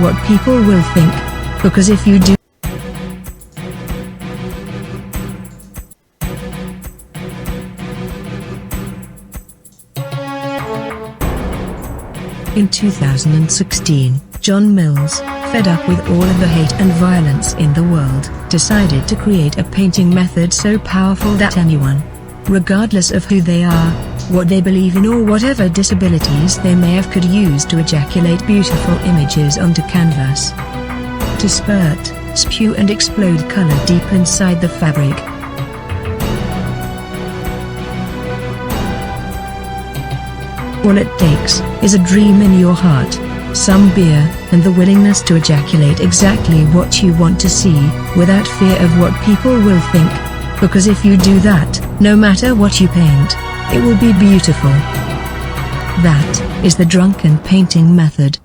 what people will think, because if you do, in 2016, John Mills, fed up with all of the hate and violence in the world, decided to create a painting method so powerful that anyone, regardless of who they are, what they believe in or whatever disabilities they may have, could use to ejaculate beautiful images onto canvas. To spurt, spew and explode color deep inside the fabric. All it takes is a dream in your heart, some beer, and the willingness to ejaculate exactly what you want to see, without fear of what people will think. Because if you do that, no matter what you paint, it will be beautiful. That is the drunken painting method.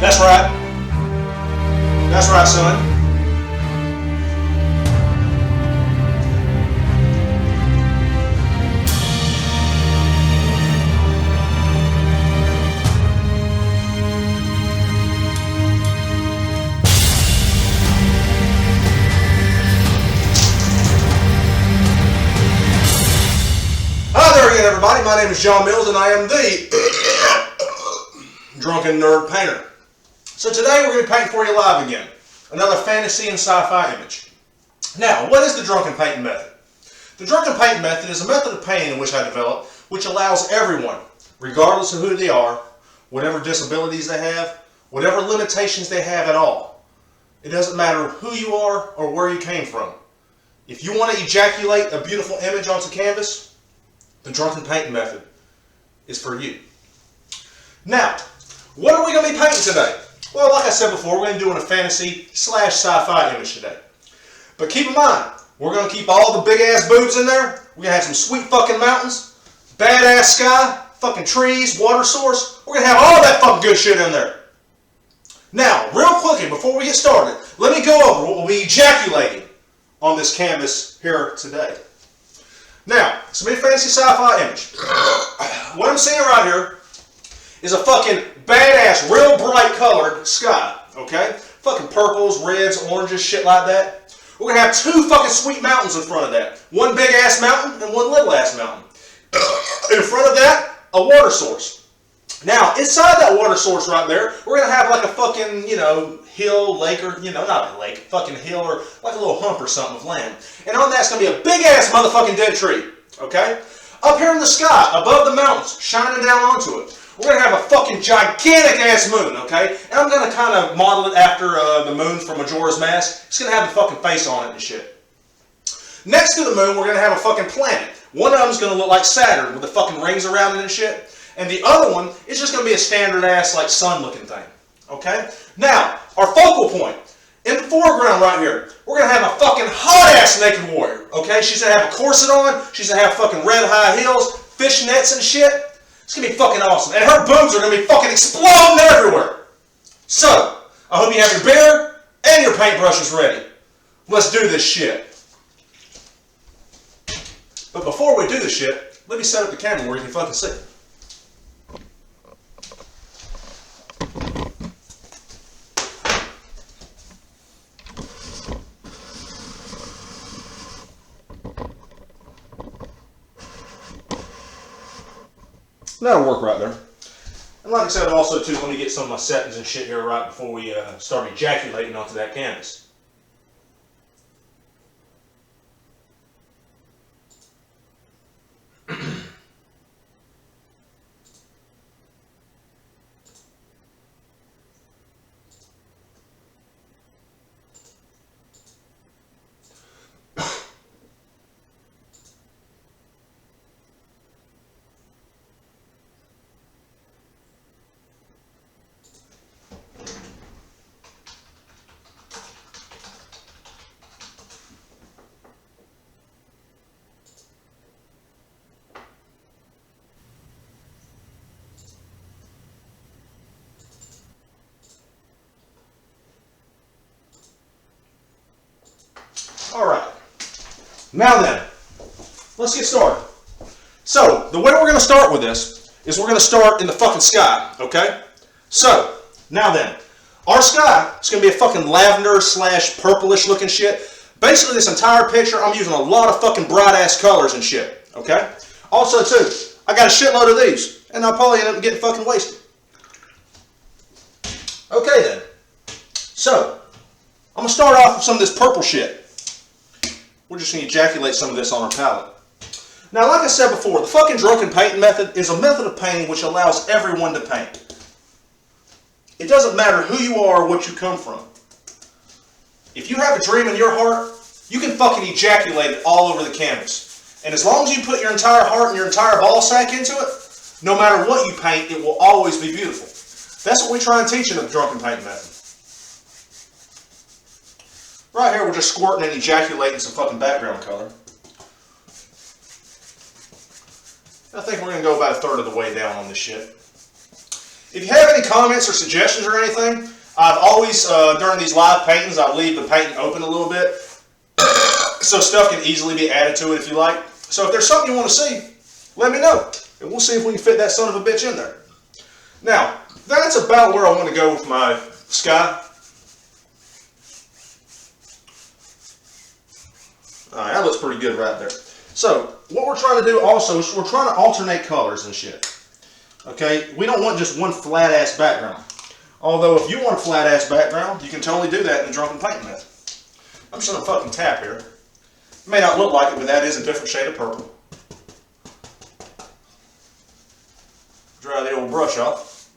That's right. That's right, son. Hi there again, everybody. My name is John Mills, and I am the Drunken Nerd Painter. So today we're going to paint for you live again. Another fantasy and sci-fi image. Now, what is the drunken painting method? The drunken painting method is a method of painting in which I developed, which allows everyone, regardless of who they are, whatever disabilities they have, whatever limitations they have at all. It doesn't matter who you are or where you came from. If you want to ejaculate a beautiful image onto canvas, the drunken painting method is for you. Now, what are we going to be painting today? Well, like I said before, we're going to be doing a fantasy / sci-fi image today. But keep in mind, we're going to keep all the big ass boobs in there. We're going to have some sweet fucking mountains, badass sky, fucking trees, water source. We're going to have all that fucking good shit in there. Now, real quickly, before we get started, let me go over what we'll be ejaculating on this canvas here today. Now, it's going to be a fantasy sci-fi image. What I'm seeing right here is a fucking badass, real bright colored sky, okay? Fucking purples, reds, oranges, shit like that. We're gonna have two fucking sweet mountains in front of that. One big ass mountain and one little ass mountain. In front of that, a water source. Now, inside that water source right there, we're gonna have like a fucking, hill, lake, or, not a lake, fucking hill, or like a little hump or something of land. And on that's gonna be a big ass motherfucking dead tree, okay? Up here in the sky, above the mountains, shining down onto it, we're going to have a fucking gigantic ass moon, okay? And I'm going to kind of model it after the moon from Majora's Mask. It's going to have the fucking face on it and shit. Next to the moon, we're going to have a fucking planet. One of them's going to look like Saturn with the fucking rings around it and shit. And the other one is just going to be a standard ass like sun looking thing, okay? Now, our focal point. In the foreground right here, we're going to have a fucking hot ass naked warrior, okay? She's going to have a corset on. She's going to have fucking red high heels, fishnets and shit. It's going to be fucking awesome. And her boobs are going to be fucking exploding everywhere. So, I hope you have your beer and your paintbrushes ready. Let's do this shit. But before we do this shit, let me set up the camera where you can fucking see. That'll work right there. And like I said, also too, let me get some of my settings and shit here right before we start ejaculating onto that canvas. Alright, now then, let's get started. So, the way we're going to start with this is we're going to start in the fucking sky, okay? So, now then, our sky is going to be a fucking lavender / purplish looking shit. Basically, this entire picture, I'm using a lot of fucking bright ass colors and shit, okay? Also, too, I got a shitload of these, and I'll probably end up getting fucking wasted. Okay then, so, I'm going to start off with some of this purple shit. We're just going to ejaculate some of this on our palette. Now, like I said before, the fucking drunken painting method is a method of painting which allows everyone to paint. It doesn't matter who you are or what you come from. If you have a dream in your heart, you can fucking ejaculate it all over the canvas. And as long as you put your entire heart and your entire ball sack into it, no matter what you paint, it will always be beautiful. That's what we try and teach in the drunken painting method. Right here, we're just squirting and ejaculating some fucking background color. I think we're going to go about a third of the way down on this shit. If you have any comments or suggestions or anything, I've always, during these live paintings, I'll leave the painting open a little bit so stuff can easily be added to it if you like. So if there's something you want to see, let me know. And we'll see if we can fit that son of a bitch in there. Now, that's about where I want to go with my sky. Alright, that looks pretty good right there. So, what we're trying to do also is we're trying to alternate colors and shit. Okay, we don't want just one flat ass background. Although, if you want a flat ass background, you can totally do that in the drunken painting method. I'm just going to fucking tap here. It may not look like it, but that is a different shade of purple. Dry the old brush off.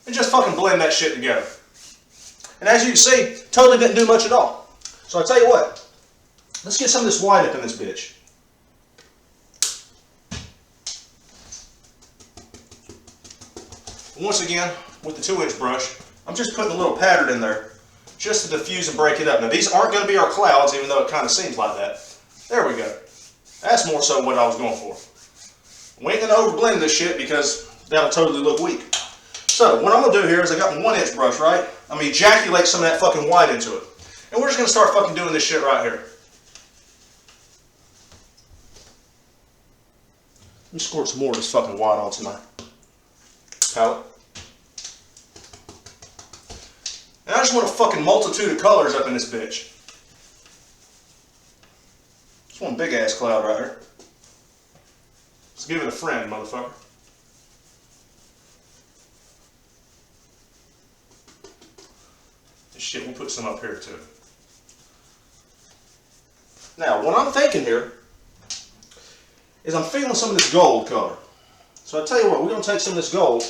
And just fucking blend that shit together. And as you can see, totally didn't do much at all. So I tell you what. Let's get some of this white up in this bitch. Once again, with the 2-inch brush, I'm just putting a little pattern in there just to diffuse and break it up. Now these aren't going to be our clouds, even though it kind of seems like that. There we go. That's more so what I was going for. We ain't going to overblend this shit because that'll totally look weak. So what I'm going to do here is I got my 1-inch brush, right? I'm going to ejaculate some of that fucking white into it. And we're just going to start fucking doing this shit right here. Let me squirt some more of this fucking white onto my palette. And I just want a fucking multitude of colors up in this bitch. Just one big ass cloud right here. Let's give it a friend, motherfucker. This shit, we'll put some up here too. Now, what I'm thinking here is I'm feeling some of this gold color. So I tell you what, we're going to take some of this gold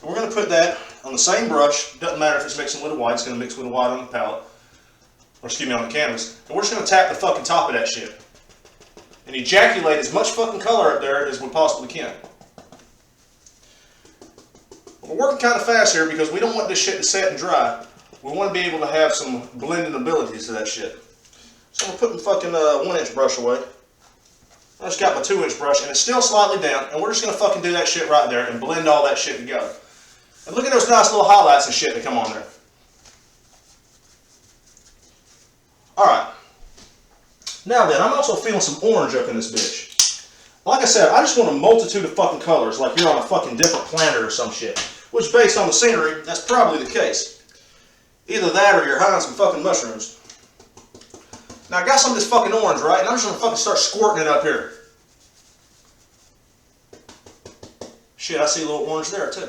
and we're going to put that on the same brush. Doesn't matter if it's mixing with a white, it's going to mix with a white on the palette. Or excuse me, on the canvas. And we're just going to tap the fucking top of that shit. And ejaculate as much fucking color up there as we possibly can. We're working kind of fast here because we don't want this shit to set and dry. We want to be able to have some blending abilities to that shit. So I'm going to put the fucking 1-inch brush away. I just got my 2-inch brush, and it's still slightly down, and we're just going to fucking do that shit right there and blend all that shit together. And look at those nice little highlights and shit that come on there. Alright. Now then, I'm also feeling some orange up in this bitch. Like I said, I just want a multitude of fucking colors, like you're on a fucking different planet or some shit. Which, based on the scenery, that's probably the case. Either that or you're hiding some fucking mushrooms. Now I got some of this fucking orange, right? And I'm just gonna fucking start squirting it up here. Shit, I see a little orange there too.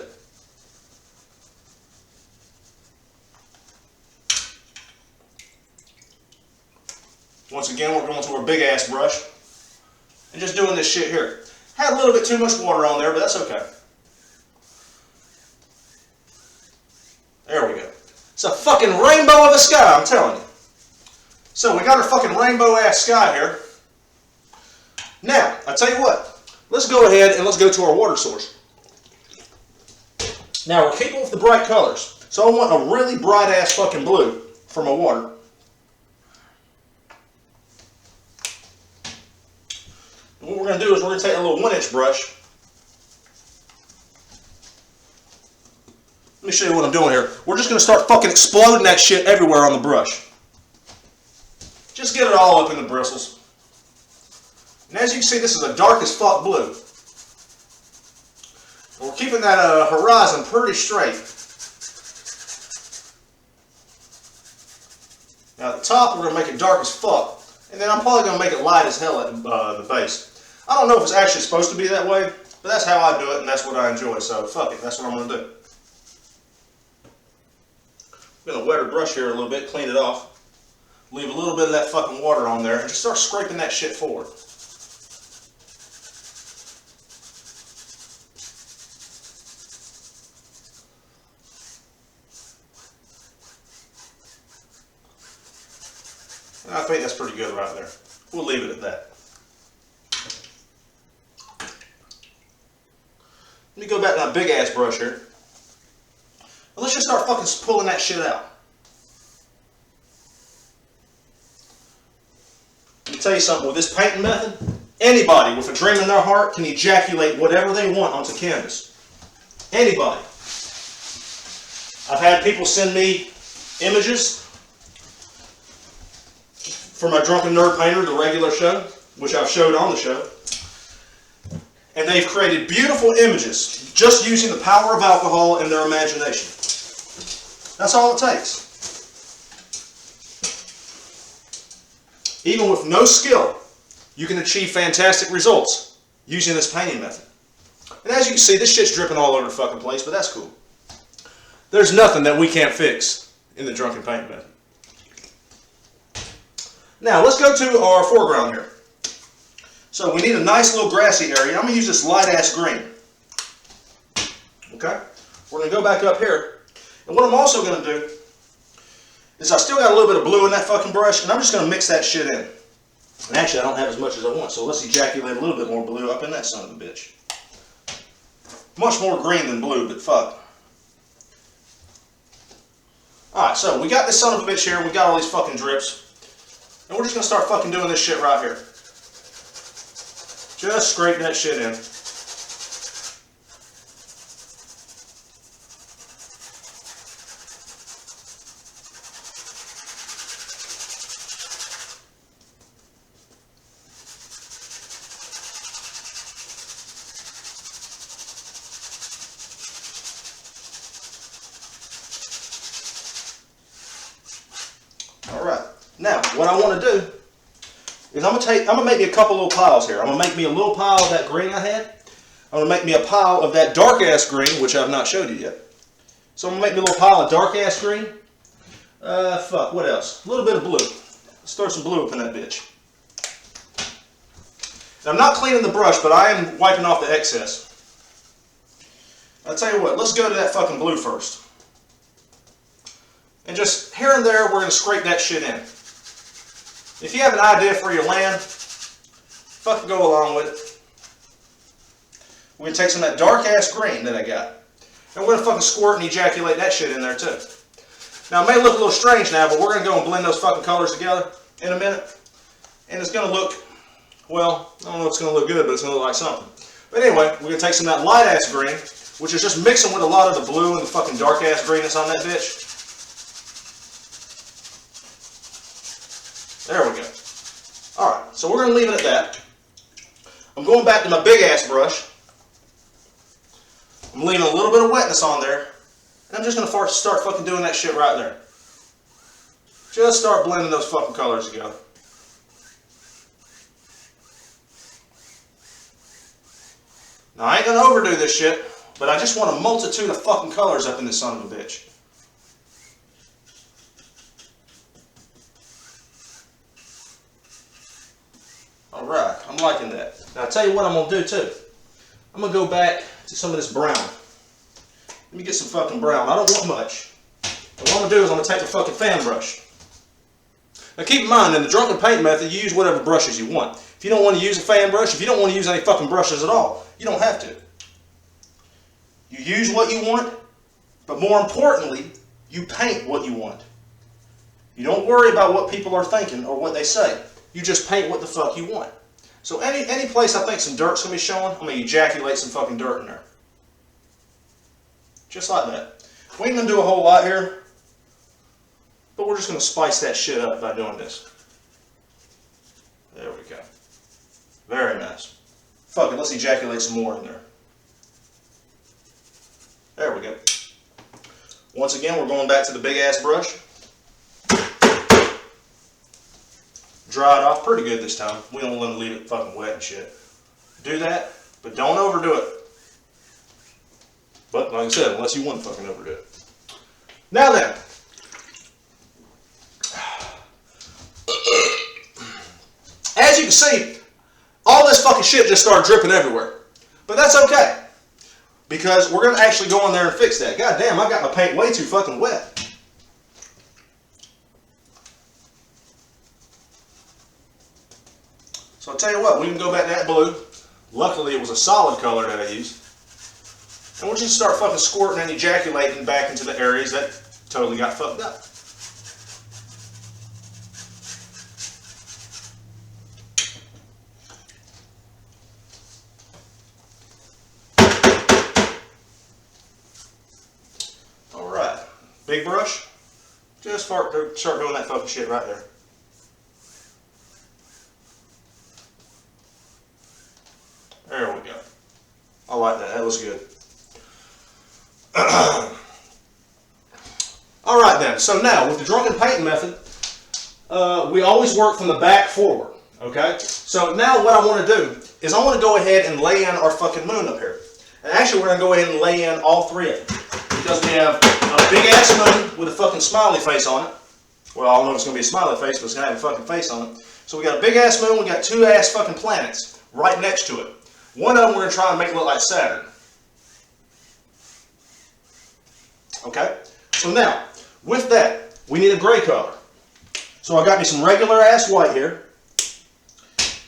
Once again, we're going to our big ass brush and just doing this shit here. Had a little bit too much water on there, but that's okay. There we go. It's a fucking rainbow of a sky, I'm telling you. So we got our fucking rainbow ass sky here. Now, I tell you what, let's go ahead and let's go to our water source. Now we're keeping with the bright colors. So I want a really bright ass fucking blue for my water. And what we're going to do is we're going to take a little 1-inch brush. Let me show you what I'm doing here. We're just going to start fucking exploding that shit everywhere on the brush. Just get it all up in the bristles. And as you can see, this is a dark as fuck blue. And we're keeping that horizon pretty straight. Now at the top, we're going to make it dark as fuck. And then I'm probably going to make it light as hell at the base. I don't know if it's actually supposed to be that way, but that's how I do it and that's what I enjoy. So fuck it, that's what I'm going to do. I'm going to wet our brush here a little bit, clean it off. Leave a little bit of that fucking water on there and just start scraping that shit forward. And I think that's pretty good right there. We'll leave it at that. Let me go back to my big ass brush here. And let's just start fucking pulling that shit out. Let me tell you something, with this painting method, anybody with a dream in their heart can ejaculate whatever they want onto canvas. Anybody. I've had people send me images for my Drunken Nerd Painter, the regular show, which I've showed on the show. And they've created beautiful images just using the power of alcohol and their imagination. That's all it takes. Even with no skill, you can achieve fantastic results using this painting method. And as you can see, this shit's dripping all over the fucking place, but that's cool. There's nothing that we can't fix in the Drunken Painting method. Now, let's go to our foreground here. So we need a nice little grassy area. I'm going to use this light ass green. Okay? We're going to go back up here. And what I'm also going to do is I still got a little bit of blue in that fucking brush, and I'm just going to mix that shit in. And actually, I don't have as much as I want, so let's ejaculate a little bit more blue up in that son of a bitch. Much more green than blue, but fuck. Alright, so we got this son of a bitch here, we got all these fucking drips. And we're just going to start fucking doing this shit right here. Just scrape that shit in. Alright, now what I want to do is I'm gonna make me a couple little piles here. I'm gonna make me a little pile of that green I had. I'm gonna make me a pile of that dark ass green, which I've not showed you yet. So I'm gonna make me a little pile of dark ass green. Fuck, what else? A little bit of blue. Let's throw some blue up in that bitch. And I'm not cleaning the brush, but I am wiping off the excess. I'll tell you what, let's go to that fucking blue first. And just here and there, we're gonna scrape that shit in. If you have an idea for your land, fucking go along with it. We're going to take some of that dark ass green that I got. And we're going to fucking squirt and ejaculate that shit in there too. Now it may look a little strange now, but we're going to go and blend those fucking colors together in a minute. And it's going to look, well, I don't know if it's going to look good, but it's going to look like something. But anyway, we're going to take some of that light ass green, which is just mixing with a lot of the blue and the fucking dark ass green that's on that bitch. There we go. Alright, so we're going to leave it at that. I'm going back to my big ass brush. I'm leaving a little bit of wetness on there. And I'm just going to start fucking doing that shit right there. Just start blending those fucking colors together. Now I ain't going to overdo this shit, but I just want a multitude of fucking colors up in this son of a bitch. Alright, I'm liking that. Now I'll tell you what I'm going to do too. I'm going to go back to some of this brown. Let me get some fucking brown. I don't want much. But what I'm going to do is I'm going to take a fucking fan brush. Now keep in mind, in the drunken paint method, you use whatever brushes you want. If you don't want to use a fan brush, if you don't want to use any fucking brushes at all, you don't have to. You use what you want, but more importantly, you paint what you want. You don't worry about what people are thinking or what they say. You just paint what the fuck you want. So any place I think some dirt's going to be showing, I'm going to ejaculate some fucking dirt in there. Just like that. We ain't going to do a whole lot here, but we're just going to spice that shit up by doing this. There we go. Very nice. Fuck it, let's ejaculate some more in there. There we go. Once again, we're going back to the big ass brush. Dry it off pretty good this time. We don't want to leave it fucking wet and shit. Do that, but don't overdo it. But like I said, unless you want to fucking overdo it. Now then. As you can see, all this fucking shit just started dripping everywhere. But that's okay. Because we're going to actually go in there and fix that. God damn, I got my paint way too fucking wet. So I'll tell you what, we can go back to that blue. Luckily it was a solid color that I used. And we'll just start fucking squirting and ejaculating back into the areas that totally got fucked up. Alright, big brush. Just start doing that fucking shit right there. There we go. I like that. That looks good. Alright then, so now with the drunken painting method, we always work from the back forward. Okay? So now what I want to do is I want to go ahead and lay in our fucking moon up here. And actually we're going to go ahead and lay in all three of them. Because we have a big ass moon with a fucking smiley face on it. Well, I don't know if it's going to be a smiley face, but it's going to have a fucking face on it. So we got a big ass moon, we got two ass fucking planets right next to it. One of them we're going to try and make it look like Saturn. Okay? So now, with that, we need a gray color. So I got me some regular ass white here.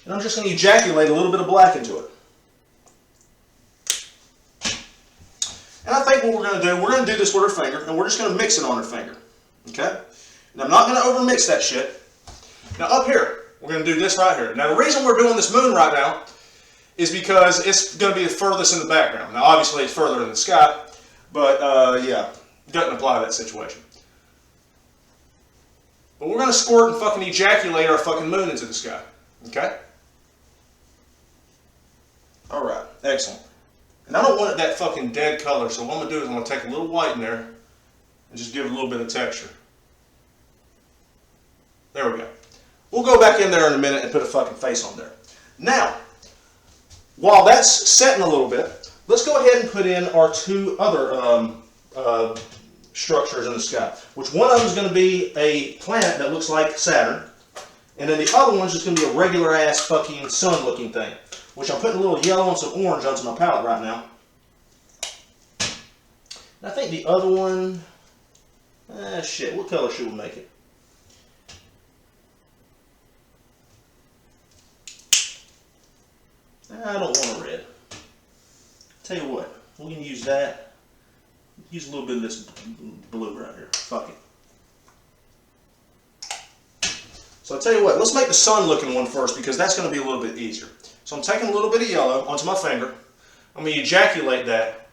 And I'm just going to ejaculate a little bit of black into it. And I think what we're going to do this with our finger, and we're just going to mix it on our finger. Okay? And I'm not going to over mix that shit. Now up here, we're going to do this right here. Now the reason we're doing this moon right now is because it's going to be the furthest in the background. Now obviously it's further in the sky, but yeah, it doesn't apply to that situation. But we're going to squirt and fucking ejaculate our fucking moon into the sky. Okay? Alright, excellent. And I don't want it that fucking dead color, so what I'm going to do is I'm going to take a little white in there and just give it a little bit of texture. There we go. We'll go back in there in a minute and put a fucking face on there. Now, while that's setting a little bit, let's go ahead and put in our two other structures in the sky. Which one of them is going to be a planet that looks like Saturn, and then the other one's just going to be a regular ass fucking sun looking thing. Which I'm putting a little yellow and some orange onto my palette right now. And I think the other one, shit, what color should we make it? I don't want a red. Tell you what, we can use that. Use a little bit of this blue right here. Fuck it. So I'll tell you what, let's make the sun looking one first because that's going to be a little bit easier. So I'm taking a little bit of yellow onto my finger. I'm going to ejaculate that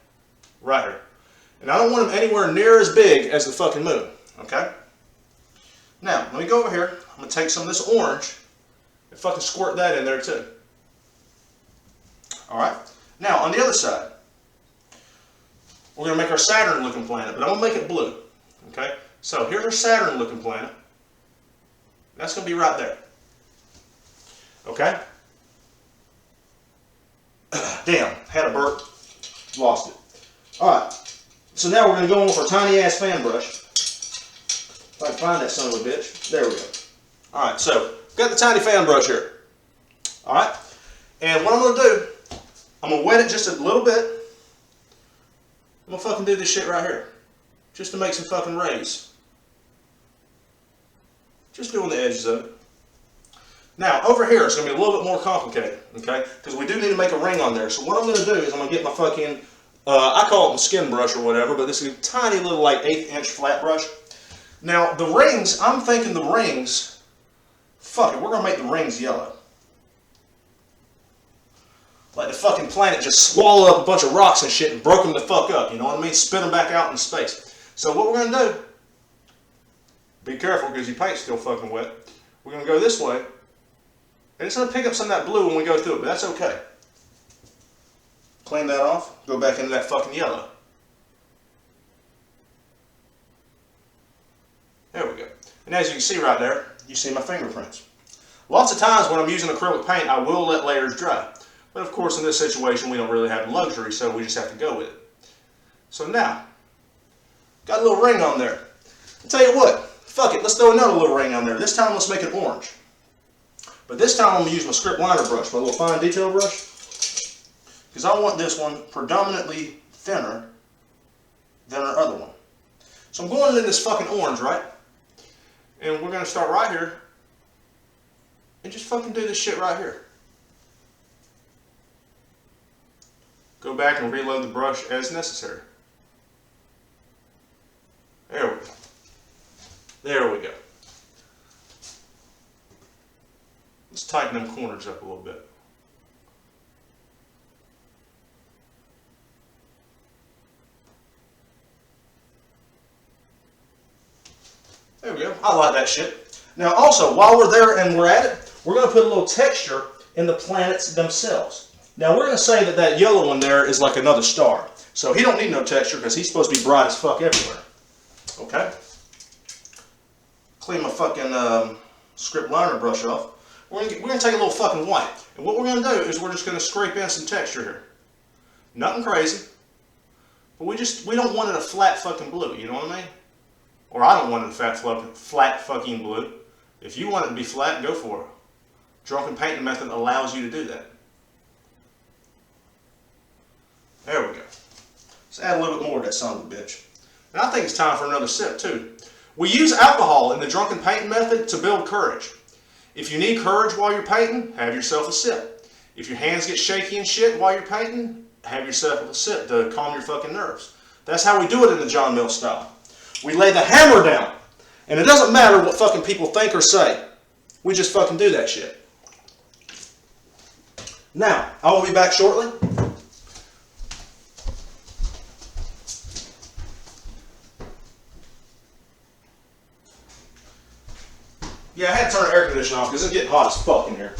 right here. And I don't want them anywhere near as big as the fucking moon, okay? Now, let me go over here. I'm going to take some of this orange and fucking squirt that in there too. Alright? Now, on the other side, we're going to make our Saturn looking planet, but I'm going to make it blue. Okay? So, here's our Saturn looking planet. That's going to be right there. Okay? Damn, had a burp. Lost it. Alright. So now we're going to go in with our tiny ass fan brush. If I can find that son of a bitch. There we go. Alright, so, got the tiny fan brush here. Alright? And what I'm going to do, I'm going to wet it just a little bit. I'm going to fucking do this shit right here. Just to make some fucking rays. Just doing the edges of it. Now, over here, it's going to be a little bit more complicated, okay? Because we do need to make a ring on there. So what I'm going to do is I'm going to get my fucking, I call it my skin brush or whatever, but this is a tiny little like 1/8 inch flat brush. Now, the rings, I'm thinking the rings, fuck it, we're going to make the rings yellow. Like the fucking planet just swallowed up a bunch of rocks and shit and broke them the fuck up, you know what I mean? Spit them back out in space. So what we're going to do, be careful because your paint's still fucking wet. We're going to go this way. And it's going to pick up some of that blue when we go through it, but that's okay. Clean that off, go back into that fucking yellow. There we go. And as you can see right there, you see my fingerprints. Lots of times when I'm using acrylic paint, I will let layers dry. But of course in this situation we don't really have the luxury, so we just have to go with it. So now, got a little ring on there. I'll tell you what, fuck it, let's throw another little ring on there. This time let's make it orange. But this time I'm going to use my script liner brush, my little fine detail brush. Because I want this one predominantly thinner than our other one. So I'm going in this fucking orange, right? And we're going to start right here. And just fucking do this shit right here. Go back and reload the brush as necessary. There we go. There we go. Let's tighten them corners up a little bit. There we go. I like that shit. Now also, while we're there and we're at it, we're going to put a little texture in the planets themselves. Now we're going to say that that yellow one there is like another star. So he don't need no texture because he's supposed to be bright as fuck everywhere. Okay? Clean my fucking script liner brush off. We're going to take a little fucking white. And what we're going to do is we're just going to scrape in some texture here. Nothing crazy. But we don't want it a flat fucking blue, you know what I mean? Or I don't want it a flat fucking blue. If you want it to be flat, go for it. Drunken Painting method allows you to do that. There we go. Let's add a little bit more of that son of a bitch. And I think it's time for another sip too. We use alcohol in the Drunken Painting method to build courage. If you need courage while you're painting, have yourself a sip. If your hands get shaky and shit while you're painting, have yourself a sip to calm your fucking nerves. That's how we do it in the John Mills style. We lay the hammer down. And it doesn't matter what fucking people think or say. We just fucking do that shit. Now, I will be back shortly. Yeah, I had to turn the air conditioner off because it's getting hot as fuck in here.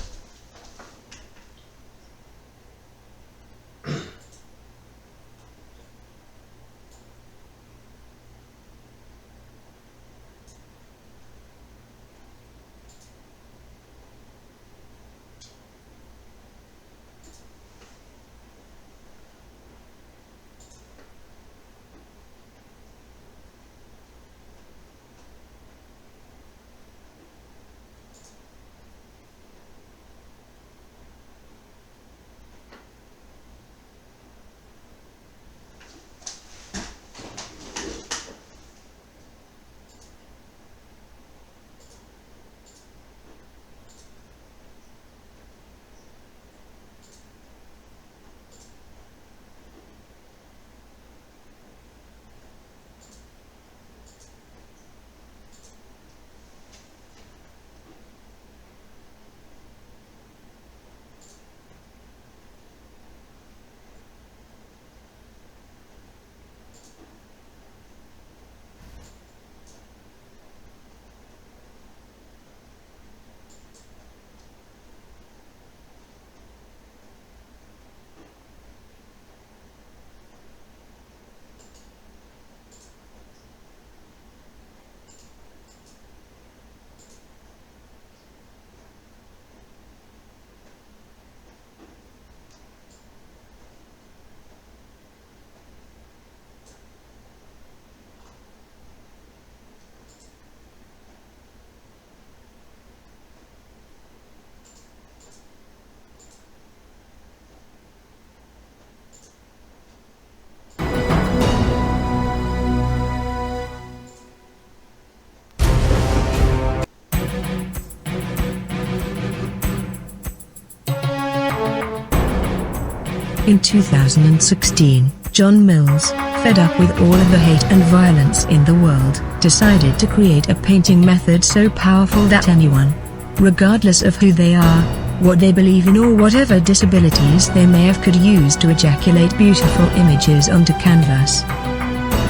In 2016, John Mills, fed up with all of the hate and violence in the world, decided to create a painting method so powerful that anyone, regardless of who they are, what they believe in or whatever disabilities they may have, could use to ejaculate beautiful images onto canvas.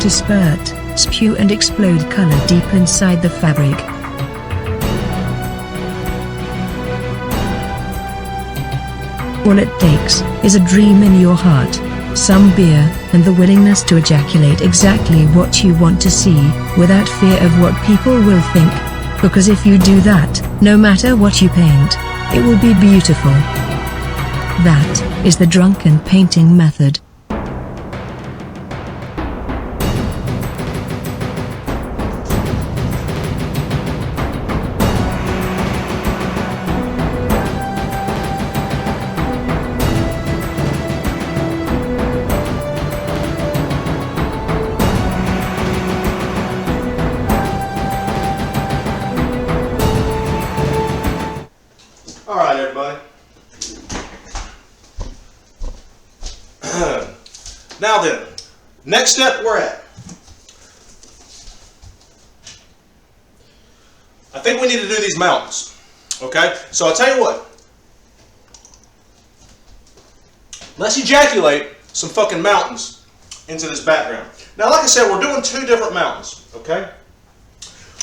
To spurt, spew and explode color deep inside the fabric. All it takes is a dream in your heart, some beer, and the willingness to ejaculate exactly what you want to see, without fear of what people will think. Because if you do that, no matter what you paint, it will be beautiful. That is the drunken painting method. Alright everybody. Now then, next step we're at. I think we need to do these mountains. Okay? So I'll tell you what. Let's ejaculate some fucking mountains into this background. Now like I said, we're doing two different mountains. Okay?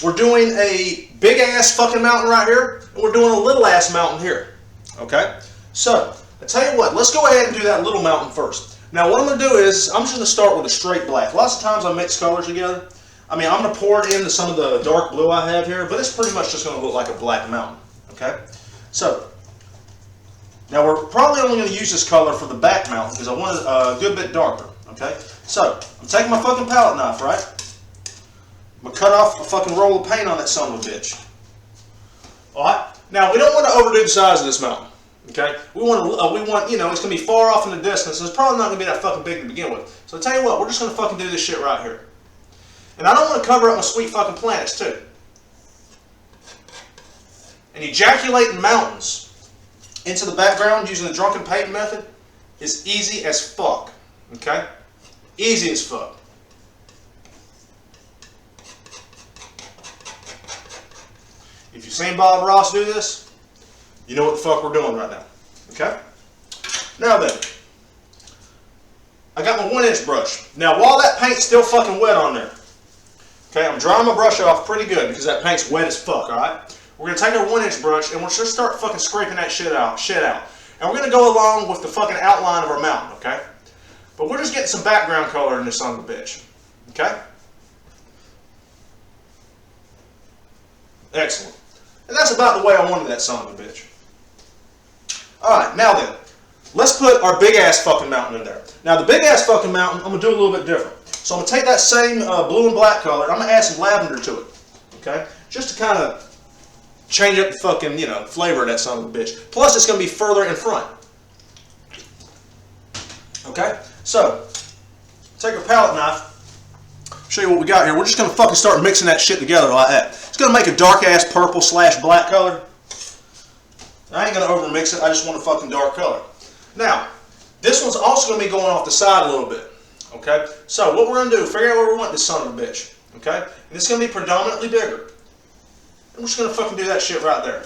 We're doing a big ass fucking mountain right here, and we're doing a little ass mountain here. Okay? So, I tell you what, let's go ahead and do that little mountain first. Now what I'm going to do is, I'm just going to start with a straight black. Lots of times I mix colors together. I mean, I'm going to pour it into some of the dark blue I have here, but it's pretty much just going to look like a black mountain. Okay? So, now we're probably only going to use this color for the back mountain because I want it a good bit darker. Okay? So, I'm taking my fucking palette knife, right? I'm going to cut off a fucking roll of paint on that son of a bitch. Alright? Now, we don't want to overdo the size of this mountain. Okay? We want, you know, it's going to be far off in the distance, and it's probably not going to be that fucking big to begin with. So, I'll tell you what, we're just going to fucking do this shit right here. And I don't want to cover up my sweet fucking planets, too. And ejaculating mountains into the background using the drunken painting method is easy as fuck. Okay? Easy as fuck. If you've seen Bob Ross do this, you know what the fuck we're doing right now. Okay? Now then, I got my 1-inch brush. Now while that paint's still fucking wet on there, okay, I'm drying my brush off pretty good because that paint's wet as fuck, alright? We're going to take our 1-inch brush and we'll just start fucking scraping that shit out. And we're going to go along with the fucking outline of our mountain, okay? But we're just getting some background color in this son of a bitch. Okay? Excellent. And that's about the way I wanted that son of a bitch. Alright, now then, let's put our big ass fucking mountain in there. Now the big ass fucking mountain, I'm going to do a little bit different. So I'm going to take that same blue and black color, I'm going to add some lavender to it. Okay? Just to kind of change up the fucking, you know, flavor of that son of a bitch. Plus it's going to be further in front. Okay? So, take our palette knife, show you what we got here. We're just going to fucking start mixing that shit together like that. It's going to make a dark ass purple / black color. I ain't going to over mix it, I just want a fucking dark color. Now, this one's also going to be going off the side a little bit. Okay? So, what we're going to do, figure out where we want this son of a bitch. Okay? And it's going to be predominantly bigger. And we're just going to fucking do that shit right there.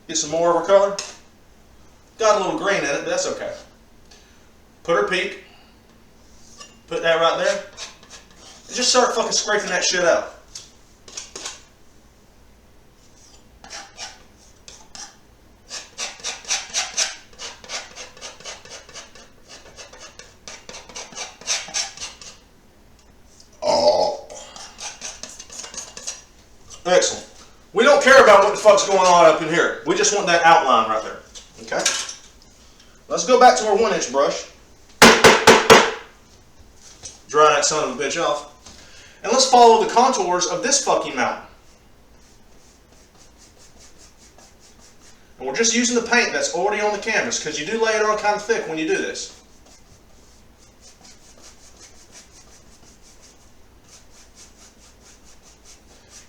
Get some more of our color. Got a little green in it, but that's okay. Put our peak. Put that right there. And just start fucking scraping that shit out. Excellent. We don't care about what the fuck's going on up in here. We just want that outline right there. Okay? Let's go back to our 1-inch brush. Dry that son of a bitch off. And let's follow the contours of this fucking mountain. And we're just using the paint that's already on the canvas because you do lay it on kind of thick when you do this.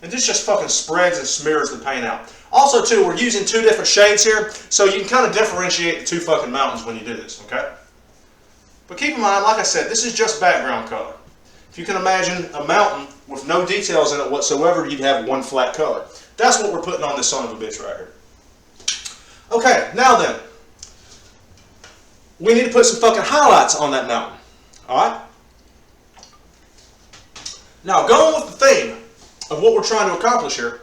And this just fucking spreads and smears the paint out. Also, too, we're using 2 different shades here, so you can kind of differentiate the 2 fucking mountains when you do this, okay? But keep in mind, like I said, this is just background color. If you can imagine a mountain with no details in it whatsoever, you'd have one flat color. That's what we're putting on this son of a bitch right here. Okay, now then, we need to put some fucking highlights on that mountain, alright? Now, going with the theme of what we're trying to accomplish here,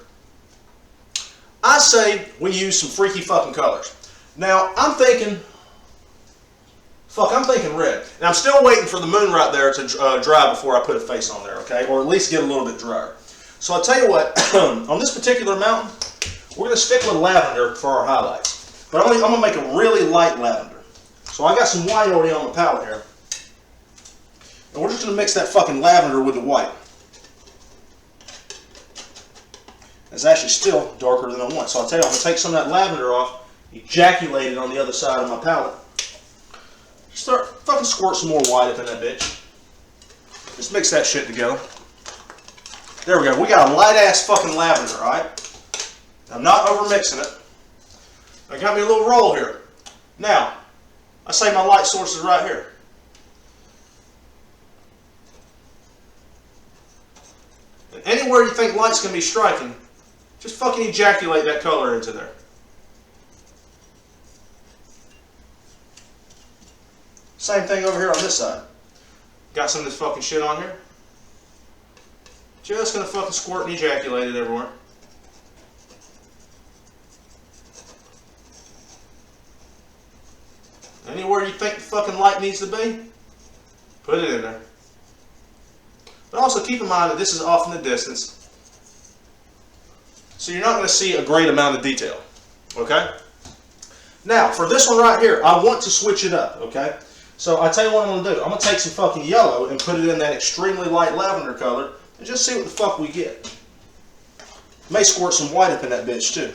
I say we use some freaky fucking colors. Now, I'm thinking red. And I'm still waiting for the moon right there to dry before I put a face on there, okay? Or at least get a little bit drier. So I'll tell you what, on this particular mountain, we're going to stick with lavender for our highlights. But I'm going to make a really light lavender. So I got some white already on the palette here. And we're just going to mix that fucking lavender with the white. It's actually still darker than I want. So I'll tell you, I'm going to take some of that lavender off, ejaculate it on the other side of my palette. Start fucking squirt some more white up in that bitch. Just mix that shit together. There we go. We got a light ass fucking lavender, alright? I'm not over mixing it. I got me a little roll here. Now, I say my light source is right here. And anywhere you think light's going to be striking, just fucking ejaculate that color into there. Same thing over here on this side. Got some of this fucking shit on here. Just gonna fucking squirt and ejaculate it everywhere. Anywhere you think the fucking light needs to be, put it in there. But also keep in mind that this is off in the distance, so you're not going to see a great amount of detail, okay? Now, for this one right here, I want to switch it up, okay? So I tell you what I'm going to do. I'm going to take some fucking yellow and put it in that extremely light lavender color and just see what the fuck we get. May squirt some white up in that bitch too.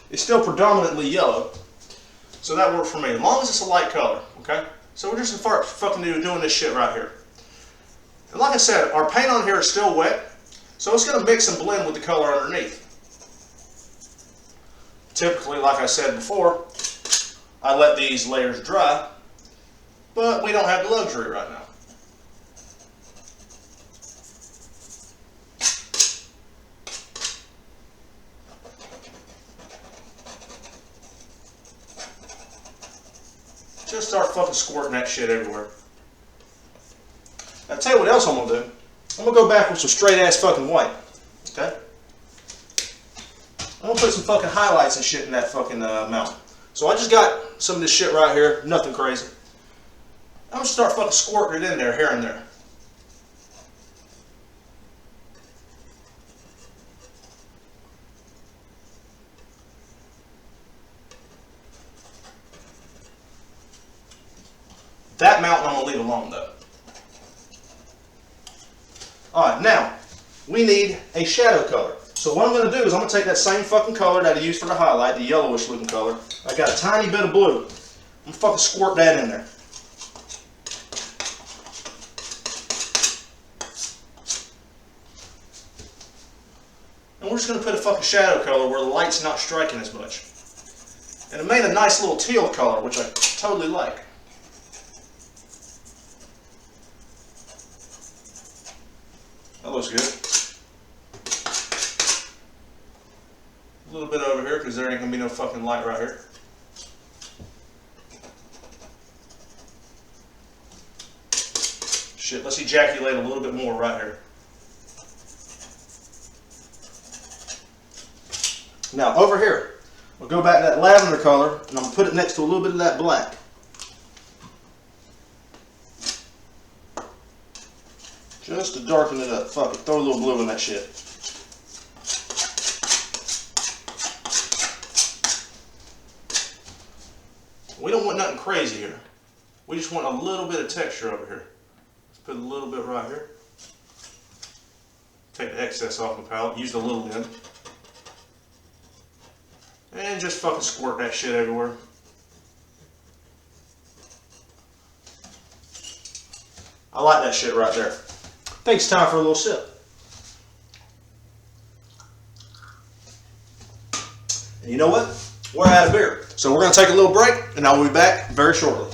It's still predominantly yellow, so that worked for me, as long as it's a light color, okay? So we're just gonna fucking doing this shit right here. And like I said, our paint on here is still wet, so it's gonna mix and blend with the color underneath. Typically, like I said before, I let these layers dry, but we don't have the luxury right now. Just start fucking squirting that shit everywhere. Now, I'll tell you what else I'm going to do. I'm going to go back with some straight ass fucking white. Okay? I'm going to put some fucking highlights and shit in that fucking mountain. So I just got some of this shit right here. Nothing crazy. I'm going to start fucking squirting it in there, here and there. That mountain I'm going to leave alone though. Alright, now, we need a shadow color. So what I'm going to do is I'm going to take that same fucking color that I used for the highlight, the yellowish looking color. I got a tiny bit of blue. I'm going to fucking squirt that in there. And we're just going to put a fucking shadow color where the light's not striking as much. And it made a nice little teal color, which I totally like. That looks good. A little bit over here because there ain't going to be no fucking light right here. Shit, let's ejaculate a little bit more right here. Now over here, we'll go back to that lavender color and I'm going to put it next to a little bit of that black. Just to darken it up. Fuck it. Throw a little blue in that shit. We don't want nothing crazy here. We just want a little bit of texture over here. Let's put a little bit right here. Take the excess off the palette. Use the little end. And just fucking squirt that shit everywhere. I like that shit right there. I think it's time for a little sip. you know what? We're out of beer. So we're going to take a little break, and I will be back very shortly.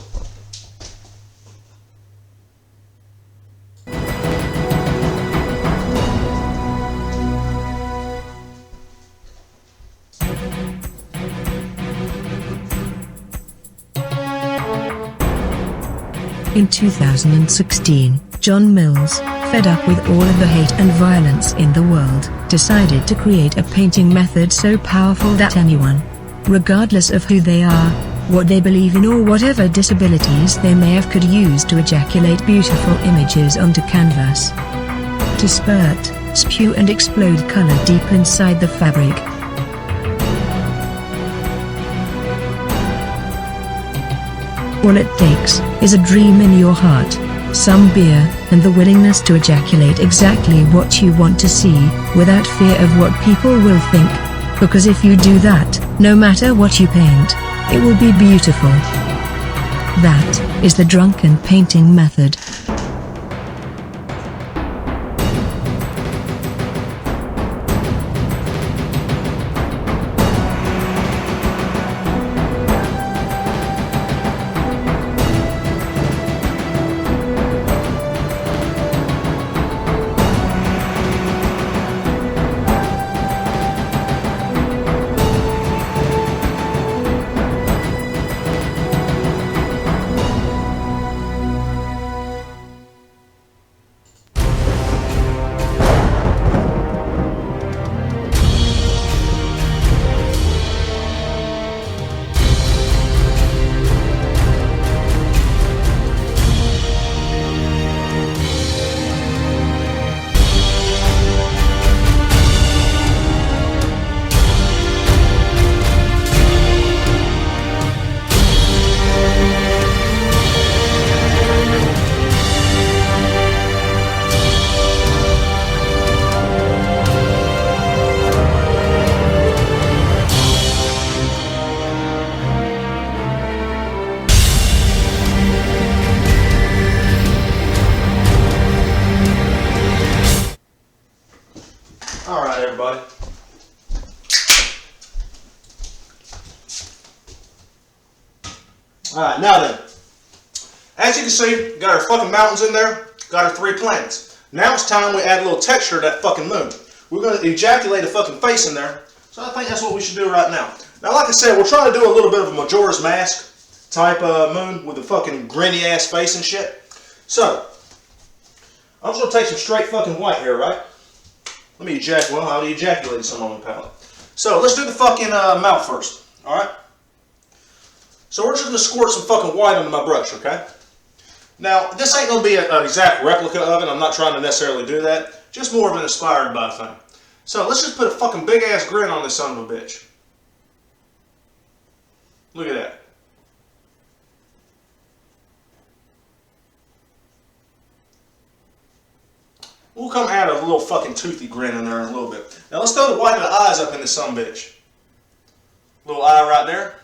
In 2016, John Mills, fed up with all of the hate and violence in the world, decided to create a painting method so powerful that anyone, regardless of who they are, what they believe in or whatever disabilities they may have, could use to ejaculate beautiful images onto canvas. To spurt, spew and explode color deep inside the fabric. All it takes is a dream in your heart, some beer, and the willingness to ejaculate exactly what you want to see, without fear of what people will think. Because if you do that, no matter what you paint, it will be beautiful. That is the drunken painting method. Alright, everybody. Alright, now then. As you can see, got our fucking mountains in there, got our 3 planets. Now it's time we add a little texture to that fucking moon. We're going to ejaculate a fucking face in there, so I think that's what we should do right now. Now, like I said, we're trying to do a little bit of a Majora's Mask type moon with a fucking grinny ass face and shit. So, I'm just going to take some straight fucking white here, right? Let me ejaculate. Well, I already ejaculated some on the palette. So let's do the fucking mouth first. Alright? So we're just going to squirt some fucking white onto my brush, okay? Now, this ain't going to be an exact replica of it. I'm not trying to necessarily do that. Just more of an inspired by thing. So let's just put a fucking big ass grin on this son of a bitch. Look at that. We'll come add a little fucking toothy grin in there in a little bit. Now let's throw the white of the eyes up in this sumbitch. Little eye right there.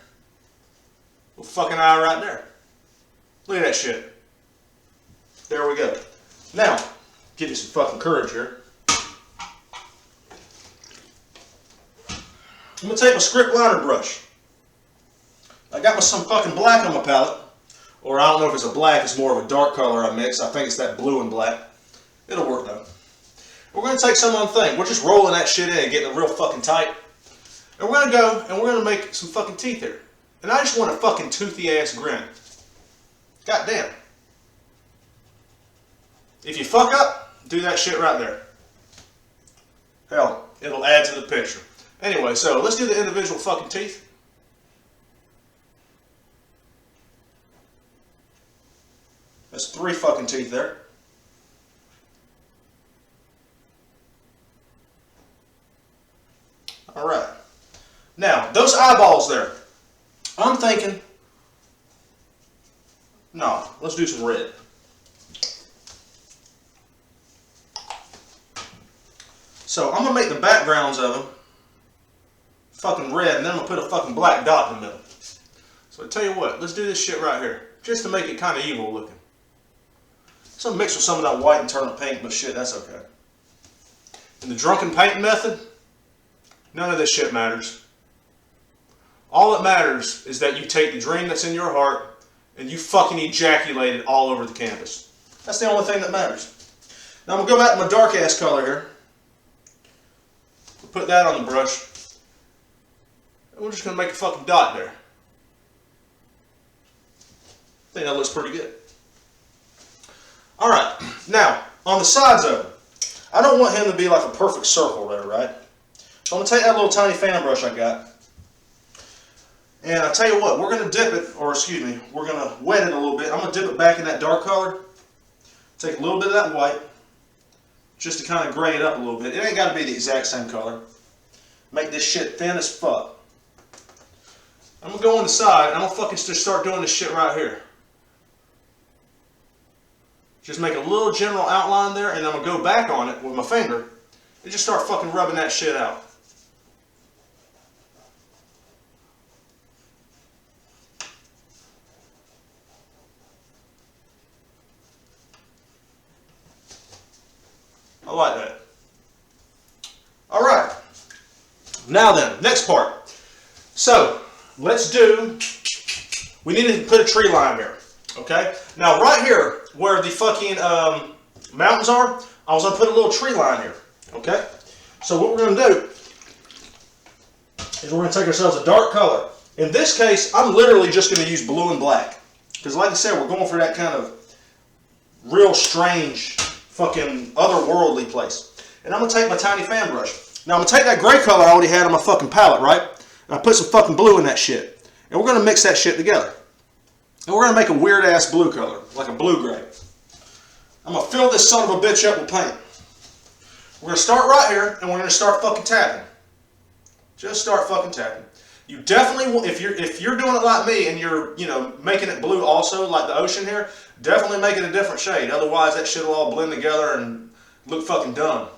Little fucking eye right there. Look at that shit. There we go. Now, give you some fucking courage here. I'm going to take my script liner brush. I got some fucking black on my palette. Or I don't know if it's a black, it's more of a dark color I mix. I think it's that blue and black. It'll work though. We're going to take some on thing. We're just rolling that shit in, getting it real fucking tight. And we're going to go and we're going to make some fucking teeth here. And I just want a fucking toothy ass grin. God damn. If you fuck up, do that shit right there. Hell, it'll add to the picture. Anyway, so let's do the individual fucking teeth. That's 3 fucking teeth there. Alright. Now, those eyeballs there. I'm thinking, no, let's do some red. So I'm going to make the backgrounds of them fucking red, and then I'm going to put a fucking black dot in the middle. So I tell you what, let's do this shit right here, just to make it kind of evil looking. So mix with some of that white and turn it pink, but shit, that's okay. In the drunken painting method, none of this shit matters. All that matters is that you take the dream that's in your heart and you fucking ejaculate it all over the canvas. That's the only thing that matters. Now I'm going to go back to my dark ass color here. Put that on the brush. And we're just going to make a fucking dot there. I think that looks pretty good. Alright, now on the sides of him, I don't want him to be like a perfect circle there, right? So I'm going to take that little tiny fan brush I got. And I tell you what, we're going to dip it, or excuse me, we're going to wet it a little bit. I'm going to dip it back in that dark color. Take a little bit of that white, just to kind of gray it up a little bit. It ain't got to be the exact same color. Make this shit thin as fuck. I'm going to go on the side, and I'm going to fucking just start doing this shit right here. Just make a little general outline there, and I'm going to go back on it with my finger, and just start fucking rubbing that shit out. I like that. Alright. Now then, next part. So, let's do, we need to put a tree line here. Okay? Now right here, where the fucking mountains are, I was going to put a little tree line here. Okay? So what we're going to do is we're going to take ourselves a dark color. In this case, I'm literally just going to use blue and black. Because like I said, we're going for that kind of real strange, fucking otherworldly place. And I'm going to take my tiny fan brush. Now I'm going to take that gray color I already had on my fucking palette, right? And I put some fucking blue in that shit. And we're going to mix that shit together. And we're going to make a weird ass blue color, like a blue-gray. I'm going to fill this son of a bitch up with paint. We're going to start right here, and we're going to start fucking tapping. Just start fucking tapping. You definitely, if you're doing it like me, and you're, you know, making it blue also, like the ocean here, definitely make it a different shade. Otherwise, that shit will all blend together and look fucking dumb.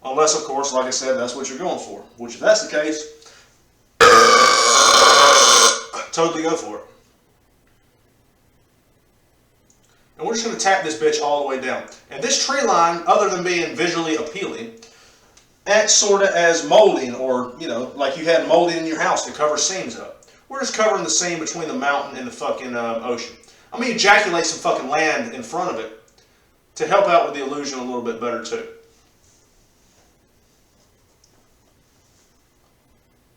Unless, of course, like I said, that's what you're going for. Which, if that's the case, totally go for it. And we're just going to tap this bitch all the way down. And this tree line, other than being visually appealing, acts sort of as molding, or, you know, like you had molding in your house to cover seams up. We're just covering the seam between the mountain and the fucking ocean. I'm going to ejaculate some fucking land in front of it to help out with the illusion a little bit better too.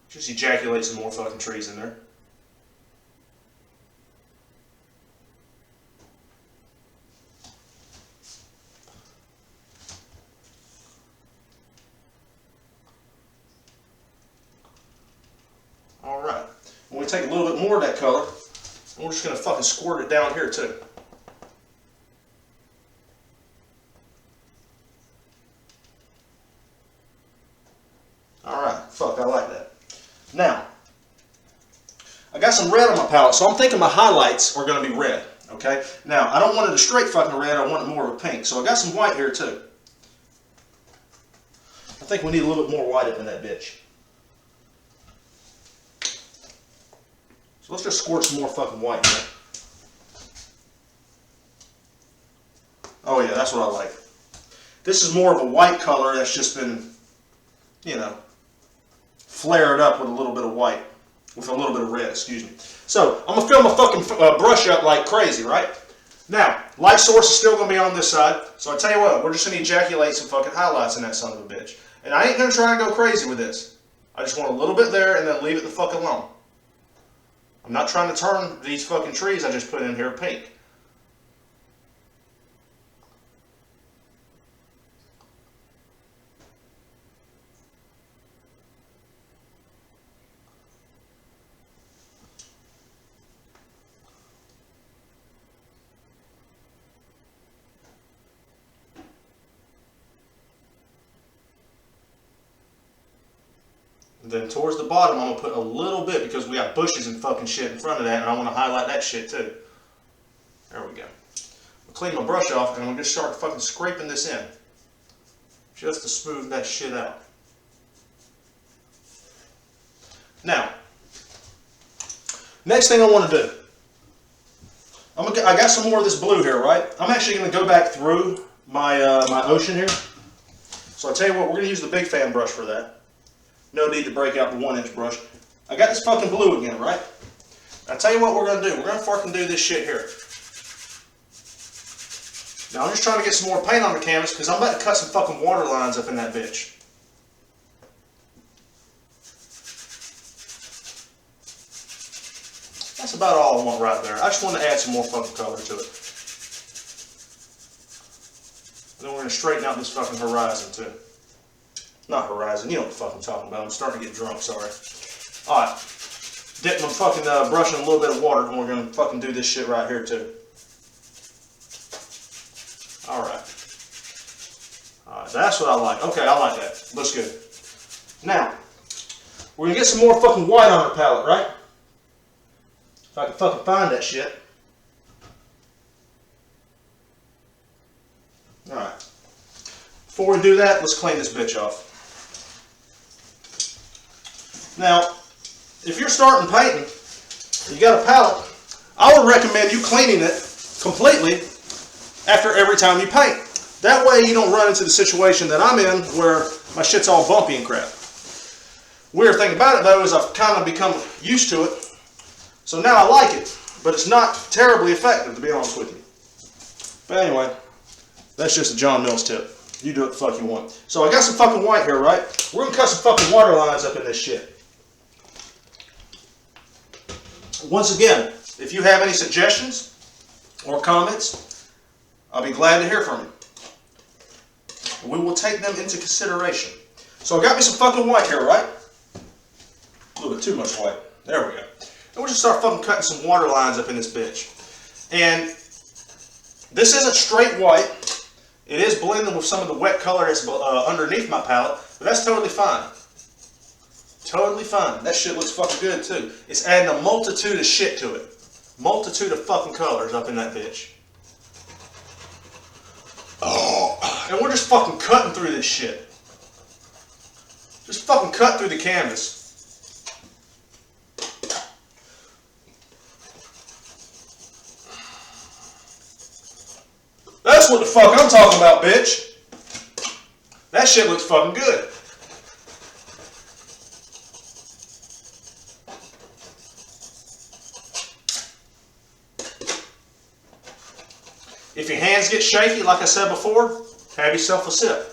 Just ejaculate some more fucking trees in there. Alright, and we take a little bit more of that color, and we're just going to fucking squirt it down here too. Alright, fuck, I like that. Now, I got some red on my palette, so I'm thinking my highlights are going to be red, okay? Now, I don't want it a straight fucking red, I want it more of a pink, so I got some white here too. I think we need a little bit more white up in that bitch. So let's just squirt some more fucking white in there. Oh yeah, that's what I like. This is more of a white color that's just been, you know, flared up with a little bit of white. With a little bit of red, excuse me. So, I'm going to fill my fucking brush up like crazy, right? Now, light source is still going to be on this side. So I tell you what, we're just going to ejaculate some fucking highlights in that son of a bitch. And I ain't going to try and go crazy with this. I just want a little bit there and then leave it the fuck alone. I'm not trying to turn these fucking trees I just put in here pink. And then towards the bottom, I'm going to put a little bit, because we got bushes and fucking shit in front of that, and I want to highlight that shit too. There we go. I'll clean my brush off, and I'm going to just start fucking scraping this in. Just to smooth that shit out. Now, next thing I want to do. I got some more of this blue here, right? I'm actually going to go back through my, my ocean here. So I tell you what, we're going to use the big fan brush for that. No need to break out the 1-inch brush. I got this fucking blue again, right? I'll tell you what we're going to do. We're going to fucking do this shit here. Now I'm just trying to get some more paint on the canvas because I'm about to cut some fucking water lines up in that bitch. That's about all I want right there. I just want to add some more fucking color to it. And then we're going to straighten out this fucking horizon too. Not horizon, you know what the fuck I'm talking about. I'm starting to get drunk, sorry. Alright. Dip my fucking brush in a little bit of water and we're going to fucking do this shit right here too. Alright. Alright, that's what I like. Okay, I like that. Looks good. Now, we're going to get some more fucking white on our palette, right? If I can fucking find that shit. Alright. Before we do that, let's clean this bitch off. Now, if you're starting painting, you got a palette, I would recommend you cleaning it completely after every time you paint. That way you don't run into the situation that I'm in where my shit's all bumpy and crap. Weird thing about it though is I've kind of become used to it. So now I like it, but it's not terribly effective to be honest with you. But anyway, that's just a John Mills tip. You do what the fuck you want. So I got some fucking white here, right? We're gonna cut some fucking water lines up in this shit. Once again, if you have any suggestions or comments, I'll be glad to hear from you. We will take them into consideration. So I got me some fucking white here, right? A little bit too much white. There we go. And we'll just start fucking cutting some water lines up in this bitch. And this isn't straight white. It is blending with some of the wet color that's underneath my palette, but that's totally fine. Totally fine. That shit looks fucking good too. It's adding a multitude of shit to it. Multitude of fucking colors up in that bitch. Oh, and we're just fucking cutting through this shit. Just fucking cut through the canvas. That's what the fuck I'm talking about, bitch. That shit looks fucking good. If your hands get shaky, like I said before, have yourself a sip.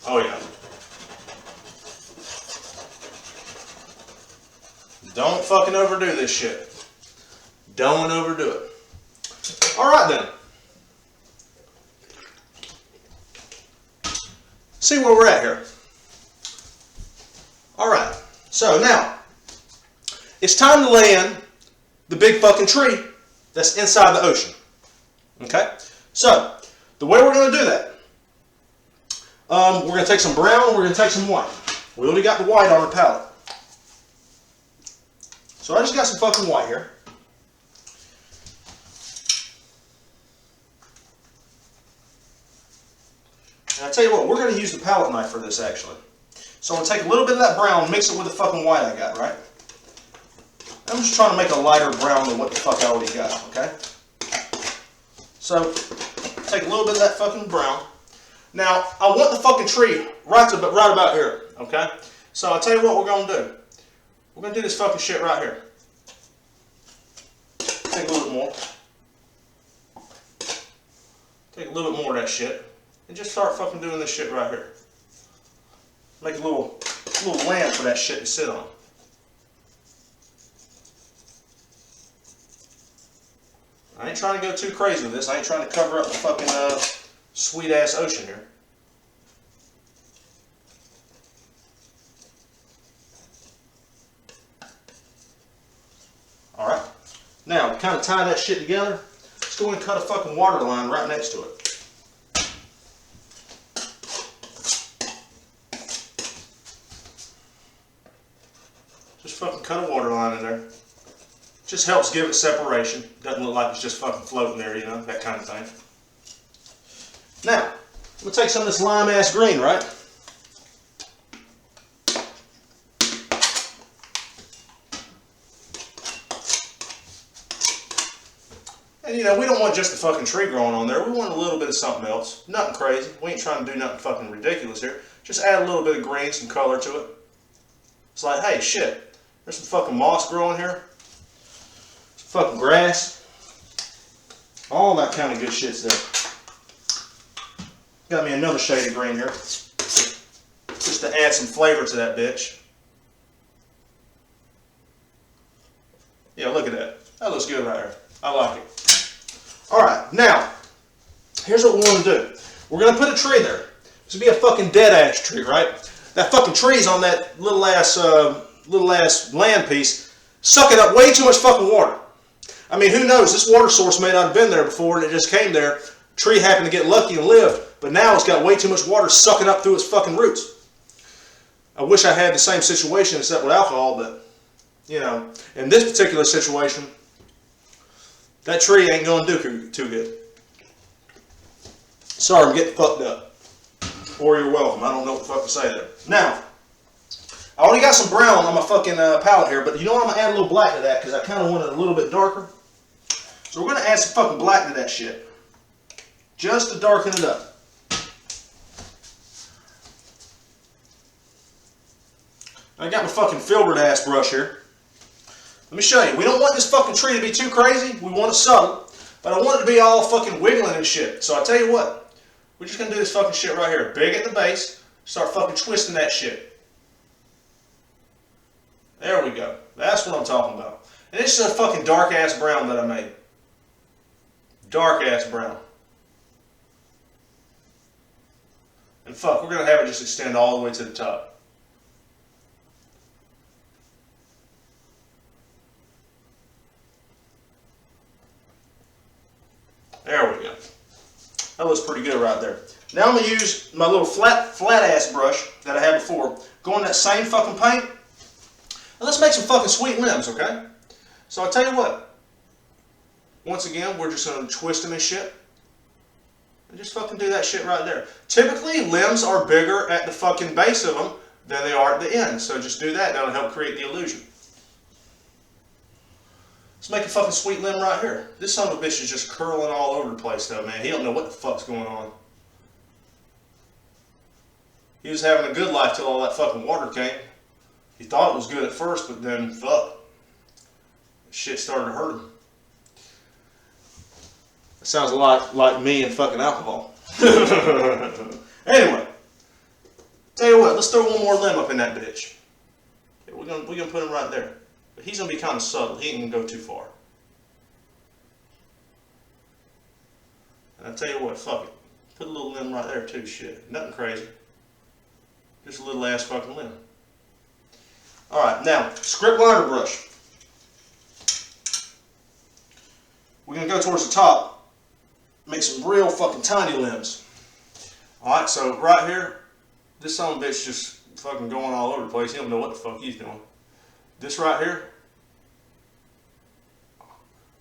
Oh yeah. Don't fucking overdo this shit. Don't overdo it. Alright then. See where we're at here. Alright. So now, it's time to lay in the big fucking tree that's inside the ocean. Okay? So, the way we're going to do that, we're going to take some brown, we're going to take some white. We already got the white on our palette. So I just got some fucking white here. And I tell you what, we're going to use the palette knife for this actually. So I'm going to take a little bit of that brown, mix it with the fucking white I got, right? I'm just trying to make a lighter brown than what the fuck I already got, okay? So, take a little bit of that fucking brown. Now, I want the fucking tree right about here, okay? So I'll tell you what we're going to do. We're going to do this fucking shit right here. Take a little bit more. Take a little bit more of that shit. And just start fucking doing this shit right here. Make a little land for that shit to sit on. I ain't trying to go too crazy with this. I ain't trying to cover up the fucking sweet ass ocean here. Alright. Now, to kind of tie that shit together, let's go and cut a fucking water line right next to it. Just fucking cut a water line in there. Just helps give it separation. Doesn't look like it's just fucking floating there, you know, that kind of thing. Now, we'll take some of this lime ass green, right? And you know, we don't want just the fucking tree growing on there. We want a little bit of something else. Nothing crazy. We ain't trying to do nothing fucking ridiculous here. Just add a little bit of green, some color to it. It's like, hey, shit, there's some fucking moss growing here. Some fucking grass. All that kind of good shit's there. Got me another shade of green here. Just to add some flavor to that bitch. Yeah, look at that. That looks good right there. I like it. Alright, now, here's what we want to do. We're going to put a tree there. This would be a fucking dead ass tree, right? That fucking tree's on that little ass land piece, sucking up way too much fucking water. I mean, who knows? This water source may not have been there before and it just came there. Tree happened to get lucky and lived, but now it's got way too much water sucking up through its fucking roots. I wish I had the same situation except with alcohol, but, you know, in this particular situation, that tree ain't going to do too good. Sorry, I'm getting fucked up. Or you're welcome. I don't know what the fuck to say there. Now, I already got some brown on my fucking palette here, but you know what? I'm going to add a little black to that because I kind of want it a little bit darker. So we're going to add some fucking black to that shit. Just to darken it up. I got my fucking filbert ass brush here. Let me show you. We don't want this fucking tree to be too crazy. We want it subtle. But I want it to be all fucking wiggling and shit. So I tell you what. We're just going to do this fucking shit right here. Big at the base. Start fucking twisting that shit. There we go. That's what I'm talking about. And this is a fucking dark ass brown that I made. Dark ass brown. And fuck, we're going to have it just extend all the way to the top. There we go. That looks pretty good right there. Now I'm going to use my little flat ass brush that I had before. Go in that same fucking paint. And let's make some fucking sweet limbs, okay? So I'll tell you what. Once again, we're just going to twist them and shit. And just fucking do that shit right there. Typically, limbs are bigger at the fucking base of them than they are at the end. So just do that. That'll help create the illusion. Let's make a fucking sweet limb right here. This son of a bitch is just curling all over the place though, man. He don't know what the fuck's going on. He was having a good life till all that fucking water came. He thought it was good at first, but then, fuck. Shit started to hurt him. It sounds a lot like me and fucking alcohol. Anyway. Tell you what, let's throw one more limb up in that bitch. Okay, we're gonna put him right there. But he's going to be kind of subtle. He ain't going to go too far. And I tell you what, fuck it. Put a little limb right there too, shit. Nothing crazy. Just a little ass fucking limb. Alright, now, script liner brush. We're going to go towards the top. Make some real fucking tiny limbs. Alright, so right here, this son of a bitch just fucking going all over the place. He don't know what the fuck he's doing. This right here,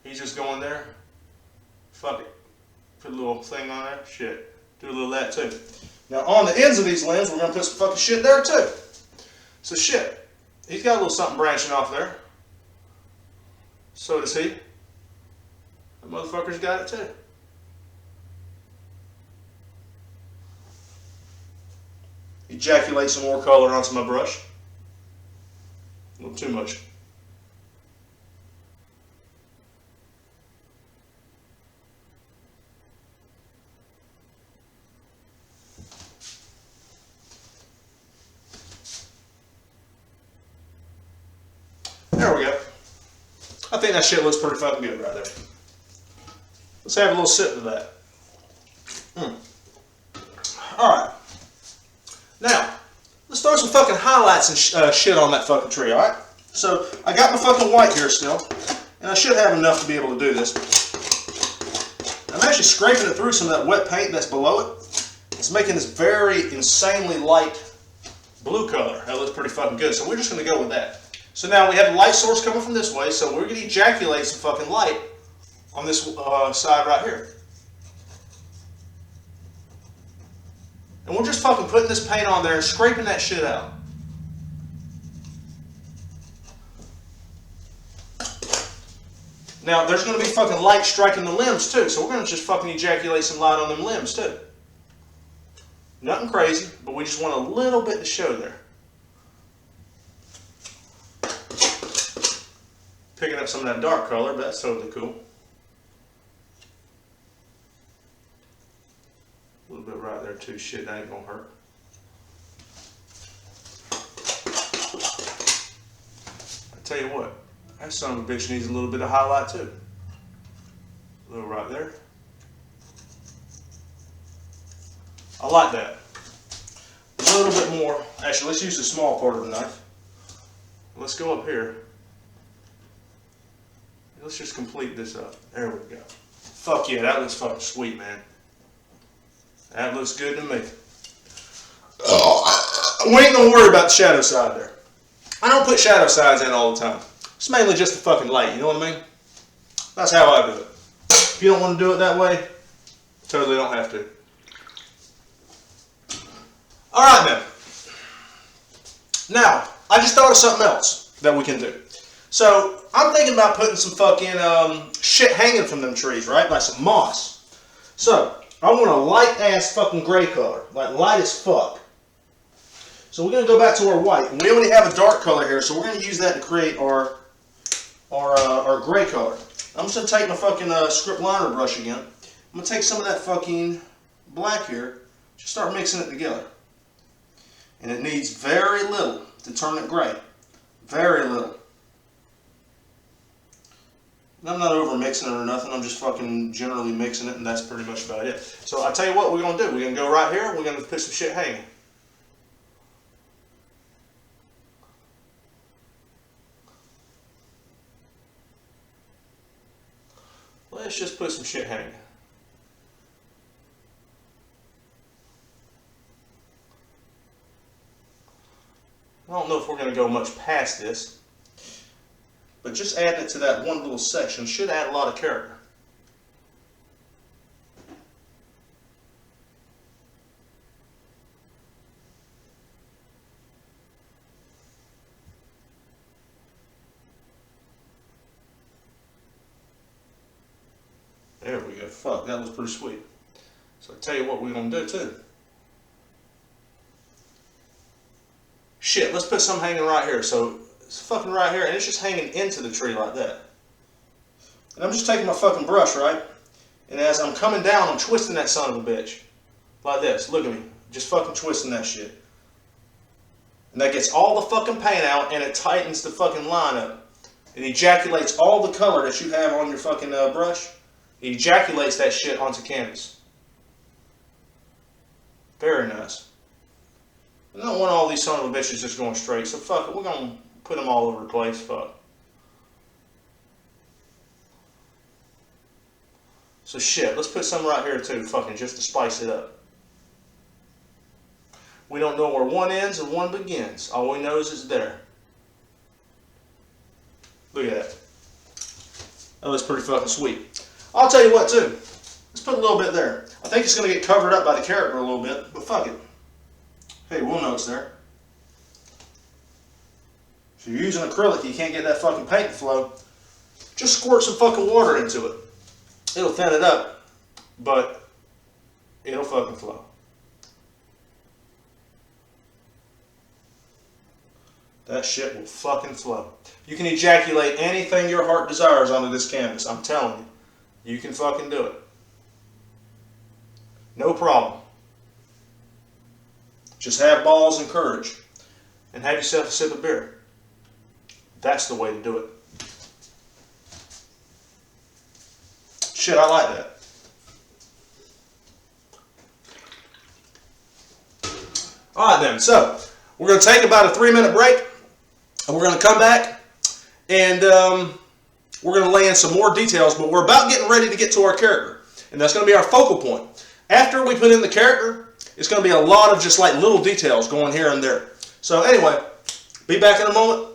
he's just going there. Fuck it. Put a little thing on there. Shit. Do a little of that too. Now on the ends of these limbs, we're going to put some fucking shit there too. So shit. He's got a little something branching off there. So does he. The motherfucker's got it too. Ejaculate some more color onto my brush. A little too much. There we go. I think that shit looks pretty fucking good right there. Let's have a little sip of that. Alright. Now, let's throw some fucking highlights and shit on that fucking tree, alright? So, I got my fucking white here still, and I should have enough to be able to do this. I'm actually scraping it through some of that wet paint that's below it. It's making this very insanely light blue color. That looks pretty fucking good, so we're just going to go with that. So now we have the light source coming from this way, so we're going to ejaculate some fucking light on this side right here. And we're just fucking putting this paint on there and scraping that shit out. Now, there's going to be fucking light striking the limbs too, so we're going to just fucking ejaculate some light on them limbs too. Nothing crazy, but we just want a little bit to show there. Picking up some of that dark color, but that's totally cool. A little bit right there too. Shit, that ain't gonna hurt. I tell you what, that son of a bitch needs a little bit of highlight too. A little right there. I like that. A little bit more. Actually, let's use the small part of the knife. Let's go up here. Let's just complete this up. There we go. Fuck yeah, that looks fucking sweet, man. That looks good to me. Oh, we ain't gonna worry about the shadow side there. I don't put shadow sides in all the time. It's mainly just the fucking light, you know what I mean? That's how I do it. If you don't want to do it that way, totally don't have to. Alright then. Now, I just thought of something else that we can do. So, I'm thinking about putting some fucking shit hanging from them trees, right? Like some moss. So, I want a light ass fucking gray color. Like light as fuck. So we're going to go back to our white. And we already have a dark color here, so we're going to use that to create our gray color. I'm just going to take my fucking script liner brush again. I'm going to take some of that fucking black here. Just start mixing it together. And it needs very little to turn it gray. Very little. I'm not over mixing it or nothing. I'm just fucking generally mixing it, and that's pretty much about it. So I tell you what we're going to do. We're going to go right here. We're going to put some shit hanging. Let's just put some shit hanging. I don't know if we're going to go much past this, but just adding it to that one little section should add a lot of character. There we go. Fuck, that was pretty sweet. So I tell you what we're going to do too. Shit, let's put some hanging right here. So it's fucking right here, and it's just hanging into the tree like that. And I'm just taking my fucking brush, right? And as I'm coming down, I'm twisting that son of a bitch. Like this. Look at me. Just fucking twisting that shit. And that gets all the fucking paint out, and it tightens the fucking line up. It ejaculates all the color that you have on your fucking brush. It ejaculates that shit onto canvas. Very nice. I don't want all these son of a bitches just going straight, so fuck it. We're going to put them all over the place. Fuck. So shit, let's put some right here too, fucking just to spice it up. We don't know where one ends and one begins. All we know is it's there. Look at that. That looks pretty fucking sweet. I'll tell you what too. Let's put a little bit there. I think it's going to get covered up by the character a little bit, but fuck it. Hey, we'll know it's there. If you're using acrylic, you can't get that fucking paint to flow. Just squirt some fucking water into it. It'll thin it up, but it'll fucking flow. That shit will fucking flow. You can ejaculate anything your heart desires onto this canvas. I'm telling you. You can fucking do it. No problem. Just have balls and courage. And have yourself a sip of beer. That's the way to do it. Shit, I like that. Alright then, so we're going to take about a 3-minute break. And we're going to come back. And we're going to lay in some more details. But we're about getting ready to get to our character. And that's going to be our focal point. After we put in the character, it's going to be a lot of just like little details going here and there. So anyway, be back in a moment.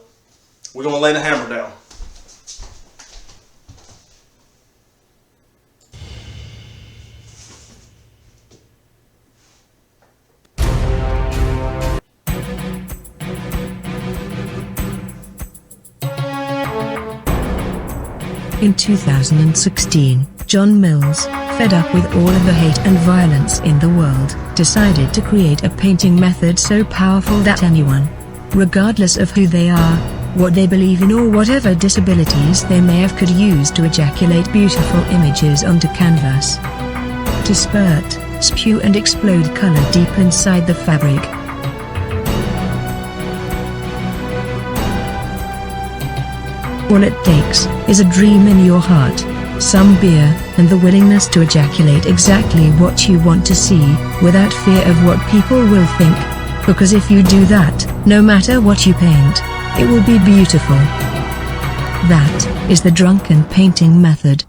We're going to lay the hammer down. In 2016, John Mills, fed up with all of the hate and violence in the world, decided to create a painting method so powerful that anyone, regardless of who they are, what they believe in or whatever disabilities they may have, could use to ejaculate beautiful images onto canvas. To spurt, spew and explode color deep inside the fabric. All it takes is a dream in your heart, some beer, and the willingness to ejaculate exactly what you want to see, without fear of what people will think. Because if you do that, no matter what you paint, it will be beautiful. That is the drunken painting method.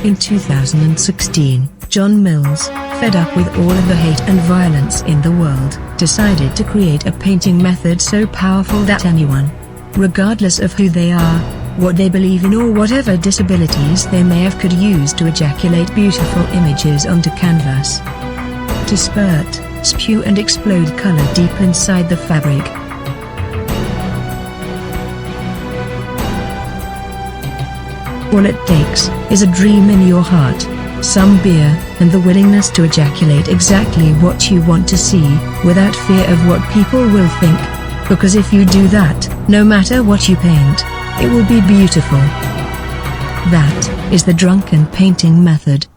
In 2016, John Mills, fed up with all of the hate and violence in the world, decided to create a painting method so powerful that anyone, regardless of who they are, what they believe in or whatever disabilities they may have, could use to ejaculate beautiful images onto canvas. To spurt, spew and explode color deep inside the fabric. All it takes is a dream in your heart, some beer, and the willingness to ejaculate exactly what you want to see, without fear of what people will think. Because if you do that, no matter what you paint, it will be beautiful. That is the drunken painting method.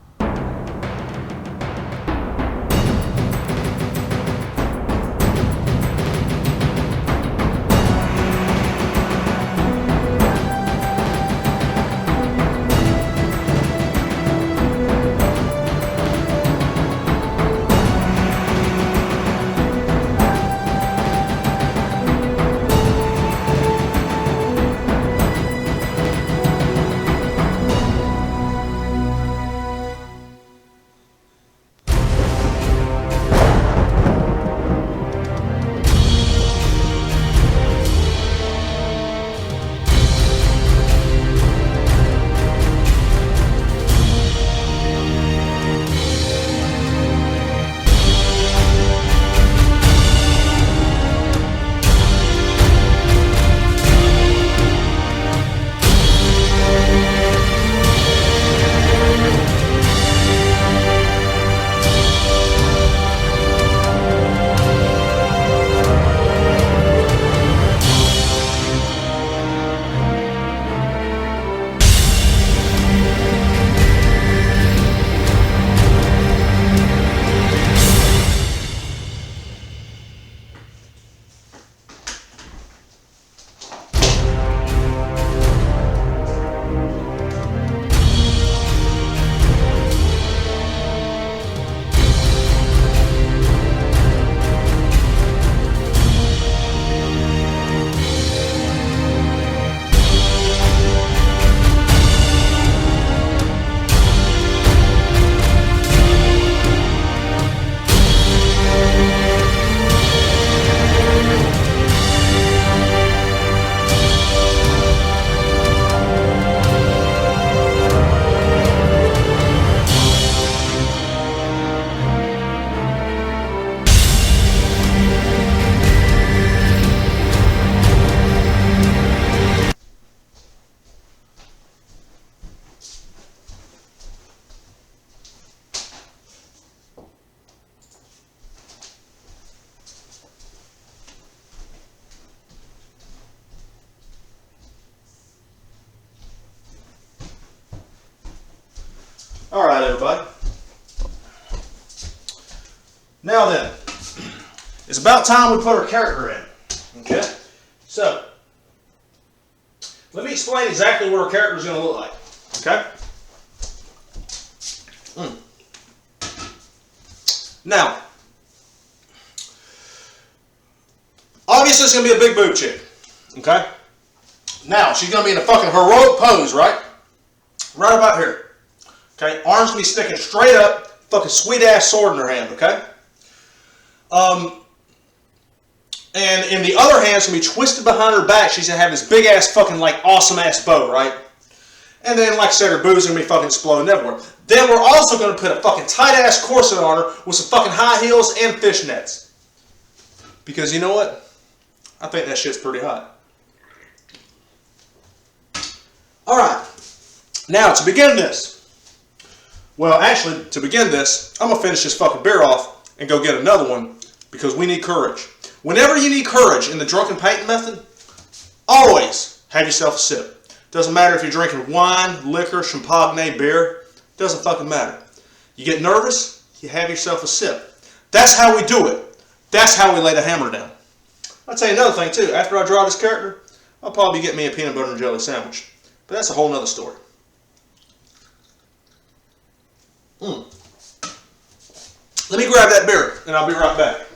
Alright, everybody. Now then, it's about time we put our character in. Okay? So, let me explain exactly what our character is going to look like. Okay? Now, obviously it's going to be a big boob chick. Okay? Now, she's going to be in a fucking heroic pose, right? Right about here. Okay? Arms going to be sticking straight up. Fucking sweet ass sword in her hand. Okay? And in the other hand, it's going to be twisted behind her back. She's going to have this big ass fucking like awesome ass bow, right? And then, like I said, her boobs are going to be fucking exploding everywhere. Then we're also going to put a fucking tight ass corset on her with some fucking high heels and fishnets. Because you know what? I think that shit's pretty hot. Alright. Now, to begin this. Well, actually, to begin this, I'm going to finish this fucking beer off and go get another one because we need courage. Whenever you need courage in the drunken painting method, always have yourself a sip. Doesn't matter if you're drinking wine, liquor, champagne, beer. Doesn't fucking matter. You get nervous, you have yourself a sip. That's how we do it. That's how we lay the hammer down. I'll tell you another thing too. After I draw this character, I'll probably get me a peanut butter and jelly sandwich. But that's a whole nother story. Let me grab that beer and I'll be right back.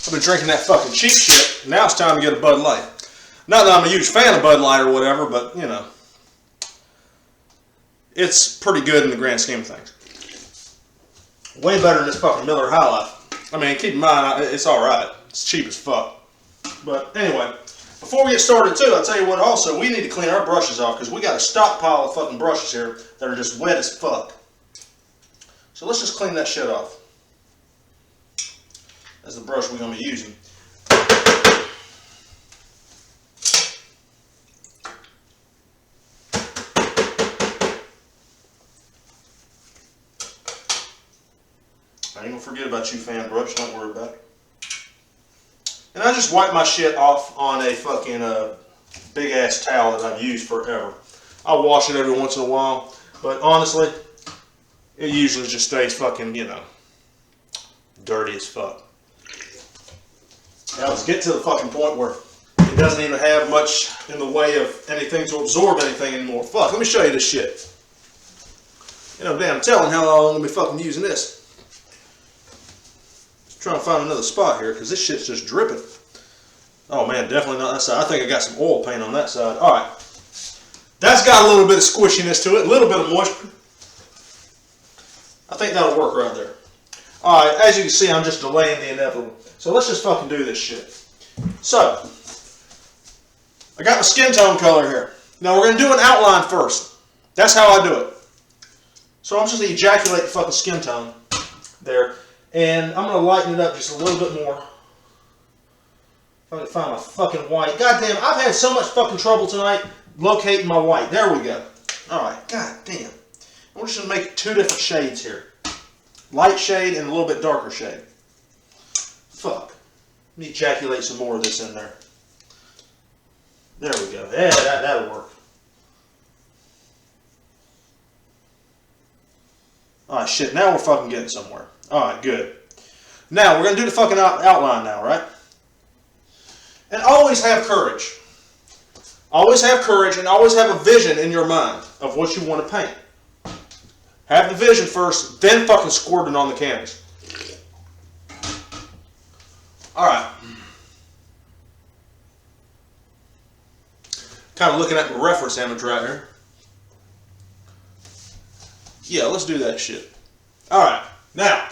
I've been drinking that fucking cheap shit. Now it's time to get a Bud Light. Not that I'm a huge fan of Bud Light or whatever, but, you know, it's pretty good in the grand scheme of things. Way better than this fucking Miller High Life. I mean, keep in mind, it's alright. It's cheap as fuck. But anyway, before we get started too, I'll tell you what also, we need to clean our brushes off because we got a stockpile of fucking brushes here that are just wet as fuck. So let's just clean that shit off. That's the brush we're going to be using. I ain't going to forget about you, fan brush. Don't worry about it. And I just wipe my shit off on a fucking big ass towel that I've used forever. I wash it every once in a while, but honestly, it usually just stays fucking, you know, dirty as fuck. Now let's get to the fucking point where it doesn't even have much in the way of anything to absorb anything anymore. Fuck, let me show you this shit. You know, damn telling how long I'm going to be fucking using this. Just trying to find another spot here because this shit's just dripping. Oh man, definitely not that side. I think I got some oil paint on that side. Alright. That's got a little bit of squishiness to it, a little bit of moisture. I think that'll work right there. Alright, as you can see, I'm just delaying the inevitable. So let's just fucking do this shit. So, I got my skin tone color here. Now we're going to do an outline first. That's how I do it. So I'm just going to ejaculate the fucking skin tone there. And I'm going to lighten it up just a little bit more. If I can find my fucking white. God damn, I've had so much fucking trouble tonight locating my white. There we go. Alright, god damn. We're just going to make two different shades here. Light shade and a little bit darker shade. Fuck. Let me ejaculate some more of this in there. There we go. Yeah, that'll work. Alright, shit. Now we're fucking getting somewhere. Alright, good. Now, we're going to do the fucking outline now, right? And always have courage. Always have courage and always have a vision in your mind of what you want to paint. Have the vision first, then fucking squirt it on the canvas. Alright. Kind of looking at my reference image right here. Yeah, let's do that shit. Alright, now.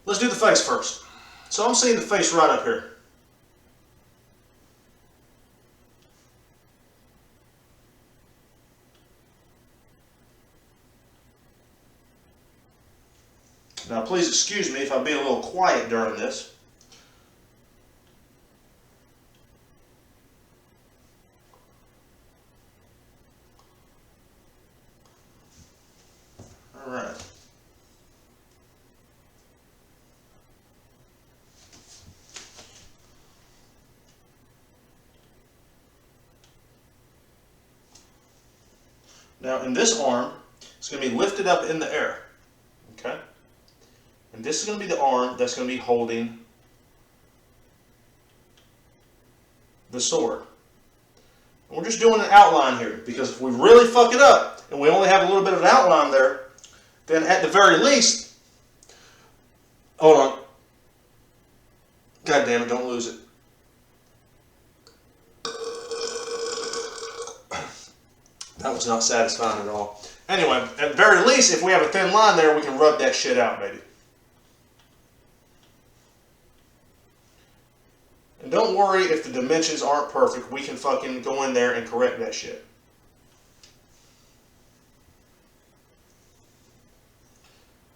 Let's do the face first. So I'm seeing the face right up here. Now please excuse me if I be a little quiet during this. Now in this arm, it's going to be lifted up in the air. Okay? And this is going to be the arm that's going to be holding the sword. And we're just doing an outline here, because if we really fuck it up and we only have a little bit of an outline there, then at the very least, hold on. God damn it, don't lose it. That was not satisfying at all. Anyway, at the very least, if we have a thin line there, we can rub that shit out, baby. And don't worry if the dimensions aren't perfect. We can fucking go in there and correct that shit.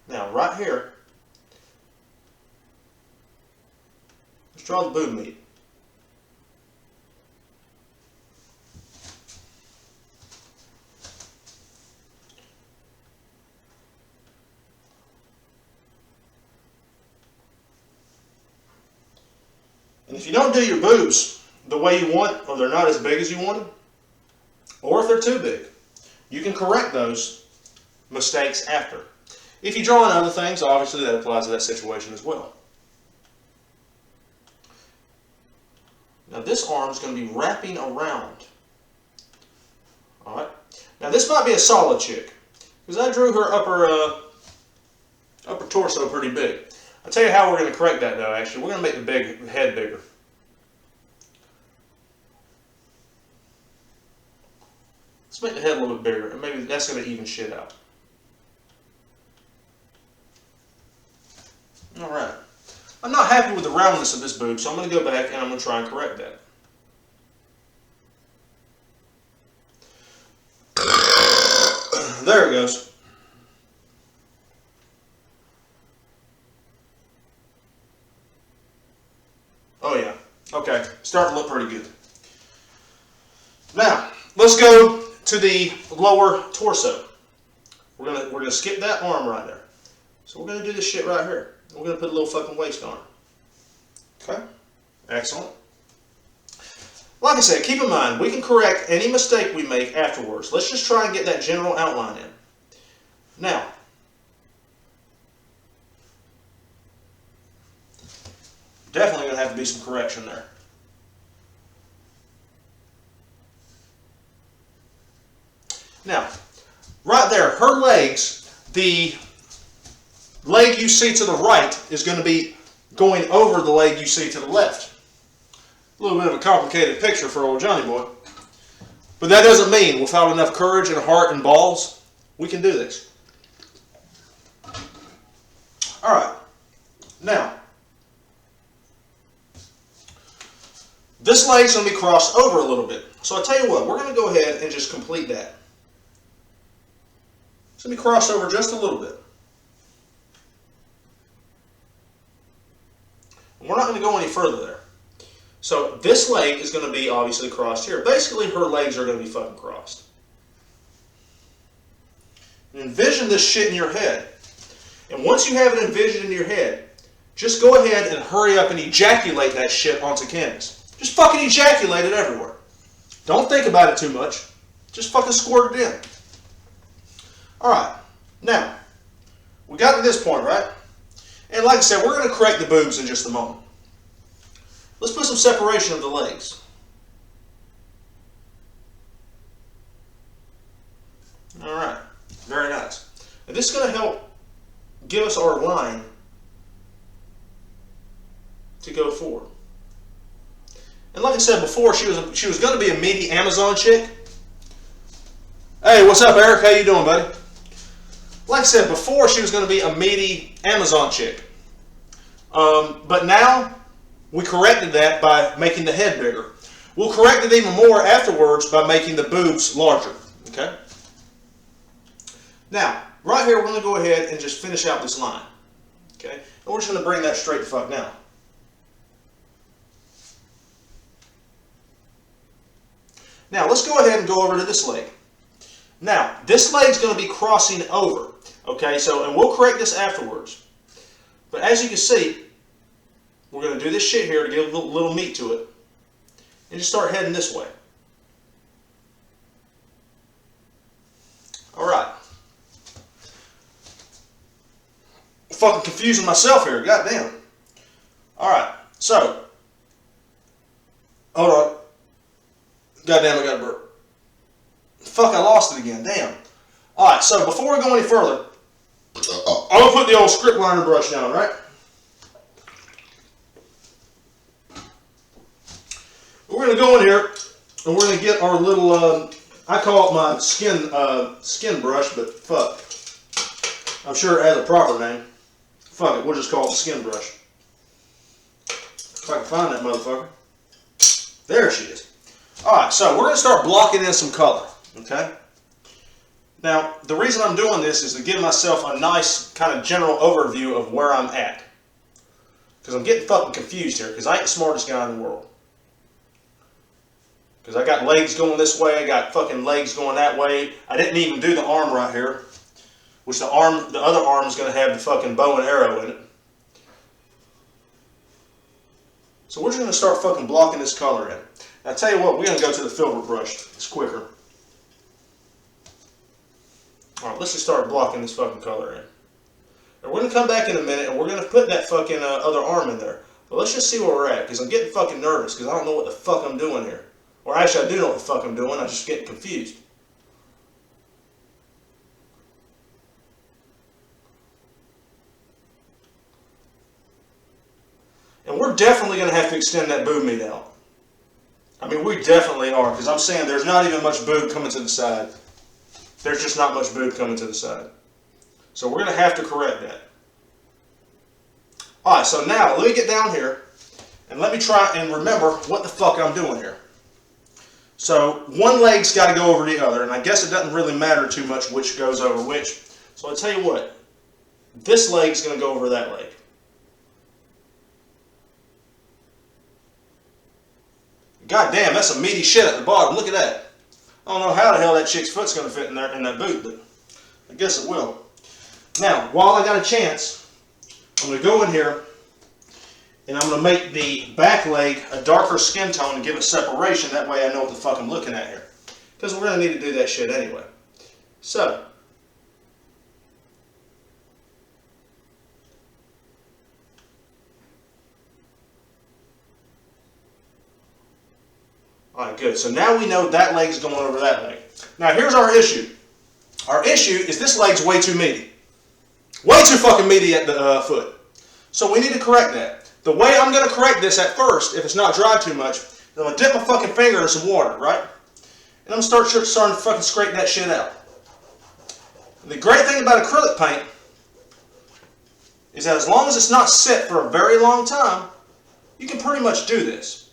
Now, right here, let's draw the boob meat. And if you don't do your boobs the way you want, or they're not as big as you want them, or if they're too big, you can correct those mistakes after. If you draw in other things, obviously that applies to that situation as well. Now this arm is going to be wrapping around. Alright. Now this might be a solid chick, because I drew her upper torso pretty big. I'll tell you how we're going to correct that though, actually. We're going to make the head bigger. Let's make the head a little bit bigger, and maybe that's going to even shit out. Alright. I'm not happy with the roundness of this boob, so I'm going to go back and I'm going to try and correct that. There it goes. Oh yeah. Okay. Starting to look pretty good. Now, let's go to the lower torso. We're gonna skip that arm right there. So we're gonna do this shit right here. We're gonna put a little fucking waist on it. Okay? Excellent. Like I said, keep in mind, we can correct any mistake we make afterwards. Let's just try and get that general outline in. Now, definitely going to have to be some correction there. Now, right there, her legs, the leg you see to the right is going to be going over the leg you see to the left. A little bit of a complicated picture for old Johnny boy. But that doesn't mean without enough courage and heart and balls, we can do this. Alright, now, this leg's going to be crossed over a little bit. So I tell you what, we're going to go ahead and just complete that. It's going to be crossed over just a little bit. And we're not going to go any further there. So this leg is going to be obviously crossed here. Basically, her legs are going to be fucking crossed. Envision this shit in your head. And once you have it envisioned in your head, just go ahead and hurry up and ejaculate that shit onto canvas. Just fucking ejaculate it everywhere. Don't think about it too much. Just fucking squirt it in. Alright, now, we got to this point, right? And like I said, we're going to correct the boobs in just a moment. Let's put some separation of the legs. Alright, very nice. And this is going to help give us our line to go forward. And like I said before, she was going to be a meaty Amazon chick. Hey, what's up, Eric? How you doing, buddy? Like I said before, she was going to be a meaty Amazon chick. But now, we corrected that by making the head bigger. We'll correct it even more afterwards by making the boobs larger. Okay? Now, right here, we're going to go ahead and just finish out this line. Okay? And we're just going to bring that straight the fuck down. Now, let's go ahead and go over to this leg. Now, this leg's going to be crossing over. Okay? So, and we'll correct this afterwards. But as you can see, we're going to do this shit here to give a little meat to it. And just start heading this way. fucking confusing myself here. Goddamn. Alright, so. Hold on. Goddamn, I got a burp. Fuck, I lost it again. Damn. Alright, so before we go any further, I'm going to put the old script liner brush down, right? We're going to go in here, and we're going to get our little, I call it my skin brush, but fuck. I'm sure it has a proper name. Fuck it, we'll just call it the skin brush. If I can find that motherfucker. There she is. Alright, so we're going to start blocking in some color, okay? Now, the reason I'm doing this is to give myself a nice kind of general overview of where I'm at. Because I'm getting fucking confused here, because I ain't the smartest guy in the world. Because I got legs going this way, I got fucking legs going that way. I didn't even do the arm right here. Which the other arm is going to have the fucking bow and arrow in it. So we're just going to start fucking blocking this color in. Now, I tell you what, we're going to go to the filbert brush. It's quicker. Alright, let's just start blocking this fucking color in. And we're going to come back in a minute and we're going to put that fucking other arm in there. But let's just see where we're at, because I'm getting fucking nervous, because I don't know what the fuck I'm doing here. Or actually, I do know what the fuck I'm doing, I'm just getting confused. And we're definitely going to have to extend that boob meat out. I mean, we definitely are, because I'm saying there's not even much boob coming to the side. There's just not much boob coming to the side. So we're going to have to correct that. Alright, so now let me get down here and let me try and remember what the fuck I'm doing here. So one leg's got to go over the other, and I guess it doesn't really matter too much which goes over which. So I'll tell you what, this leg's going to go over that leg. God damn, that's some meaty shit at the bottom. Look at that. I don't know how the hell that chick's foot's going to fit in there in that boot, but I guess it will. Now, while I got a chance, I'm going to go in here and I'm going to make the back leg a darker skin tone to give it separation. That way I know what the fuck I'm looking at here. Because we're going to need to do that shit anyway. So, alright, good. So now we know that leg's going over that leg. Now here's our issue. Our issue is this leg's way too meaty. Way too fucking meaty at the foot. So we need to correct that. The way I'm going to correct this at first, if it's not dry too much, is I'm going to dip my fucking finger in some water, right? And I'm going to start to fucking scrape that shit out. And the great thing about acrylic paint is that as long as it's not set for a very long time, you can pretty much do this.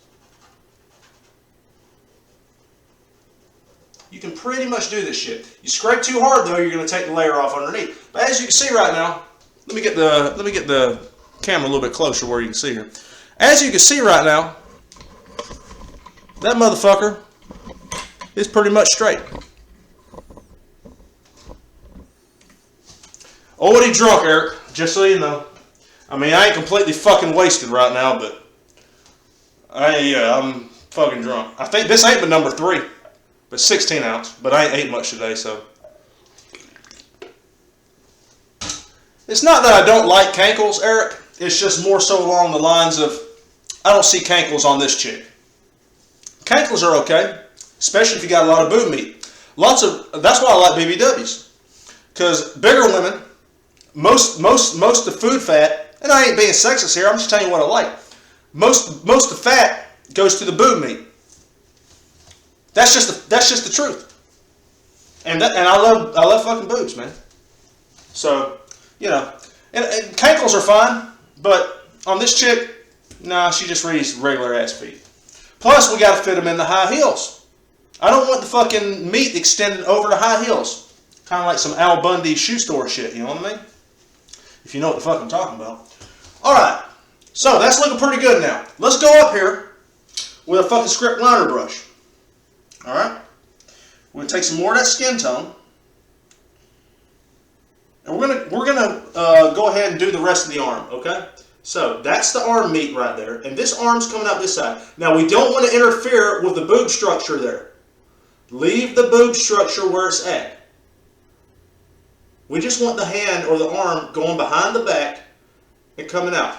You can pretty much do this shit. You scrape too hard though, you're going to take the layer off underneath. But as you can see right now, let me get the camera a little bit closer where you can see here. As you can see right now, that motherfucker is pretty much straight. Already drunk, Eric, just so you know. I mean, I ain't completely fucking wasted right now, but I'm fucking drunk. I think this ain't but number 3. But 16 ounce, but I ain't ate much today, so. It's not that I don't like cankles, Eric. It's just more so along the lines of, I don't see cankles on this chick. Cankles are okay, especially if you got a lot of boob meat. That's why I like BBWs. Because bigger women, most of the food fat, and I ain't being sexist here, I'm just telling you what I like. Most of the fat goes to the boob meat. That's just the truth. And I love fucking boobs, man. So, you know, and cankles are fine, but on this chick, nah, she just reads regular ass feet. Plus, we gotta fit them in the high heels. I don't want the fucking meat extended over the high heels. Kind of like some Al Bundy shoe store shit, you know what I mean? If you know what the fuck I'm talking about. Alright, so that's looking pretty good now. Let's go up here with a fucking script liner brush. Alright, we're going to take some more of that skin tone, and we're gonna go ahead and do the rest of the arm, okay? So, that's the arm meat right there, and this arm's coming up this side. Now, we don't want to interfere with the boob structure there. Leave the boob structure where it's at. We just want the hand or the arm going behind the back and coming out.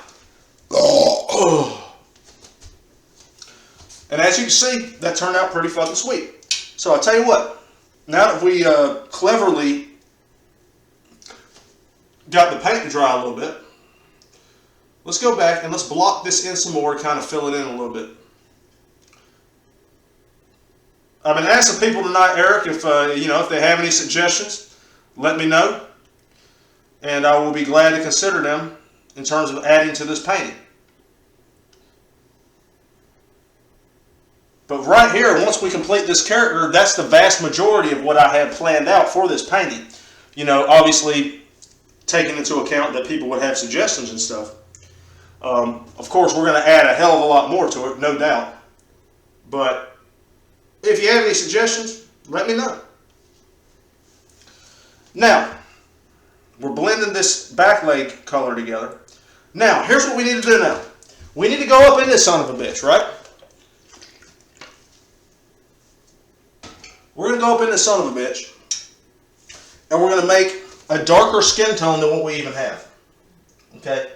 And as you can see, that turned out pretty fucking sweet. So I'll tell you what, now that we cleverly got the paint to dry a little bit, let's go back and let's block this in some more, kind of fill it in a little bit. I've been asking people tonight, Eric, if if they have any suggestions, let me know, and I will be glad to consider them in terms of adding to this painting. But right here, once we complete this character, that's the vast majority of what I have planned out for this painting. You know, obviously taking into account that people would have suggestions and stuff. Of course, we're going to add a hell of a lot more to it, no doubt. But if you have any suggestions, let me know. Now, we're blending this back leg color together. Now, here's what we need to do now. We need to go up in this son of a bitch, right? We're going to go up in this son of a bitch, and we're going to make a darker skin tone than what we even have. Okay?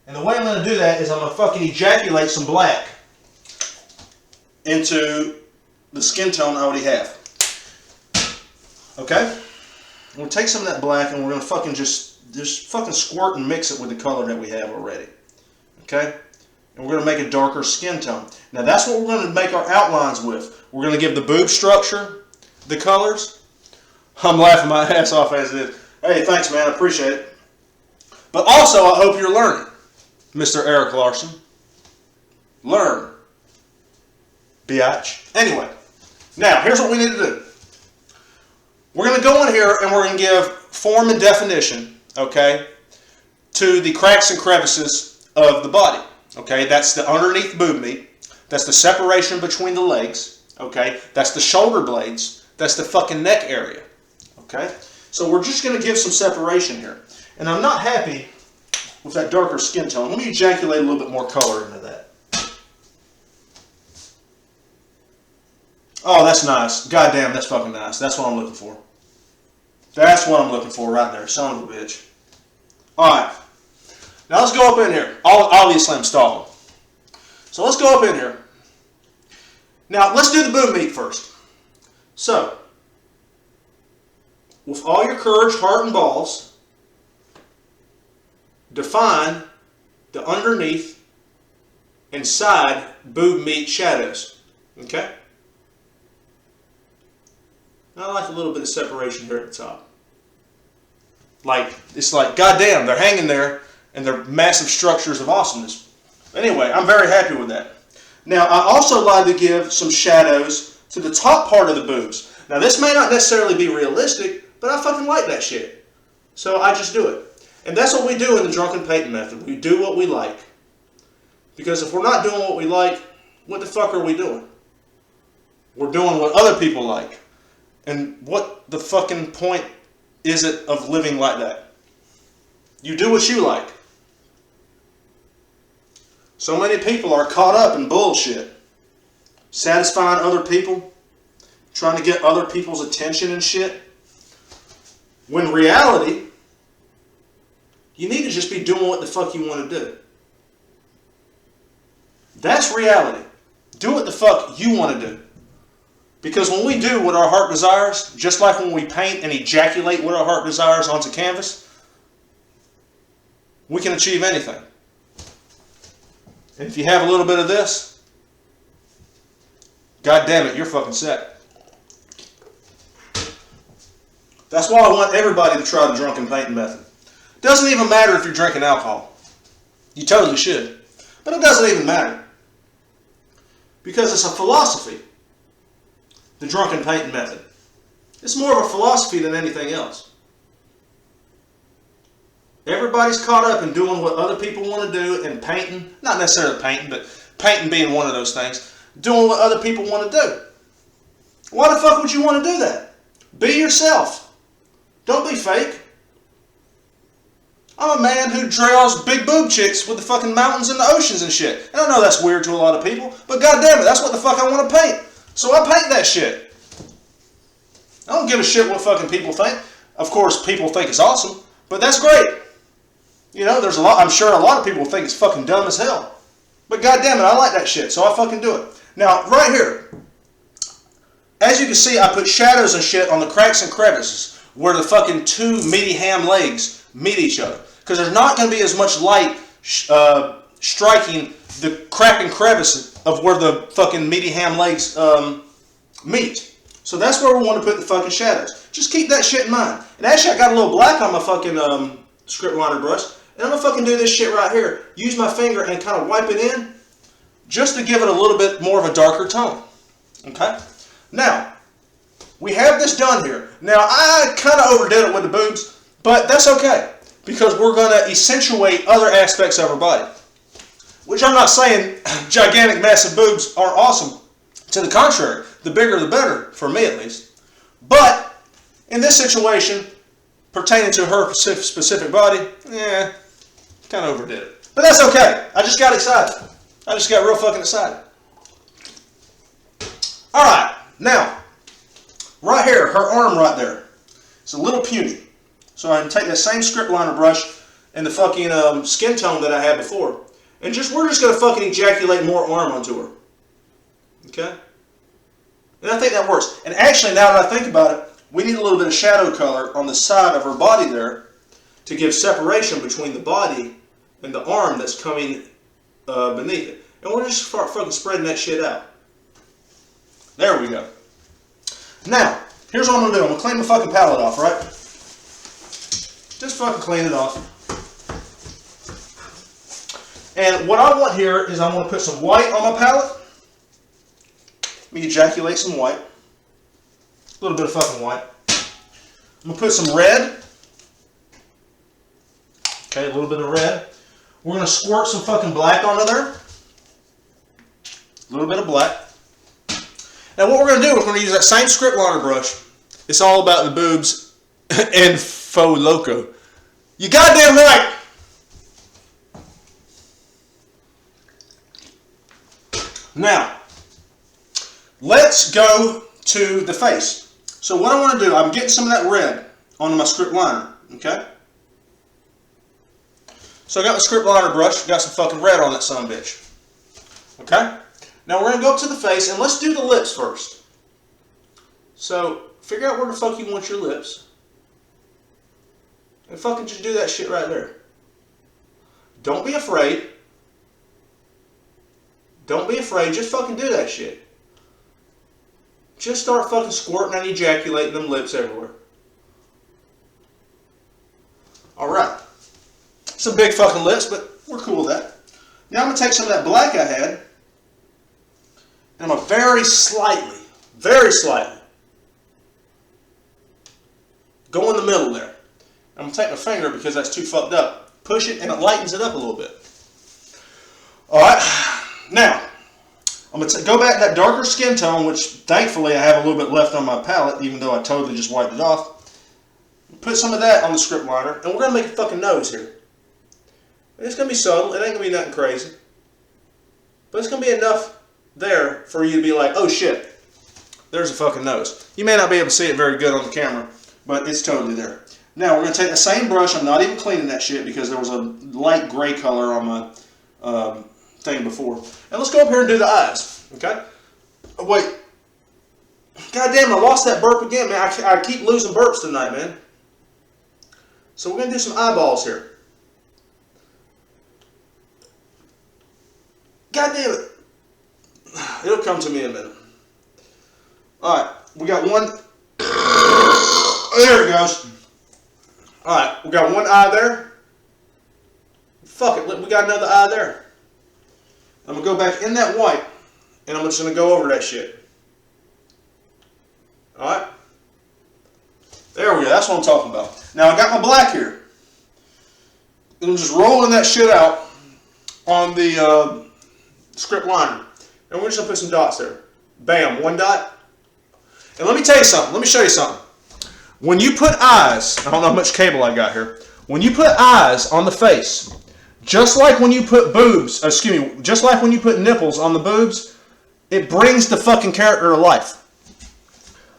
And the way I'm going to do that is I'm going to fucking ejaculate some black into the skin tone I already have. Okay? I'm going to take some of that black and we're going to fucking just fucking squirt and mix it with the color that we have already. Okay? And we're going to make a darker skin tone. Now that's what we're going to make our outlines with. We're going to give the boob structure the colors. I'm laughing my ass off as it is. Hey, thanks man, I appreciate it. But also I hope you're learning, Mr. Eric Larson. Learn. Biatch. Anyway, now here's what we need to do. We're going to go in here and we're going to give form and definition, okay, to the cracks and crevices of the body. Okay, that's the underneath boob meat. That's the separation between the legs. Okay, that's the shoulder blades. That's the fucking neck area. Okay, so we're just going to give some separation here. And I'm not happy with that darker skin tone. Let me ejaculate a little bit more color into that. Oh, that's nice. God damn, that's fucking nice. That's what I'm looking for. That's what I'm looking for right there. Son of a bitch. Alright. Now let's go up in here. Obviously I'm stalling. So let's go up in here. Now let's do the boob meat first. So, with all your courage, heart, and balls, define the underneath and side boob meat shadows. Okay? I like a little bit of separation here at the top. It's like, goddamn, they're hanging there and they're massive structures of awesomeness. Anyway, I'm very happy with that. Now, I also like to give some shadows to the top part of the boobs. Now, this may not necessarily be realistic, but I fucking like that shit. So I just do it. And that's what we do in the Drunken Painting method. We do what we like. Because if we're not doing what we like, what the fuck are we doing? We're doing what other people like. And what the fucking point is it of living like that? You do what you like. So many people are caught up in bullshit. Satisfying other people. Trying to get other people's attention and shit. When in reality, you need to just be doing what the fuck you want to do. That's reality. Do what the fuck you want to do. Because when we do what our heart desires, just like when we paint and ejaculate what our heart desires onto canvas, we can achieve anything. And if you have a little bit of this, God damn it, you're fucking set. That's why I want everybody to try the Drunken Painting method. It doesn't even matter if you're drinking alcohol. You totally should. But it doesn't even matter. Because it's a philosophy. The Drunken Painting method. It's more of a philosophy than anything else. Everybody's caught up in doing what other people want to do and painting. Not necessarily painting, but painting being one of those things. Doing what other people want to do. Why the fuck would you want to do that? Be yourself. Don't be fake. I'm a man who draws big boob chicks with the fucking mountains and the oceans and shit. And I know that's weird to a lot of people, but goddamn it, that's what the fuck I want to paint. So I paint that shit. I don't give a shit what fucking people think. Of course, people think it's awesome, but that's great. You know, there's a lot. I'm sure a lot of people think it's fucking dumb as hell. But goddamn it, I like that shit, so I fucking do it. Now, right here, as you can see, I put shadows and shit on the cracks and crevices where the fucking two meaty ham legs meet each other. Because there's not going to be as much light striking the crack and crevice of where the fucking meaty ham legs meet. So that's where we want to put the fucking shadows. Just keep that shit in mind. And actually, I got a little black on my fucking script liner brush. And I'm going to fucking do this shit right here. Use my finger and kind of wipe it in just to give it a little bit more of a darker tone. Okay? Now, we have this done here. Now, I kind of overdid it with the boobs, but that's okay. Because we're going to accentuate other aspects of her body. Which I'm not saying gigantic, massive boobs aren't awesome. To the contrary, the bigger the better, for me at least. But, in this situation, pertaining to her specific body, kind of overdid it. But that's okay. I just got excited. I just got real fucking excited. Alright, now, right here, her arm right there. It's a little puny. So I can take that same script liner brush and the fucking skin tone that I had before. And we're just going to fucking ejaculate more arm onto her. Okay? And I think that works. And actually, now that I think about it, we need a little bit of shadow color on the side of her body there to give separation between the body and the arm that's coming beneath it. And we'll just start fucking spreading that shit out. There we go. Now, here's what I'm going to do. I'm going to clean my fucking palette off, right? Just fucking clean it off. And what I want here is I want to put some white on my palette. Let me ejaculate some white. A little bit of fucking white. I'm going to put some red. Okay, a little bit of red. We're going to squirt some fucking black onto there. A little bit of black. Now what we're going to do is we're going to use that same script liner brush. It's all about the boobs and faux loco. You goddamn right! Now, let's go to the face. So what I want to do, I'm getting some of that red onto my script liner, okay? So I got my script liner brush, got some fucking red on that son of a bitch. Okay? Now we're going to go up to the face, and let's do the lips first. So, figure out where the fuck you want your lips. And fucking just do that shit right there. Don't be afraid. Don't be afraid, just fucking do that shit. Just start fucking squirting and ejaculating them lips everywhere. Alright. Some big fucking lips, but we're cool with that. Now I'm going to take some of that black I had, and I'm going to very slightly, go in the middle there. I'm going to take my finger because that's too fucked up. Push it and it lightens it up a little bit. Alright. Now, I'm going to go back to that darker skin tone, which thankfully I have a little bit left on my palette, even though I totally just wiped it off. Put some of that on the script liner, and we're going to make a fucking nose here. And it's going to be subtle, it ain't going to be nothing crazy. But it's going to be enough there for you to be like, oh shit, there's a fucking nose. You may not be able to see it very good on the camera, but it's totally there. Now, we're going to take the same brush, I'm not even cleaning that shit because there was a light gray color on my thing before. And let's go up here and do the eyes, okay? Oh, wait. God damn, I lost that burp again, man. I keep losing burps tonight, man. So we're going to do some eyeballs here. God damn it. It'll come to me in a minute. Alright, we got one. There it goes. Alright, we got one eye there. Fuck it, we got another eye there. I'm going to go back in that white, and I'm just going to go over that shit. Alright? There we go, that's what I'm talking about. Now I got my black here. And I'm just rolling that shit out on the script liner. And we're just going to put some dots there. Bam, one dot. And let me tell you something, let me show you something. When you put eyes, I don't know how much cable I got here. When you put eyes on the face, just like when you put boobs, just like when you put nipples on the boobs, it brings the fucking character to life.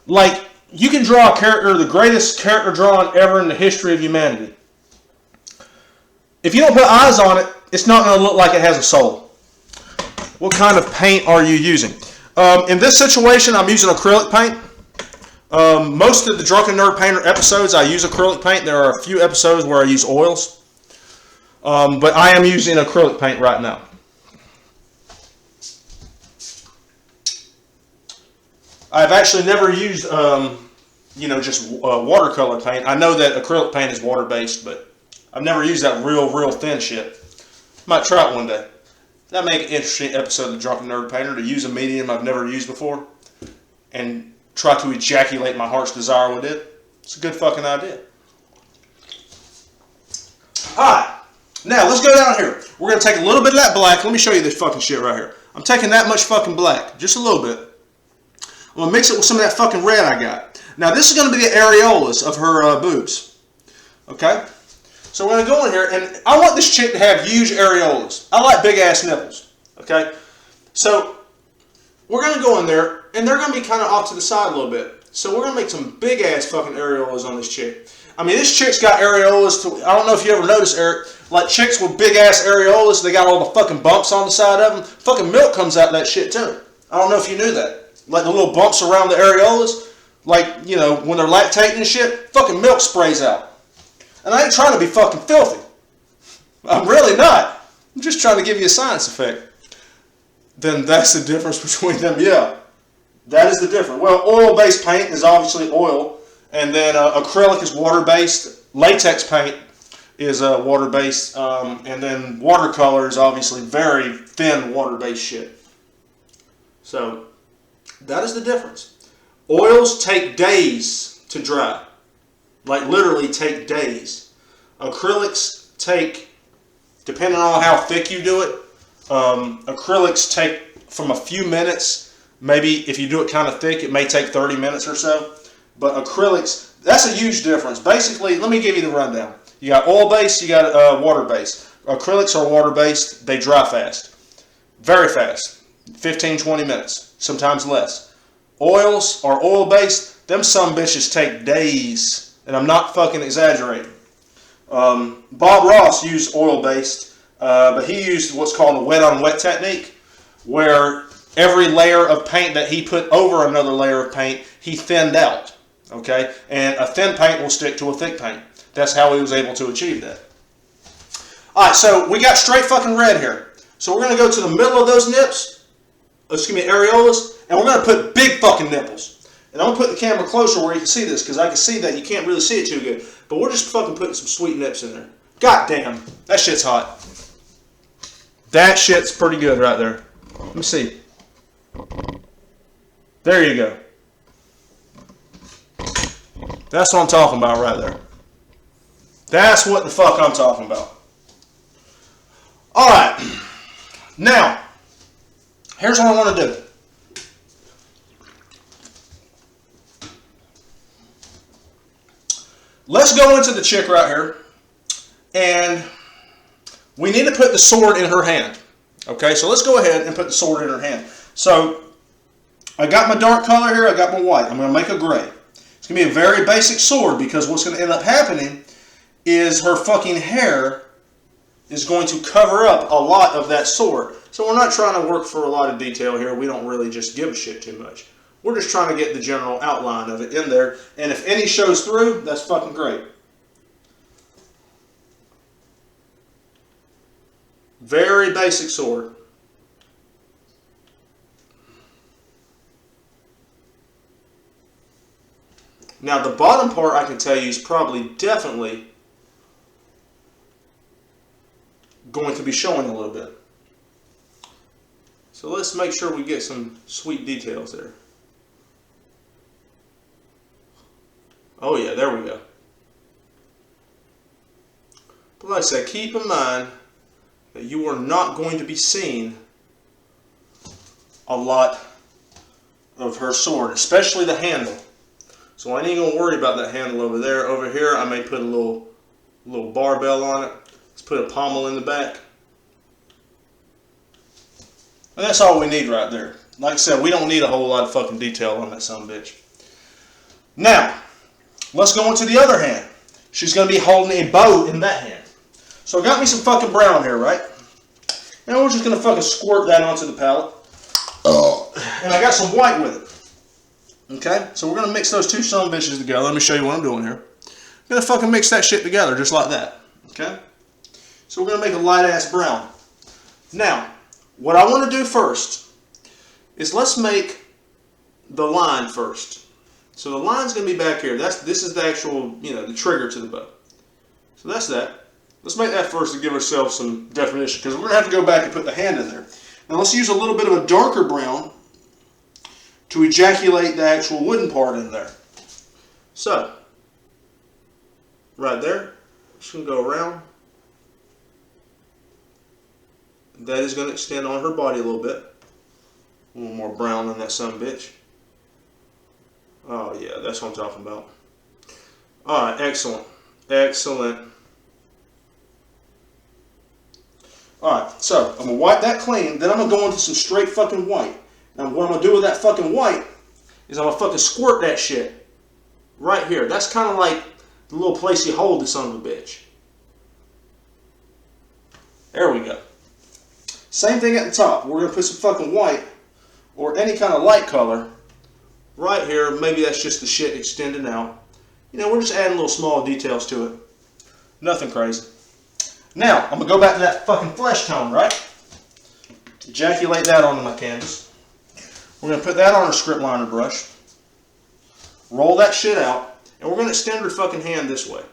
Like, you can draw a character, the greatest character drawing ever in the history of humanity. If you don't put eyes on it, it's not going to look like it has a soul. What kind of paint are you using? In this situation, I'm using acrylic paint. Most of the Drunken Nerd Painter episodes, I use acrylic paint. There are a few episodes where I use oils. But I am using acrylic paint right now. I've actually never used, just watercolor paint. I know that acrylic paint is water-based, but I've never used that real thin shit. Might try it one day. That'd make an interesting episode of the Drunken Nerd Painter, to use a medium I've never used before and try to ejaculate my heart's desire with it. It's a good fucking idea. Alright, now let's go down here. We're going to take a little bit of that black. Let me show you this fucking shit right here. I'm taking that much fucking black, just a little bit. I'm going to mix it with some of that fucking red I got. Now this is going to be the areolas of her boobs. Okay? So we're going to go in here, and I want this chick to have huge areolas. I like big ass nipples. Okay? So we're going to go in there, and they're going to be kind of off to the side a little bit. So we're going to make some big ass fucking areolas on this chick. I mean, this chick's got areolas to, I don't know if you ever noticed, Eric, like chicks with big ass areolas, they got all the fucking bumps on the side of them. Fucking milk comes out of that shit too. I don't know if you knew that. Like the little bumps around the areolas, like, when they're lactating and shit, fucking milk sprays out. And I ain't trying to be fucking filthy. I'm really not. I'm just trying to give you a science effect. Then that's the difference between them, yeah. That is the difference. Well, oil-based paint is obviously oil, and then acrylic is water-based. Latex paint is water-based, and then watercolor is obviously very thin water-based shit. So that is the difference. Oils take days to dry. Like literally take days. Acrylics take, depending on how thick you do it, acrylics take from a few minutes. Maybe if you do it kind of thick, it may take 30 minutes or so. But acrylics, that's a huge difference. Basically, let me give you the rundown. You got oil-based, you got water-based. Acrylics are water-based. They dry fast. Very fast. 15-20 minutes. Sometimes less. Oils are oil-based. Them sumbitches take days. And I'm not fucking exaggerating. Bob Ross used oil-based, but he used what's called a wet-on-wet technique, where every layer of paint that he put over another layer of paint, he thinned out. Okay? And a thin paint will stick to a thick paint. That's how he was able to achieve that. Alright, so we got straight fucking red here. So we're going to go to the middle of those nips, areolas, and we're going to put big fucking nipples. And I'm going to put the camera closer where you can see this, because I can see that you can't really see it too good. But we're just fucking putting some sweet nips in there. God damn, that shit's hot. That shit's pretty good right there. Let me see. There you go. That's what I'm talking about right there. That's what the fuck I'm talking about. Alright. Now, here's what I want to do. Let's go into the chick right here, and we need to put the sword in her hand. Okay, so let's go ahead and put the sword in her hand. So, I got my dark color here, I got my white. I'm going to make a gray. It's going to be a very basic sword, because what's going to end up happening is her fucking hair is going to cover up a lot of that sword. So we're not trying to work for a lot of detail here. We don't really just give a shit too much. We're just trying to get the general outline of it in there. And if any shows through, that's fucking great. Very basic sword. Now the bottom part, I can tell you, is probably definitely going to be showing a little bit. So let's make sure we get some sweet details there. Oh yeah, there we go. But like I said, keep in mind that you are not going to be seeing a lot of her sword, especially the handle. So I ain't gonna worry about that handle over there. Over here, I may put a little barbell on it. Let's put a pommel in the back. And that's all we need right there. Like I said, we don't need a whole lot of fucking detail on that sumbitch. Now, let's go into the other hand. She's going to be holding a bow in that hand. So I got me some fucking brown here, right? Now we're just going to fucking squirt that onto the palette. And I got some white with it. Okay? So we're going to mix those two son of bitches together. Let me show you what I'm doing here. I'm going to fucking mix that shit together just like that. Okay? So we're going to make a light ass brown. Now, what I want to do first is let's make the line first. So the line's going to be back here. This is the actual, the trigger to the bow. So that's that. Let's make that first to give ourselves some definition, because we're going to have to go back and put the hand in there. Now let's use a little bit of a darker brown to ejaculate the actual wooden part in there. So, right there, just going to go around. That is going to extend on her body a little bit. A little more brown than that sumbitch. Oh yeah, that's what I'm talking about. Alright, excellent. Excellent. Alright, so I'm going to wipe that clean, then I'm going to go into some straight fucking white. Now what I'm going to do with that fucking white is I'm going to fucking squirt that shit right here. That's kind of like the little place you hold the son of a bitch. There we go. Same thing at the top. We're going to put some fucking white or any kind of light color right here. Maybe that's just the shit extending out. We're just adding little small details to it. Nothing crazy. Now, I'm going to go back to that fucking flesh tone, right? Ejaculate that onto my canvas. We're going to put that on our script liner brush. Roll that shit out. And we're going to extend her fucking hand this way.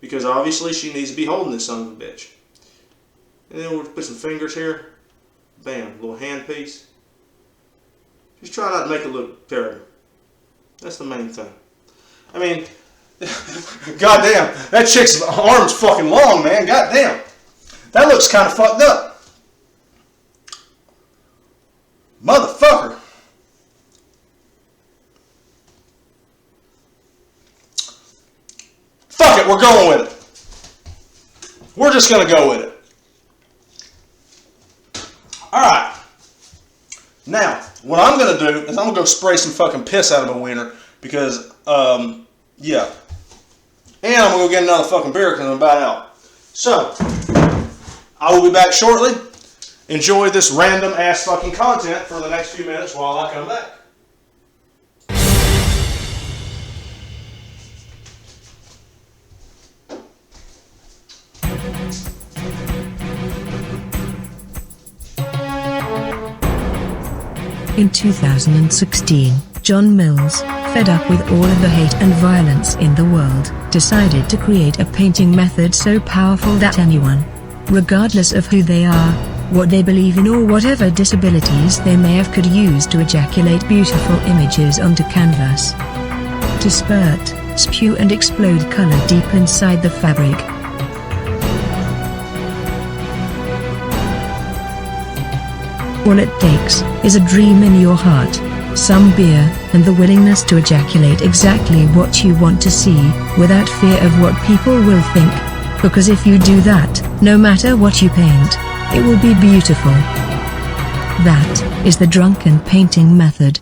Because obviously she needs to be holding this son of a bitch. And then we'll put some fingers here. Bam, little hand piece. Just try not to make it look terrible. That's the main thing. I mean, goddamn, that chick's arm's fucking long, man. Goddamn. That looks kind of fucked up. Motherfucker. Fuck it, we're going with it. We're just going to go with it. Alright. Now, what I'm going to do is I'm going to go spray some fucking piss out of my wiener because, yeah. And I'm going to go get another fucking beer because I'm about out. So, I will be back shortly. Enjoy this random ass fucking content for the next few minutes while I come back. In 2016, John Mills, fed up with all of the hate and violence in the world, decided to create a painting method so powerful that anyone, regardless of who they are, what they believe in or whatever disabilities they may have, could use to ejaculate beautiful images onto canvas. To spurt, spew and explode color deep inside the fabric. All it takes is a dream in your heart, some beer, and the willingness to ejaculate exactly what you want to see, without fear of what people will think. Because if you do that, no matter what you paint, it will be beautiful. That is the drunken painting method.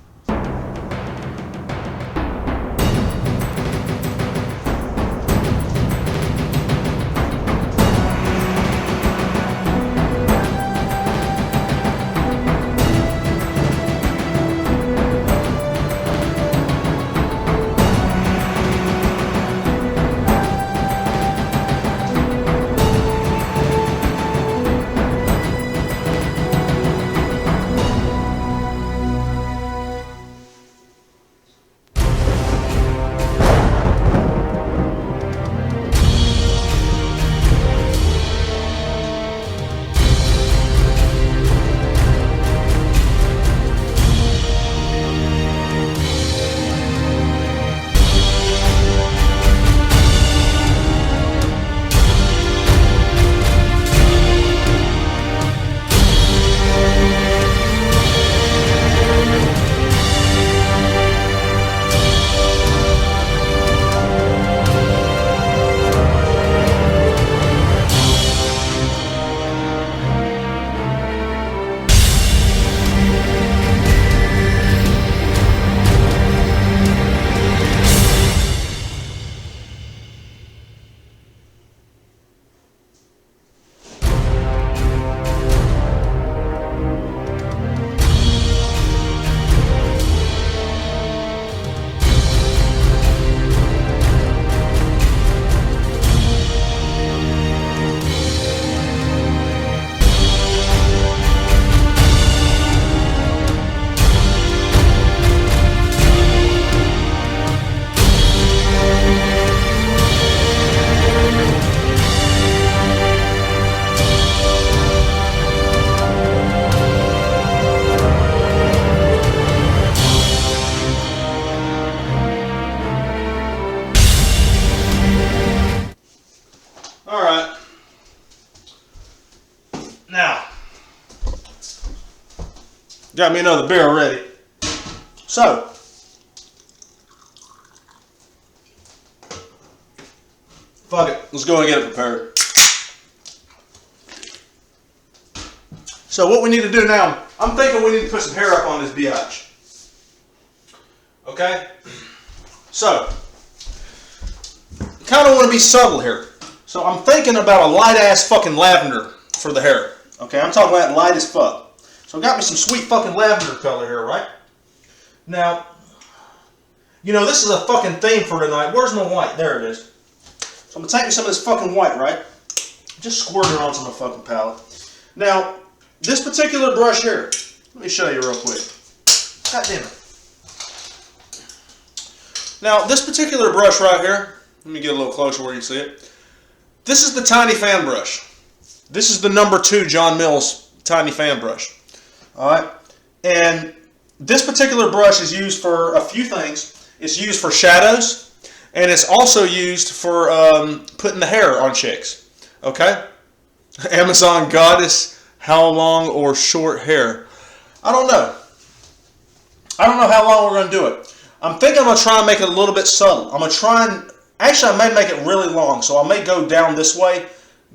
Got me another beer ready. So, fuck it. Let's go and get it prepared. So what we need to do now, I'm thinking we need to put some hair up on this biatch. Okay? So, kind of want to be subtle here. So I'm thinking about a light ass fucking lavender for the hair. Okay, I'm talking about light as fuck. So I got me some sweet fucking lavender color here, right? Now, you know, this is a fucking theme for tonight. Where's my white? There it is. So I'm going to take me some of this fucking white, right? Just squirt it onto my fucking palette. Now, this particular brush here, let me show you real quick. God damn it. Now, this particular brush right here, let me get a little closer where you see it. This is the tiny fan brush. This is the number 2 John Mills tiny fan brush. Alright? And this particular brush is used for a few things. It's used for shadows, and it's also used for putting the hair on chicks. Okay? Amazon goddess, how long or short hair? I don't know. I don't know how long we're going to do it. I'm thinking I'm going to try and make it a little bit subtle. I'm going to try and, actually I may make it really long, so I may go down this way,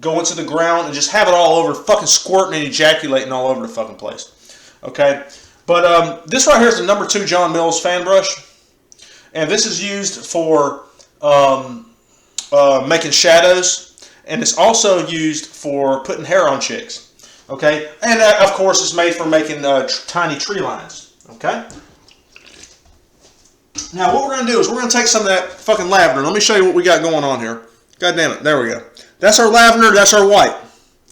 go into the ground, and just have it all over, fucking squirting and ejaculating all over the fucking place. Okay? But this right here is the number 2 John Mills fan brush. And this is used for making shadows. And it's also used for putting hair on chicks. Okay? And of course it's made for making tiny tree lines. Okay? Now what we're going to do is we're going to take some of that fucking lavender. Let me show you what we got going on here. God damn it. There we go. That's our lavender. That's our white.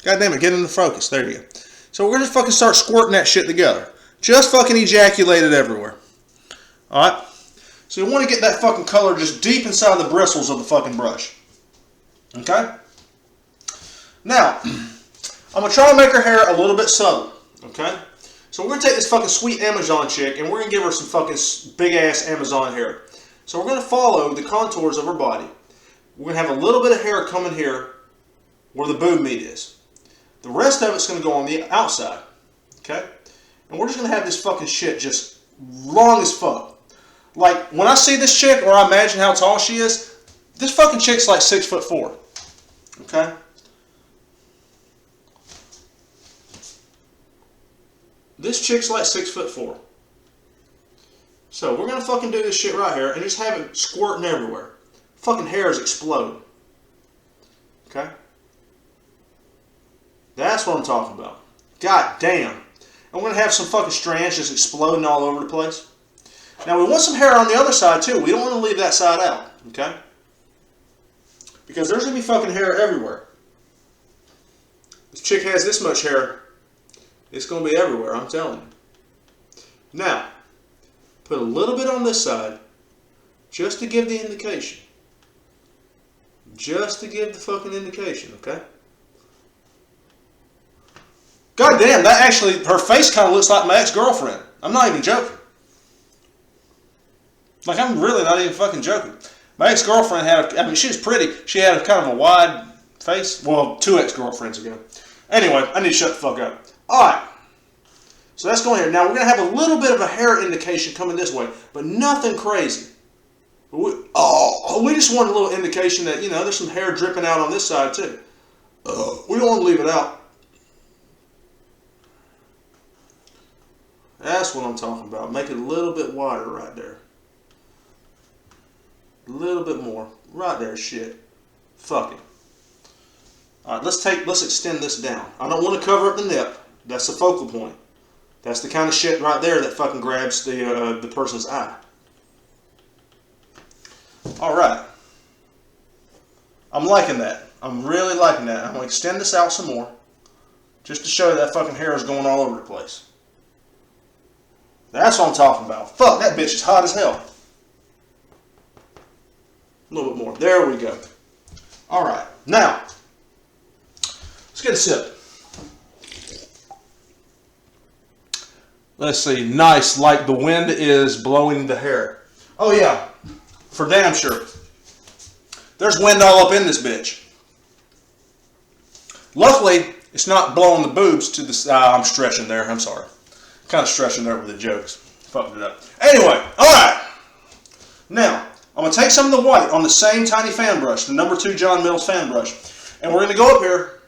God damn it. Get into focus. There you go. So we're going to fucking start squirting that shit together. Just fucking ejaculate it everywhere. Alright? So you want to get that fucking color just deep inside the bristles of the fucking brush. Okay? Now, I'm going to try to make her hair a little bit subtle. Okay? So we're going to take this fucking sweet Amazon chick and we're going to give her some fucking big ass Amazon hair. So we're going to follow the contours of her body. We're going to have a little bit of hair coming here where the boob meat is. The rest of it's going to go on the outside. Okay? And we're just going to have this fucking shit just long as fuck. Like, when I see this chick, or I imagine how tall she is, this fucking chick's like 6'4". Okay? This chick's like 6'4". So, we're going to fucking do this shit right here, and just have it squirting everywhere. Fucking hairs explode. Okay? That's what I'm talking about. God damn. And we're going to have some fucking strands just exploding all over the place. Now, we want some hair on the other side, too. We don't want to leave that side out. Okay? Because there's going to be fucking hair everywhere. This chick has this much hair. It's going to be everywhere, I'm telling you. Now, put a little bit on this side. Just to give the indication. Just to give the fucking indication, okay? God damn, that actually, her face kind of looks like my ex-girlfriend. I'm not even joking. Like, I'm really not even fucking joking. My ex-girlfriend had, I mean, she was pretty. She had a kind of a wide face. Well, 2 ex-girlfriends ago. Anyway, I need to shut the fuck up. Alright. So that's going here. Now, we're going to have a little bit of a hair indication coming this way, but nothing crazy. We just want a little indication that, you know, there's some hair dripping out on this side, too. We don't want to leave it out. That's what I'm talking about. Make it a little bit wider right there. A little bit more. Right there, shit. Fuck it. Alright, let's extend this down. I don't want to cover up the nip. That's the focal point. That's the kind of shit right there that fucking grabs the person's eye. Alright. I'm liking that. I'm really liking that. I'm going to extend this out some more. Just to show you that fucking hair is going all over the place. That's what I'm talking about. Fuck, that bitch is hot as hell. A little bit more. There we go. Alright. Now, let's get a sip. Let's see. Nice, like the wind is blowing the hair. Oh yeah, for damn sure. There's wind all up in this bitch. Luckily, it's not blowing the boobs to the... I'm stretching there, I'm sorry. Kind of stretching there with the jokes. Fucked it up. Anyway, alright. Now, I'm going to take some of the white on the same tiny fan brush, the number 2 John Mills fan brush, and we're going to go up here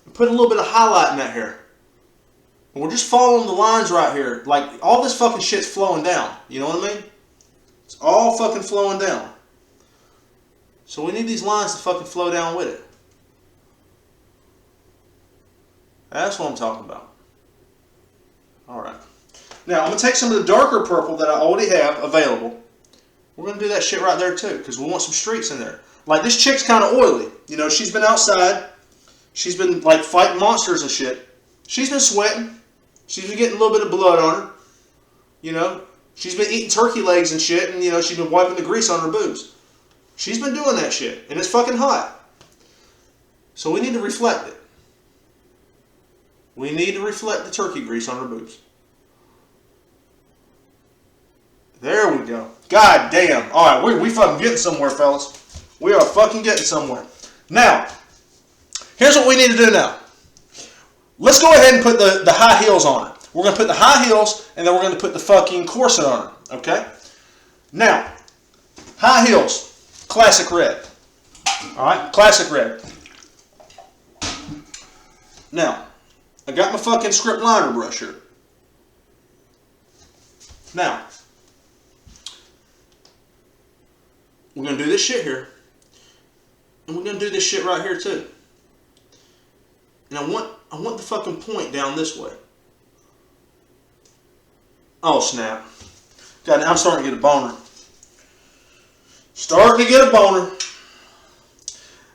and put a little bit of highlight in that hair. And we're just following the lines right here. Like, all this fucking shit's flowing down. You know what I mean? It's all fucking flowing down. So we need these lines to fucking flow down with it. That's what I'm talking about. Alright. Now, I'm going to take some of the darker purple that I already have available. We're going to do that shit right there too, because we want some streaks in there. Like, this chick's kind of oily. You know, she's been outside. She's been, like, fighting monsters and shit. She's been sweating. She's been getting a little bit of blood on her. You know, she's been eating turkey legs and shit, and, you know, she's been wiping the grease on her boobs. She's been doing that shit, and it's fucking hot. So we need to reflect it. We need to reflect the turkey grease on her boobs. There we go. God damn. Alright, we fucking getting somewhere, fellas. We are fucking getting somewhere. Now, here's what we need to do now. Let's go ahead and put the high heels on her. We're going to put the high heels, and then we're going to put the fucking corset on her. Okay? Now, high heels. Classic red. Alright? Classic red. Now, I got my fucking script liner brush here. Now, we're going to do this shit here. And we're going to do this shit right here too. And I want the fucking point down this way. Oh snap. God, I'm starting to get a boner. Starting to get a boner.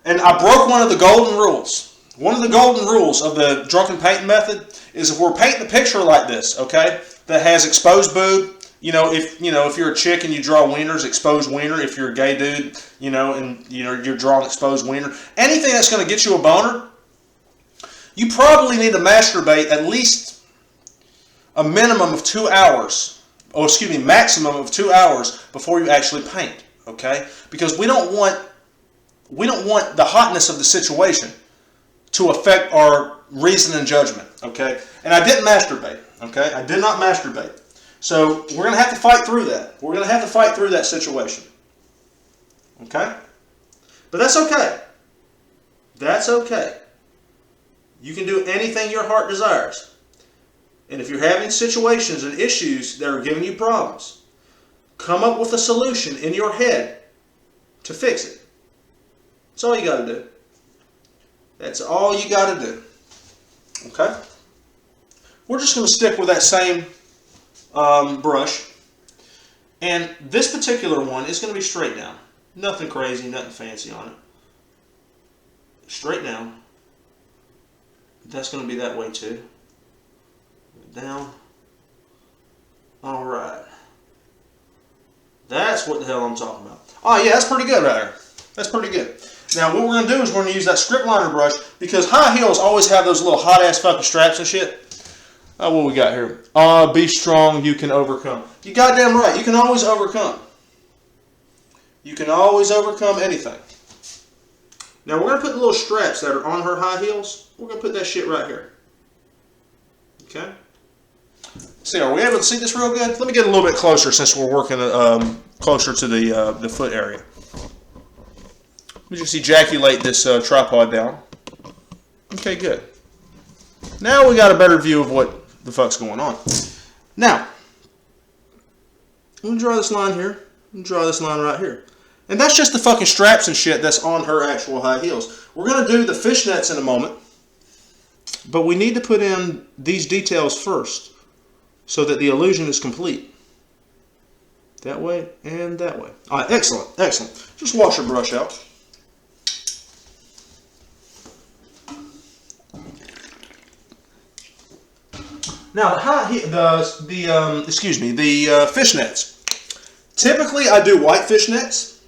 And I broke one of the golden rules. One of the golden rules of the drunken painting method is if we're painting a picture like this, okay, that has exposed boob. You know, if you're a chick and you draw wieners, exposed wiener. If you're a gay dude, you know, and you're drawing exposed wiener. Anything that's going to get you a boner, you probably need to masturbate at least a minimum of 2 hours, or excuse me, maximum of 2 hours before you actually paint. Okay, because we don't want the hotness of the situation to affect our reason and judgment. Okay, and I didn't masturbate. Okay, I did not masturbate. So we're going to have to fight through that. We're going to have to fight through that situation. Okay? But that's okay. That's okay. You can do anything your heart desires. And if you're having situations and issues that are giving you problems, come up with a solution in your head to fix it. That's all you got to do. That's all you got to do. Okay? We're just going to stick with that same brush, and this particular one is going to be straight down. Nothing crazy, nothing fancy on it. Straight down. That's going to be that way too. Down. Alright. That's what the hell I'm talking about. Oh yeah, that's pretty good right there. That's pretty good. Now what we're going to do is we're going to use that script liner brush, because high heels always have those little hot ass fucking straps and shit. What we got here? Be strong, you can overcome. You goddamn right, you can always overcome. You can always overcome anything. Now we're going to put the little straps that are on her high heels. We're going to put that shit right here. Okay? See, are we able to see this real good? Let me get a little bit closer since we're working closer to the foot area. Let me just ejaculate this tripod down. Okay, good. Now we got a better view of what the fuck's going on. Now, I'm going to draw this line here. I'm going to draw this line right here. And that's just the fucking straps and shit that's on her actual high heels. We're going to do the fishnets in a moment. But we need to put in these details first so that the illusion is complete. That way and that way. Alright, excellent, excellent. Just wash your brush out. Now the fishnets. Typically I do white fishnets.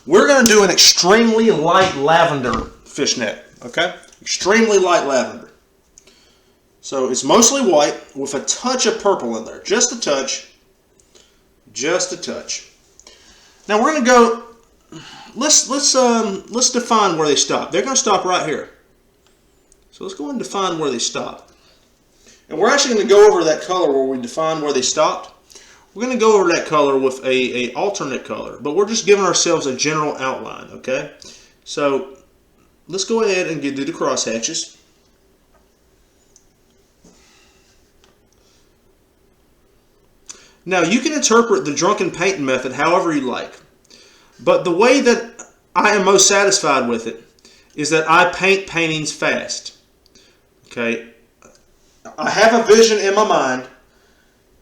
We're going to do an extremely light lavender fishnet, okay? Extremely light lavender. So it's mostly white with a touch of purple in there, just a touch. Just a touch. Now we're going to go. Let's define where they stop. They're going to stop right here. So let's go and define where they stop. And we're actually going to go over that color where we define where they stopped. We're going to go over that color with a alternate color, but we're just giving ourselves a general outline, okay? So let's go ahead and do the cross hatches. Now you can interpret the drunken painting method however you like, but the way that I am most satisfied with it is that I paint paintings fast. Okay, I have a vision in my mind,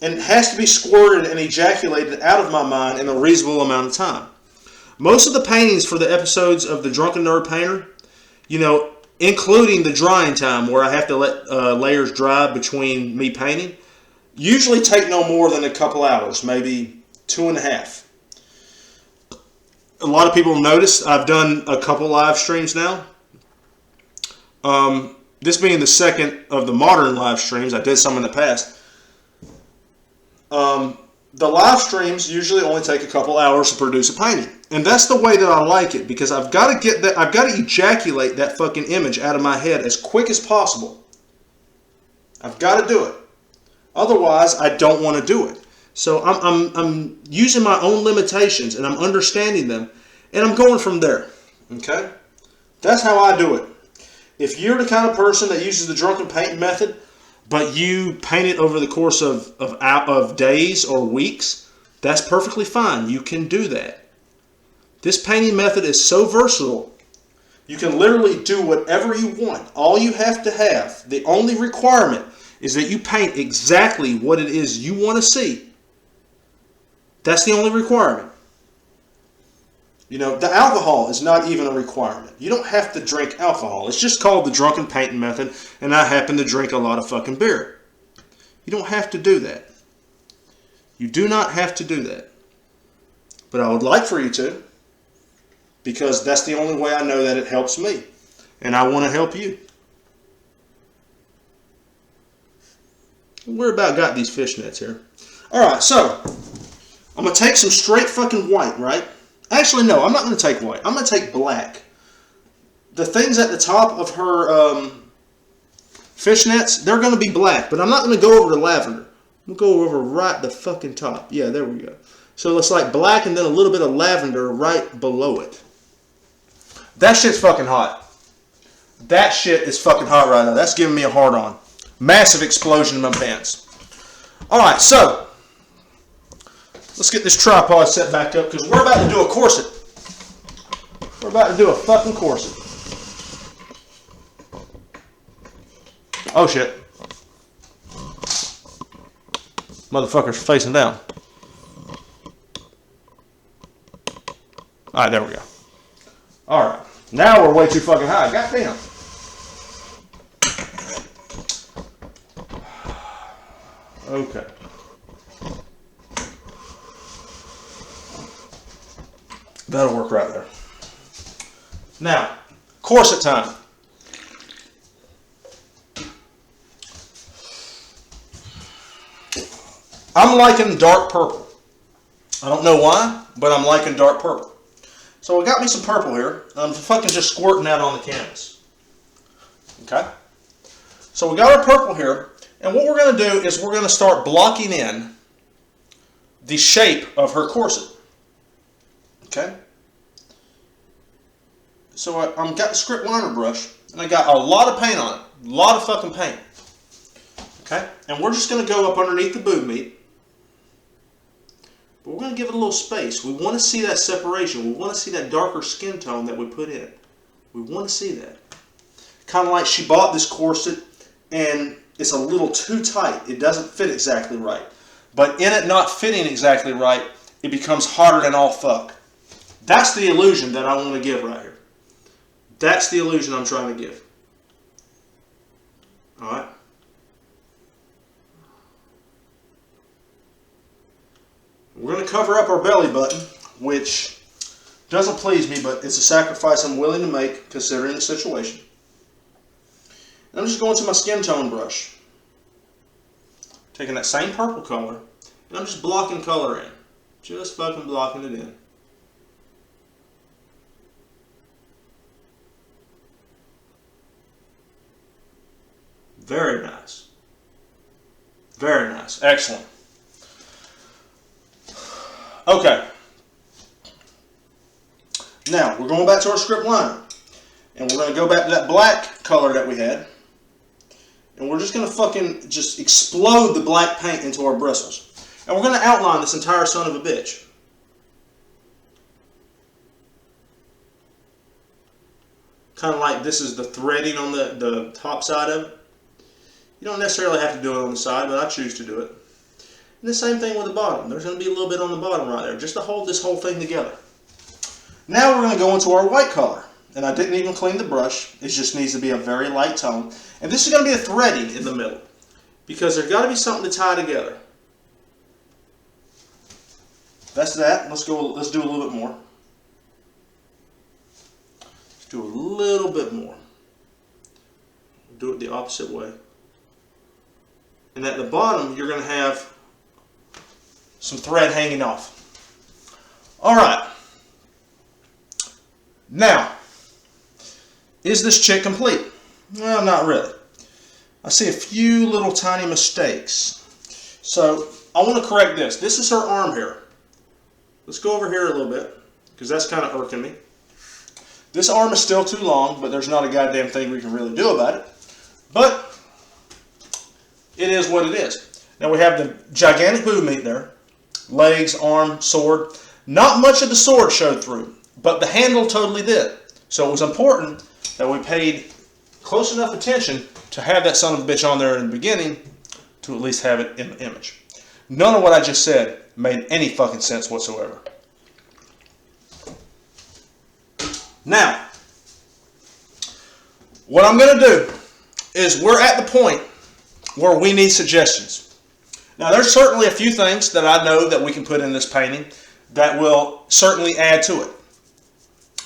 and it has to be squirted and ejaculated out of my mind in a reasonable amount of time. Most of the paintings for the episodes of the Drunken Nerd Painter, you know, including the drying time where I have to let layers dry between me painting, usually take no more than a couple hours, maybe 2.5. A lot of people notice I've done a couple live streams now. This being the second of the modern live streams. I did some in the past. The live streams usually only take a couple hours to produce a painting, and that's the way that I like it, because I've got to get that, I've got to ejaculate that fucking image out of my head as quick as possible. I've got to do it. Otherwise, I don't want to do it. So I'm using my own limitations, and I'm understanding them, and I'm going from there. Okay? That's how I do it. If you're the kind of person that uses the drunken painting method, but you paint it over the course of days or weeks, that's perfectly fine. You can do that. This painting method is so versatile. You can literally do whatever you want. All you have to have, the only requirement, is that you paint exactly what it is you want to see. That's the only requirement. You know, the alcohol is not even a requirement. You don't have to drink alcohol. It's just called the drunken painting method, and I happen to drink a lot of fucking beer. You don't have to do that. You do not have to do that. But I would like for you to, because that's the only way I know that it helps me. And I want to help you. We're about got these fishnets here. Alright, so I'm going to take some straight fucking white, right? Actually, no, I'm not going to take white. I'm going to take black. The things at the top of her fishnets, they're going to be black, but I'm not going to go over to lavender. I'm going to go over right the fucking top. Yeah, there we go. So it's like black and then a little bit of lavender right below it. That shit's fucking hot. That shit is fucking hot right now. That's giving me a hard on. Massive explosion in my pants. Alright, so let's get this tripod set back up, because we're about to do a corset. We're about to do a fucking corset. Oh shit. Motherfucker's facing down. Alright, there we go. Alright. Now we're way too fucking high. Goddamn. Okay. That'll work right there. Now, corset time. I'm liking dark purple. I don't know why, but I'm liking dark purple. So I got me some purple here. I'm fucking just squirting that on the canvas. Okay? So we got our purple here. And what we're going to do is we're going to start blocking in the shape of her corset. Okay? So I've got the script liner brush, and I got a lot of paint on it. A lot of fucking paint. Okay? And we're just going to go up underneath the boob meat. But we're going to give it a little space. We want to see that separation. We want to see that darker skin tone that we put in. We want to see that. Kind of like she bought this corset, and it's a little too tight. It doesn't fit exactly right. But in it not fitting exactly right, it becomes harder than all fuck. That's the illusion that I want to give right here. That's the illusion I'm trying to give. Alright? We're going to cover up our belly button, which doesn't please me, but it's a sacrifice I'm willing to make considering the situation. And I'm just going to my skin tone brush. Taking that same purple color, and I'm just blocking color in. Just fucking blocking it in. Very nice. Very nice. Excellent. Okay. Now, we're going back to our script liner. And we're going to go back to that black color that we had. And we're just going to fucking just explode the black paint into our bristles. And we're going to outline this entire son of a bitch. Kind of like this is the threading on the top side of it. You don't necessarily have to do it on the side, but I choose to do it. And the same thing with the bottom. There's going to be a little bit on the bottom right there, just to hold this whole thing together. Now we're going to go into our white color. And I didn't even clean the brush. It just needs to be a very light tone. And this is going to be a threading in the middle, because there's got to be something to tie together. That's that. Let's do a little bit more. Let's do a little bit more. Do it the opposite way. And at the bottom, you're going to have some thread hanging off. All right. Now, is this chick complete? Well, not really. I see a few little tiny mistakes. So, I want to correct this. This is her arm hair. Let's go over here a little bit, because that's kind of irking me. This arm is still too long, but there's not a goddamn thing we can really do about it. But, it is what it is. Now we have the gigantic boob meat there. Legs, arm, sword. Not much of the sword showed through, but the handle totally did. So it was important that we paid close enough attention to have that son of a bitch on there in the beginning to at least have it in the image. None of what I just said made any fucking sense whatsoever. Now, what I'm going to do is we're at the point where we need suggestions. Now, there's certainly a few things that I know that we can put in this painting that will certainly add to it.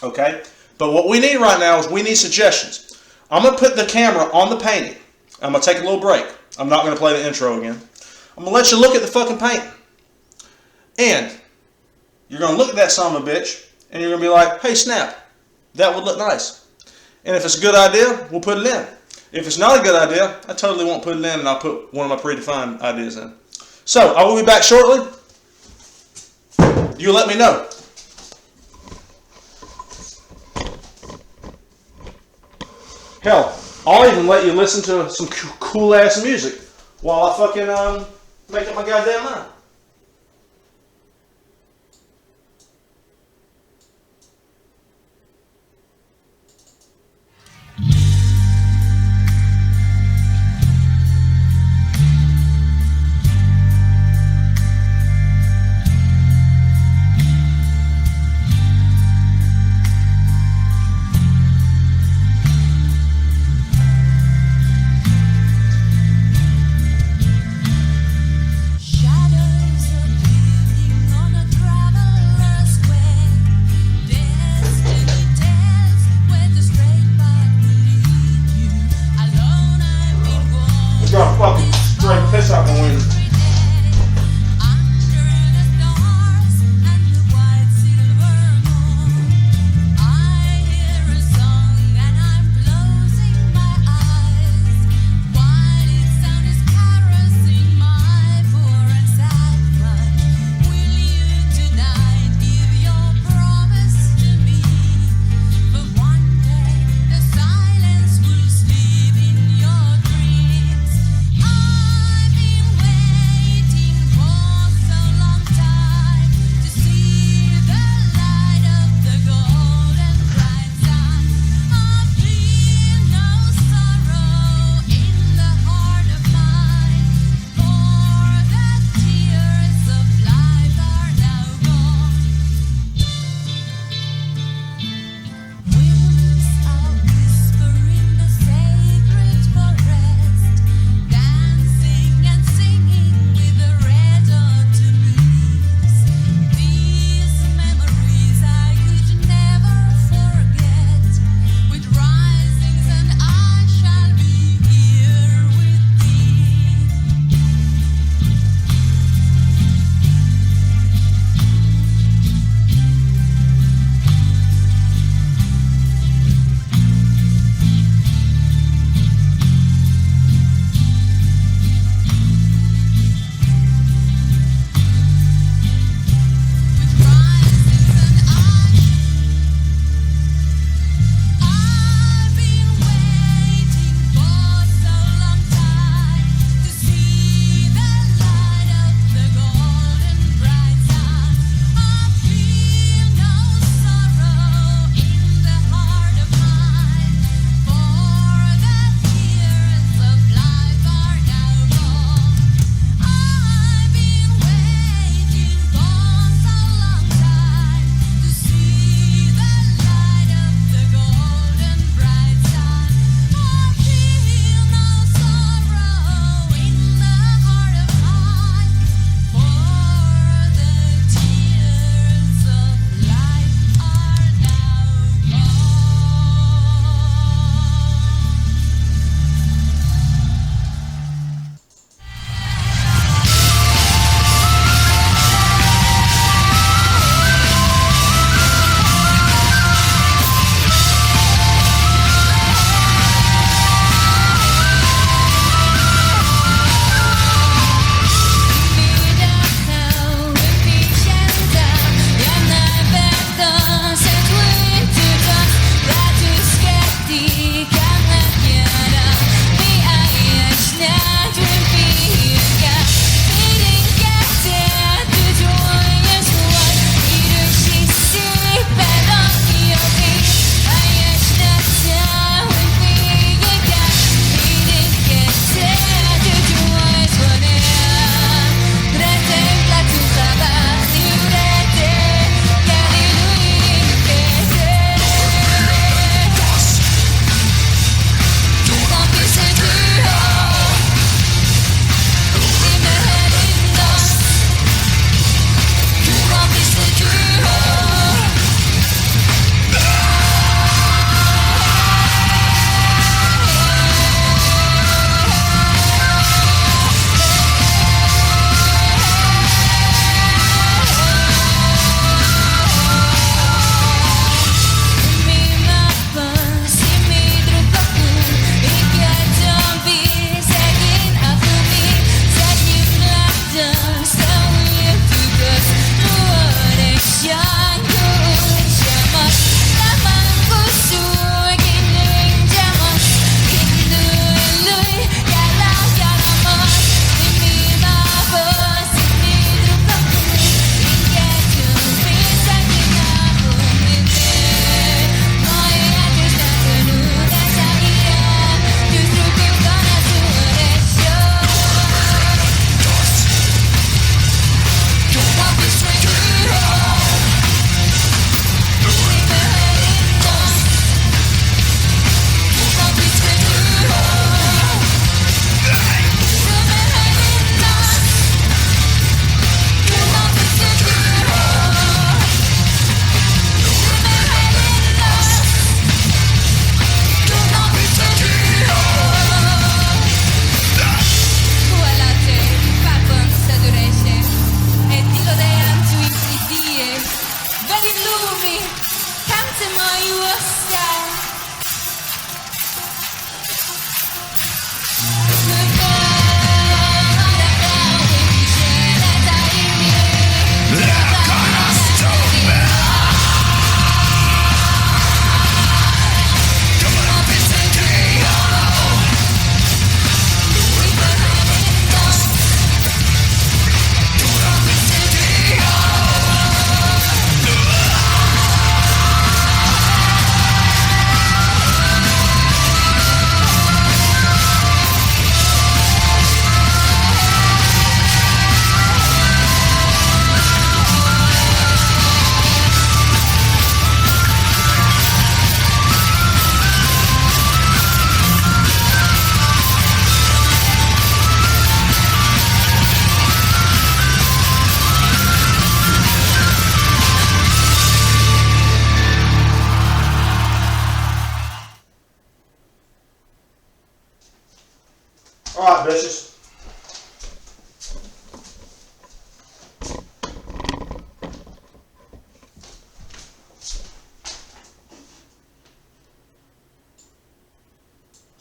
Okay? But what we need right now is we need suggestions. I'm going to put the camera on the painting. I'm going to take a little break. I'm not going to play the intro again. I'm going to let you look at the fucking painting. And you're going to look at that son of a bitch and you're going to be like, hey, snap, that would look nice. And if it's a good idea, we'll put it in. If it's not a good idea, I totally won't put it in, and I'll put one of my predefined ideas in. So, I will be back shortly. You let me know. Hell, I'll even let you listen to some cool-ass music while I fucking make up my goddamn mind. Shadow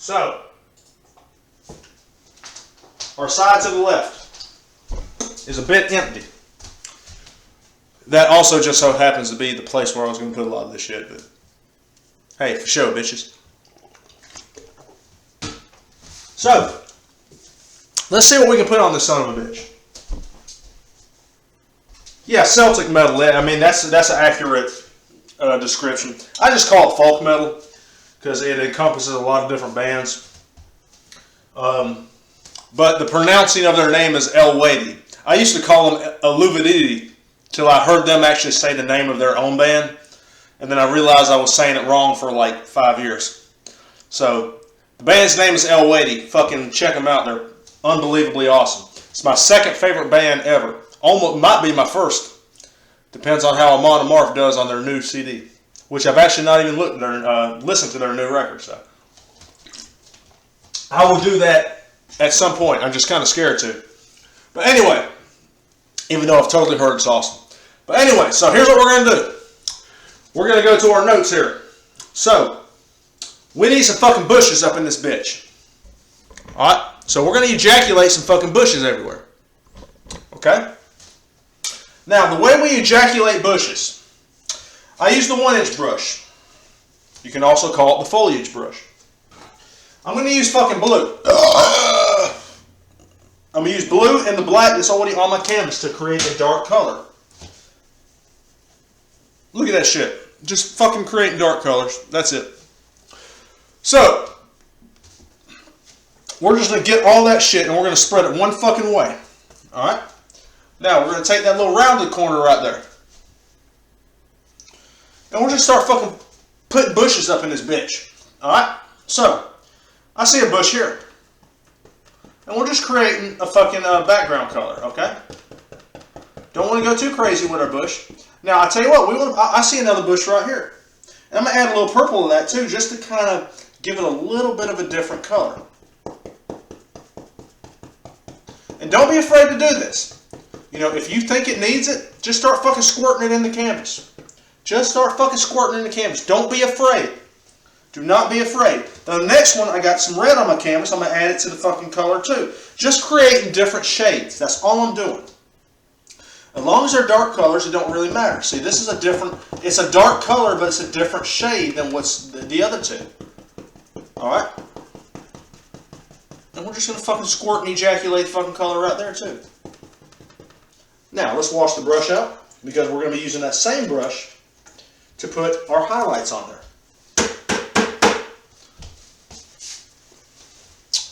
So, our side to the left is a bit empty. That also just so happens to be the place where I was going to put a lot of this shit. But hey, for sure, bitches. So, let's see what we can put on this son of a bitch. Yeah, Celtic metal. I mean, that's an accurate description. I just call it folk metal because it encompasses a lot of different bands. But the pronouncing of their name is El-Wadi. I used to call them Aluvidity till I heard them actually say the name of their own band, and then I realized I was saying it wrong for like 5 years. So the band's name is El-Wadi. Fucking check them out. They're unbelievably awesome. It's my second favorite band ever. Almost might be my first. Depends on how Amon Amarth does on their new CD, which I've actually not even listened to their new record. So I will do that at some point. I'm just kind of scared to. But anyway, even though I've totally heard it's awesome. But anyway, so here's what we're going to do. We're going to go to our notes here. So, we need some fucking bushes up in this bitch. Alright? So we're going to ejaculate some fucking bushes everywhere. Okay? Now, the way we ejaculate bushes, I use the 1-inch brush. You can also call it the foliage brush. I'm going to use fucking blue. I'm going to use blue and the black that's already on my canvas to create a dark color. Look at that shit. Just fucking creating dark colors. That's it. So, we're just going to get all that shit and we're going to spread it one fucking way. Alright? Now, we're going to take that little rounded corner right there. And we're just start fucking putting bushes up in this bitch. Alright? So, I see a bush here. And we're just creating a fucking background color, okay? Don't want to go too crazy with our bush. Now, I tell you what, I see another bush right here. And I'm going to add a little purple to that too, just to kind of give it a little bit of a different color. And don't be afraid to do this. You know, if you think it needs it, just start fucking squirting it in the canvas. Just start fucking squirting it in the canvas. Don't be afraid. Do not be afraid. The next one, I got some red on my canvas. I'm going to add it to the fucking color too. Just creating different shades. That's all I'm doing. As long as they're dark colors, it don't really matter. See, this is a different, it's a dark color, but it's a different shade than what's the other two. Alright? And we're just going to fucking squirt and ejaculate the fucking color right there too. Now, let's wash the brush out, because we're going to be using that same brush to put our highlights on there.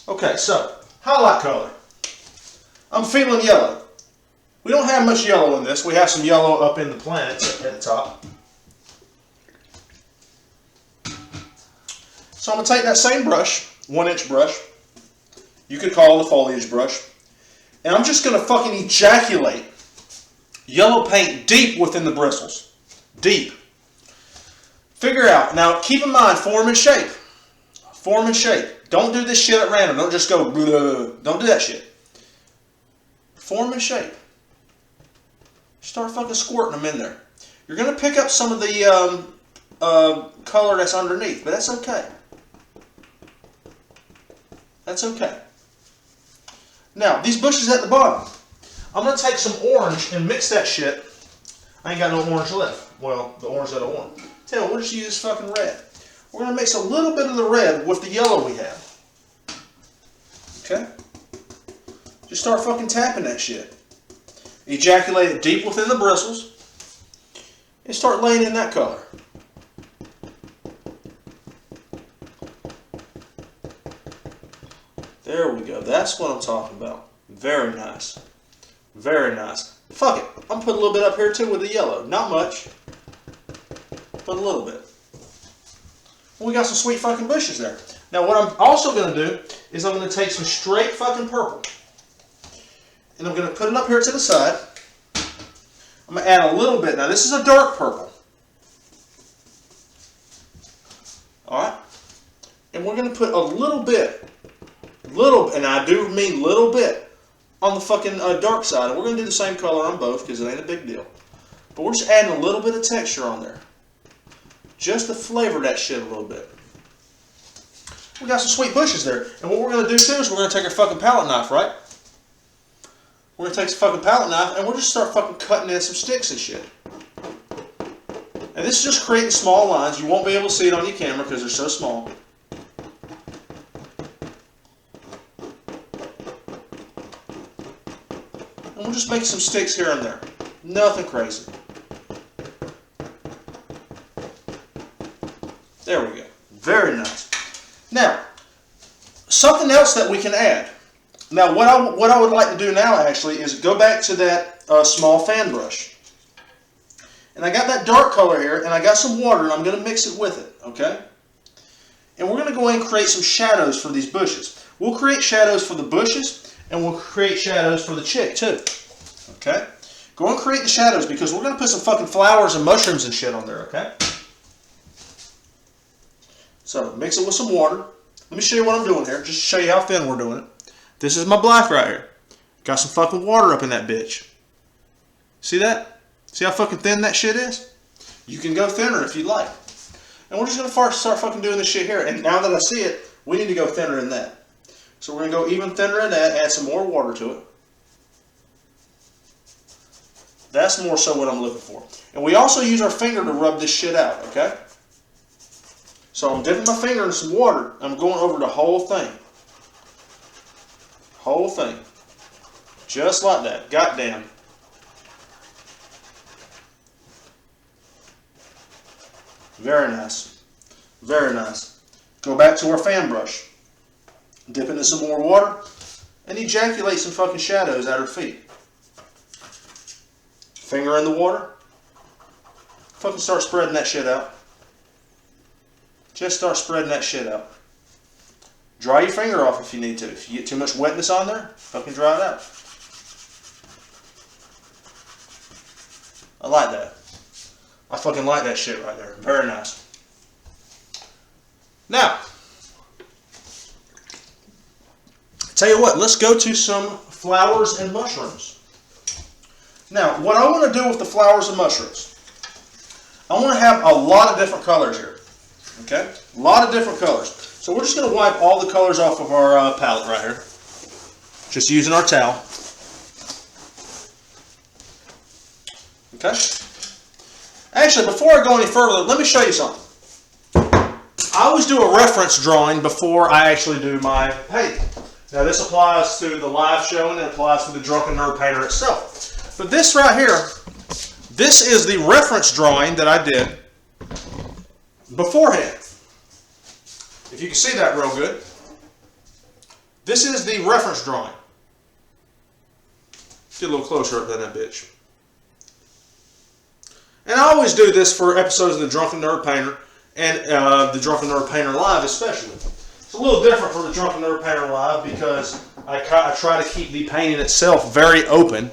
Okay, so, highlight color. I'm feeling yellow. We don't have much yellow in this. We have some yellow up in the planets at the top. So I'm going to take that same brush, 1-inch brush. You could call it a foliage brush. And I'm just going to fucking ejaculate yellow paint deep within the bristles. Deep. Figure out. Now, keep in mind, form and shape. Form and shape. Don't do this shit at random. Don't just go, don't do that shit. Form and shape. Start fucking squirting them in there. You're going to pick up some of the color that's underneath, but that's okay. That's okay. Now, these bushes at the bottom, I'm going to take some orange and mix that shit. I ain't got no orange left. Well, the orange that I want. Tell you, we'll just use fucking red. We're going to mix a little bit of the red with the yellow we have. Okay? Just start fucking tapping that shit. Ejaculate it deep within the bristles. And start laying in that color. There we go. That's what I'm talking about. Very nice. Very nice. Fuck it. I'm putting a little bit up here too with the yellow. Not much. But a little bit. We got some sweet fucking bushes there. Now what I'm also going to do is I'm going to take some straight fucking purple. And I'm going to put it up here to the side. I'm going to add a little bit. Now this is a dark purple. Alright? And we're going to put a little bit, and I do mean little bit, on the fucking dark side. And we're going to do the same color on both because it ain't a big deal. But we're just adding a little bit of texture on there. Just to flavor that shit a little bit. We got some sweet bushes there. And what we're going to do too is we're going to take our fucking palette knife, right? We're going to take some fucking palette knife and we'll just start fucking cutting in some sticks and shit. And this is just creating small lines. You won't be able to see it on your camera because they're so small. And we'll just make some sticks here and there. Nothing crazy. There we go. Very nice. Now, something else that we can add. Now, what I would like to do now actually is go back to that small fan brush. And I got that dark color here, and I got some water, and I'm going to mix it with it, okay? And we're going to go in and create some shadows for these bushes. We'll create shadows for the bushes, and we'll create shadows for the chick too, okay? Go and create the shadows because we're going to put some fucking flowers and mushrooms and shit on there, okay? So, mix it with some water. Let me show you what I'm doing here, just to show you how thin we're doing it. This is my black right here. Got some fucking water up in that bitch. See that? See how fucking thin that shit is? You can go thinner if you'd like. And we're just going to start fucking doing this shit here. And now that I see it, we need to go thinner than that. So we're going to go even thinner than that, add some more water to it. That's more so what I'm looking for. And we also use our finger to rub this shit out, okay? So I'm dipping my finger in some water. I'm going over the whole thing. Whole thing. Just like that. Goddamn. Very nice. Very nice. Go back to our fan brush. Dip into some more water. And ejaculate some fucking shadows at her feet. Finger in the water. Fucking start spreading that shit out. Just start spreading that shit out. Dry your finger off if you need to. If you get too much wetness on there, fucking dry it out. I like that. I fucking like that shit right there. Very nice. Now, tell you what, let's go to some flowers and mushrooms. Now, what I want to do with the flowers and mushrooms, I want to have a lot of different colors here. Okay? A lot of different colors. So we're just going to wipe all the colors off of our palette right here. Just using our towel. Okay? Actually, before I go any further, let me show you something. I always do a reference drawing before I actually do my painting. Now this applies to the live show and it applies to the Drunken Nerd Painter itself. But this right here, this is the reference drawing that I did beforehand. If you can see that real good. This is the reference drawing. Get a little closer up than that bitch. And I always do this for episodes of the Drunken Nerd Painter and the Drunken Nerd Painter Live especially. It's a little different for the Drunken Nerd Painter Live because I try to keep the painting itself very open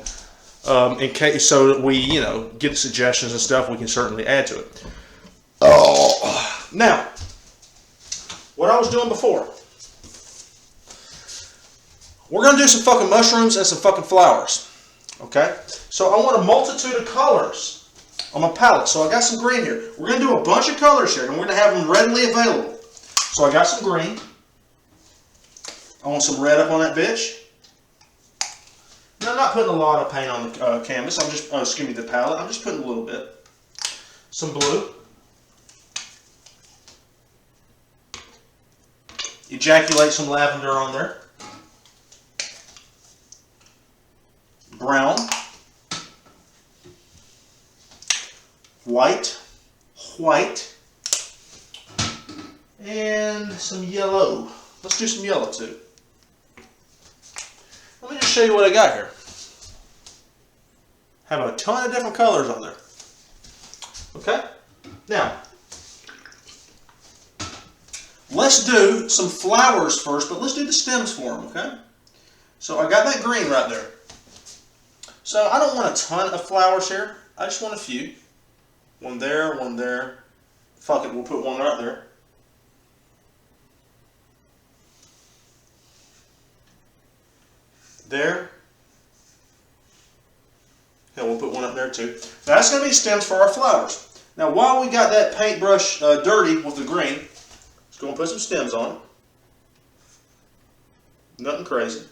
in case so that we, you know, get suggestions and stuff we can certainly add to it. Oh, now, what I was doing before. We're going to do some fucking mushrooms and some fucking flowers. Okay? So I want a multitude of colors on my palette. So I got some green here. We're going to do a bunch of colors here, and we're going to have them readily available. So I got some green. I want some red up on that bitch. Now, I'm not putting a lot of paint on the canvas. I'm just, excuse me, the palette. I'm just putting a little bit. Some blue. Ejaculate some lavender on there. Brown. White. White. And some yellow. Let's do some yellow too. Let me just show you what I got here. Have a ton of different colors on there. Okay? Now, let's do some flowers first, but let's do the stems for them, okay? So I got that green right there. So I don't want a ton of flowers here. I just want a few. One there, one there. Fuck it, we'll put one right there. There. And we'll put one up there too. Now that's going to be stems for our flowers. Now while we got that paintbrush dirty with the green, let's go and put some stems on it. Nothing crazy.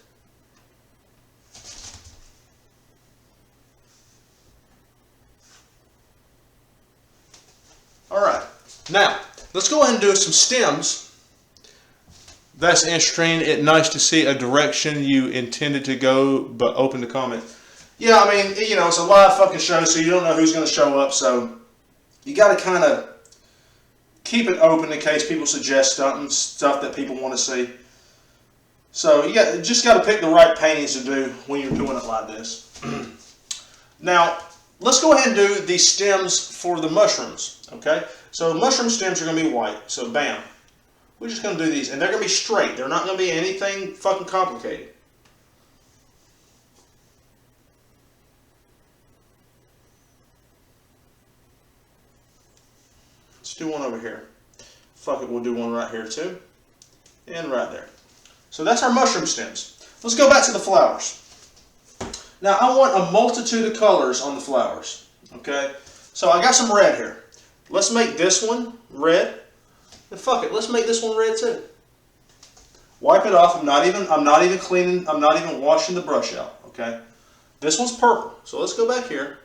Alright, now let's go ahead and do some stems. That's interesting. Nice to see a direction you intended to go, but open to comment. Yeah, I mean, you know, it's a live fucking show, so you don't know who's going to show up, so you got to kind of keep it open in case people suggest stuff that people want to see. So you just got to pick the right paintings to do when you're doing it like this. Now, let's go ahead and do the stems for the mushrooms, okay? So mushroom stems are going to be white, so bam. We're just going to do these, and they're going to be straight. They're not going to be anything fucking complicated. Let's do one over here. Fuck it, we'll do one right here too. And right there. So that's our mushroom stems. Let's go back to the flowers. Now I want a multitude of colors on the flowers. Okay? So I got some red here. Let's make this one red. And fuck it, let's make this one red too. Wipe it off. I'm not even cleaning, I'm not even washing the brush out. Okay? This one's purple. So let's go back here.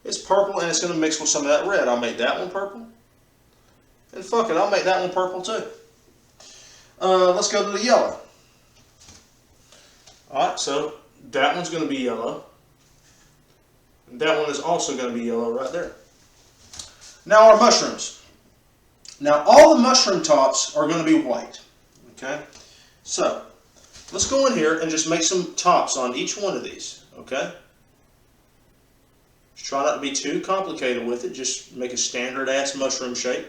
It's purple and it's going to mix with some of that red. I'll make that one purple. And fuck it, I'll make that one purple too. Let's go to the yellow. Alright, so that one's going to be yellow. And that one is also going to be yellow right there. Now our mushrooms. Now all the mushroom tops are going to be white. Okay? So, let's go in here and just make some tops on each one of these. Okay? Just try not to be too complicated with it. Just make a standard ass mushroom shape.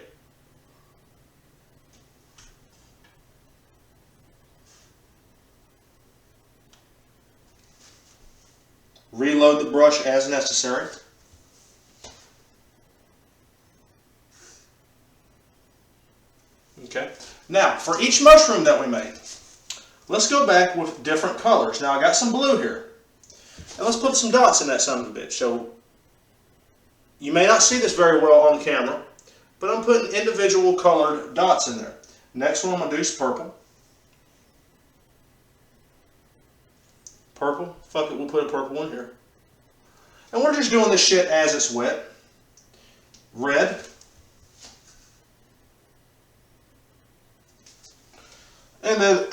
Reload the brush as necessary. Okay. Now, for each mushroom that we made, let's go back with different colors. Now, I got some blue here. And let's put some dots in that son of a bitch. So, you may not see this very well on camera, but I'm putting individual colored dots in there. Next one I'm going to do is purple. Purple. Fuck it, we'll put a purple one here. And we're just doing this shit as it's wet. Red. And then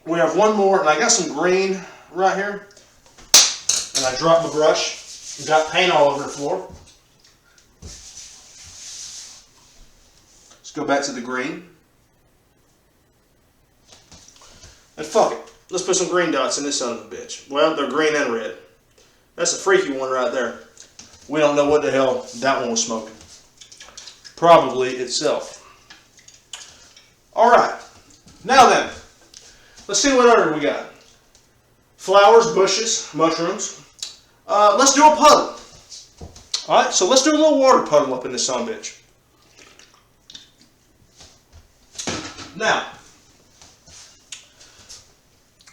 we have one more, and I got some green right here. And I dropped my brush. Got paint all over the floor. Let's go back to the green. And fuck it. Let's put some green dots in this son of a bitch. Well, they're green and red. That's a freaky one right there. We don't know what the hell that one was smoking. Probably itself. Alright. Now then, let's see what other we got. Flowers, bushes, mushrooms. Let's do a puddle. Alright, so let's do a little water puddle up in this son of a bitch. Now,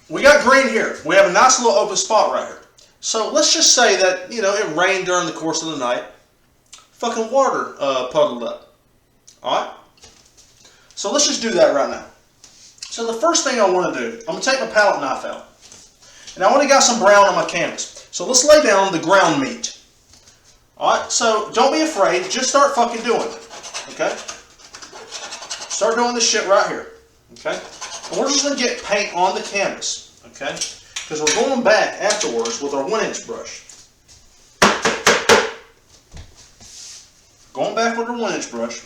we got green here. We have a nice little open spot right here. So let's just say that, you know, it rained during the course of the night. Fucking water puddled up. Alright? So let's just do that right now. So the first thing I want to do, I'm going to take my palette knife out. And I already got some brown on my canvas. So let's lay down the ground meat. Alright, so don't be afraid. Just start fucking doing it. Okay? Start doing this shit right here. Okay? And we're just going to get paint on the canvas. Okay? Because we're going back afterwards with our 1-inch brush. Going back with our 1-inch brush.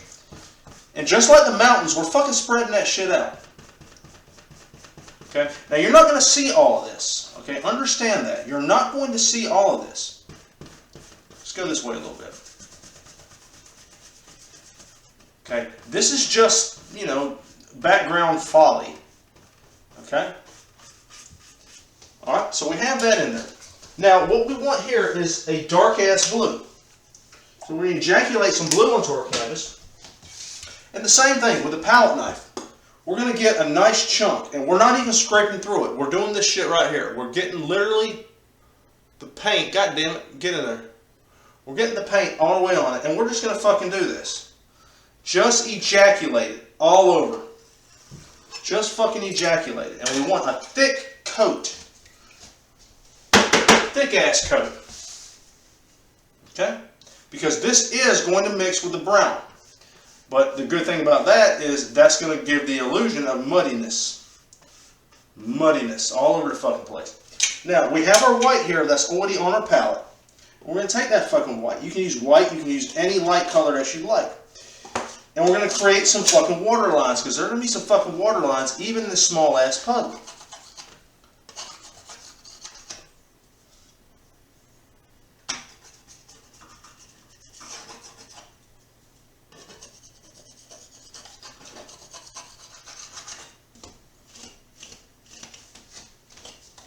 And just like the mountains, we're fucking spreading that shit out. Okay? Now you're not going to see all of this. Okay? Understand that. You're not going to see all of this. Let's go this way a little bit. Okay? This is just, you know, background folly. Okay? Alright, so we have that in there. Now, what we want here is a dark-ass blue. So we're going to ejaculate some blue onto our canvas. And the same thing with the palette knife. We're going to get a nice chunk, and we're not even scraping through it. We're doing this shit right here. We're getting literally the paint, god damn it, get in there. We're getting the paint all the way on it, and we're just going to fucking do this. Just ejaculate it all over. Just fucking ejaculate it. And we want a thick coat. Thick ass coat. Okay? Because this is going to mix with the brown. But the good thing about that is that's going to give the illusion of muddiness. Muddiness all over the fucking place. Now, we have our white here that's already on our palette. We're going to take that fucking white. You can use white, you can use any light color that you like. And we're going to create some fucking water lines, because there are going to be some fucking water lines even in this small ass puddle.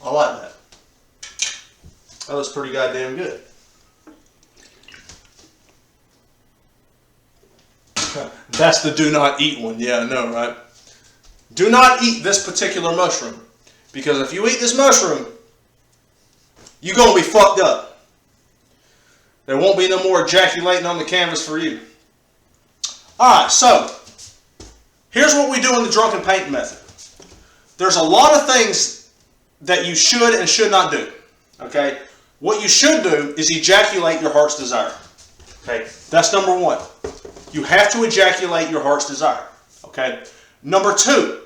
I like that. That looks pretty goddamn good. That's the do not eat one. Yeah, I know, right? Do not eat this particular mushroom. Because if you eat this mushroom, you're going to be fucked up. There won't be no more ejaculating on the canvas for you. Alright, so here's what we do in the drunken painting method. There's a lot of things that you should and should not do. Okay? What you should do is ejaculate your heart's desire. Okay? That's number one. You have to ejaculate your heart's desire. Okay? Number two,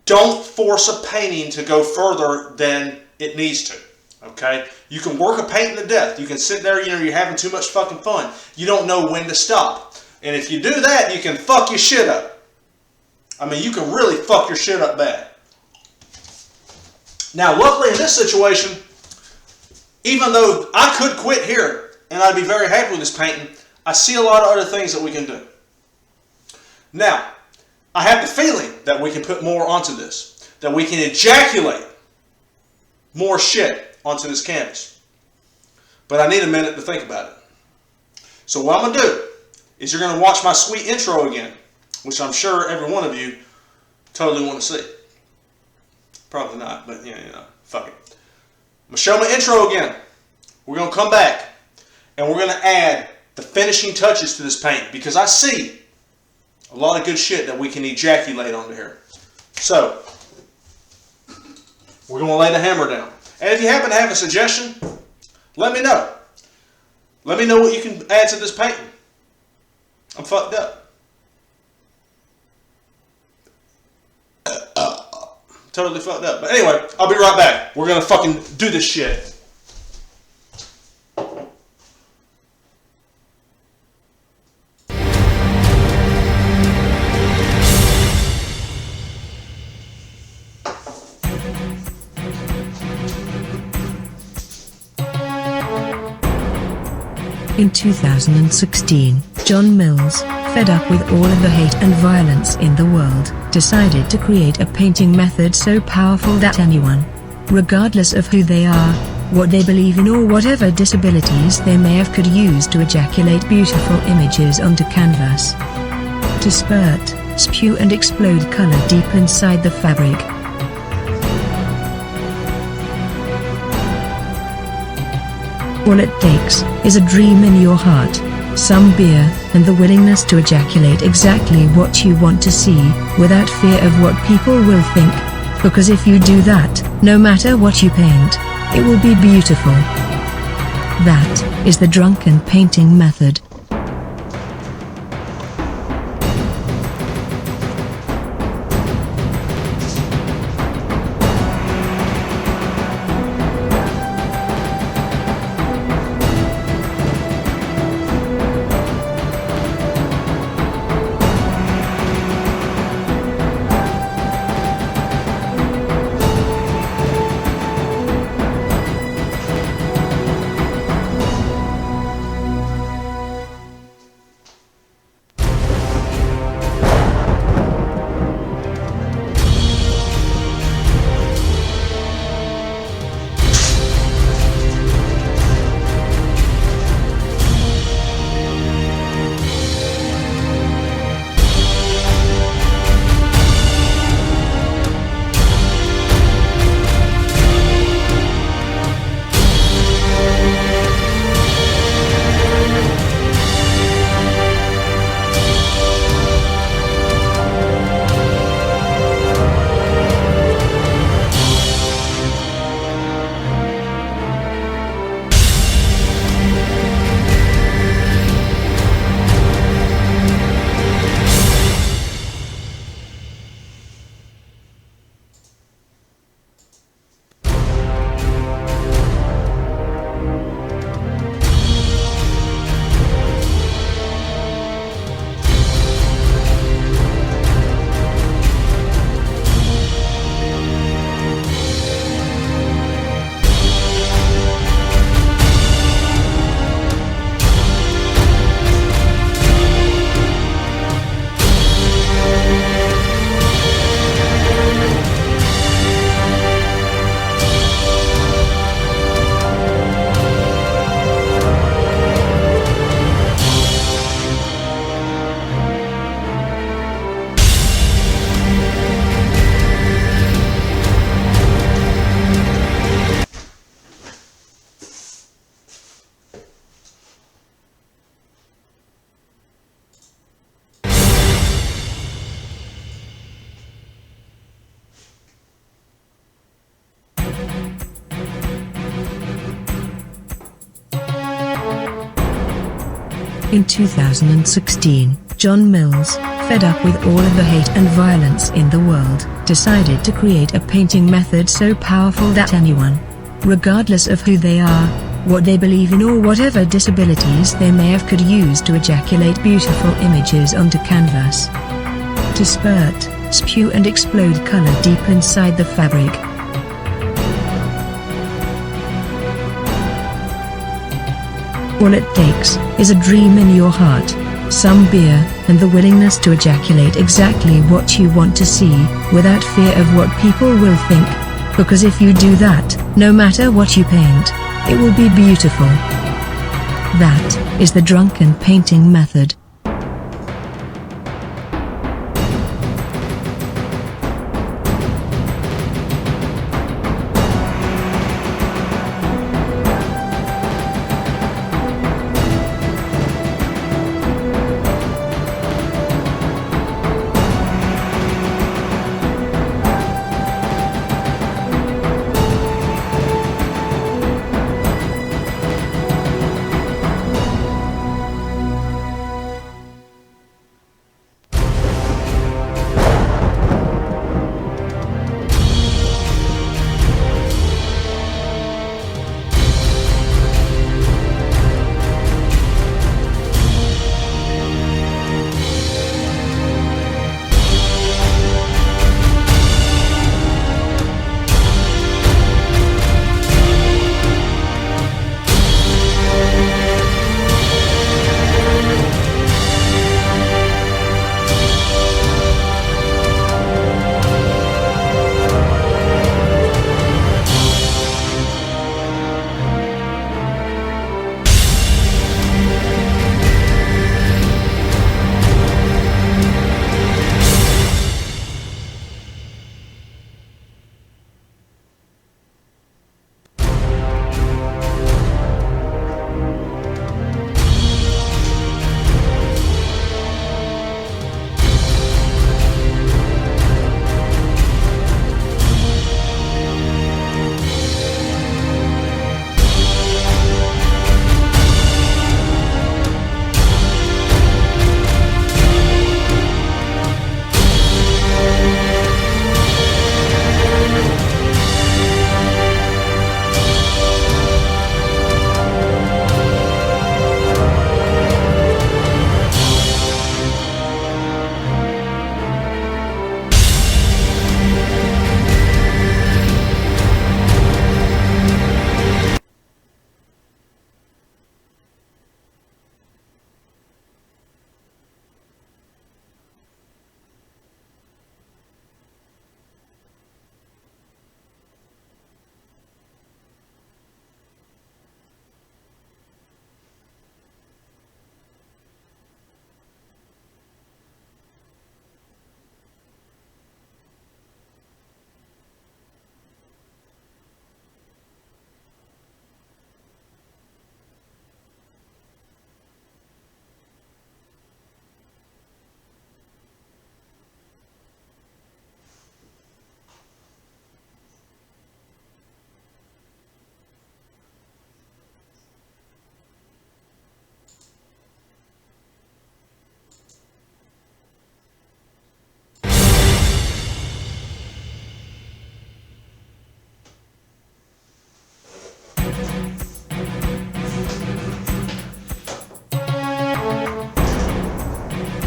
don't force a painting to go further than it needs to. Okay? You can work a painting to death. You can sit there, you're having too much fucking fun. You don't know when to stop. And if you do that, you can fuck your shit up. I mean, you can really fuck your shit up bad. Now, luckily in this situation, even though I could quit here and I'd be very happy with this painting, I see a lot of other things that we can do. Now, I have the feeling that we can put more onto this, that we can ejaculate more shit onto this canvas. But I need a minute to think about it. So what I'm going to do is you're going to watch my sweet intro again, which I'm sure every one of you totally want to see. Probably not, but fuck it. I'm going to show my intro again. We're going to come back and we're going to add the finishing touches to this paint, because I see a lot of good shit that we can ejaculate onto here. So, we're going to lay the hammer down. And if you happen to have a suggestion, let me know. Let me know what you can add to this painting. I'm fucked up. Totally fucked up. But anyway, I'll be right back. We're going to fucking do this shit. In 2016, John Mills, fed up with all of the hate and violence in the world, decided to create a painting method so powerful that anyone, regardless of who they are, what they believe in or whatever disabilities they may have, could use to ejaculate beautiful images onto canvas. To spurt, spew and explode color deep inside the fabric. All it takes is a dream in your heart, some beer, and the willingness to ejaculate exactly what you want to see, without fear of what people will think. Because if you do that, no matter what you paint, it will be beautiful. That is the drunken painting method. In 2016, John Mills, fed up with all of the hate and violence in the world, decided to create a painting method so powerful that anyone, regardless of who they are, what they believe in or whatever disabilities they may have, could use to ejaculate beautiful images onto canvas. To spurt, spew and explode color deep inside the fabric. All it takes is a dream in your heart, some beer, and the willingness to ejaculate exactly what you want to see, without fear of what people will think. Because if you do that, no matter what you paint, it will be beautiful. That is the drunken painting method.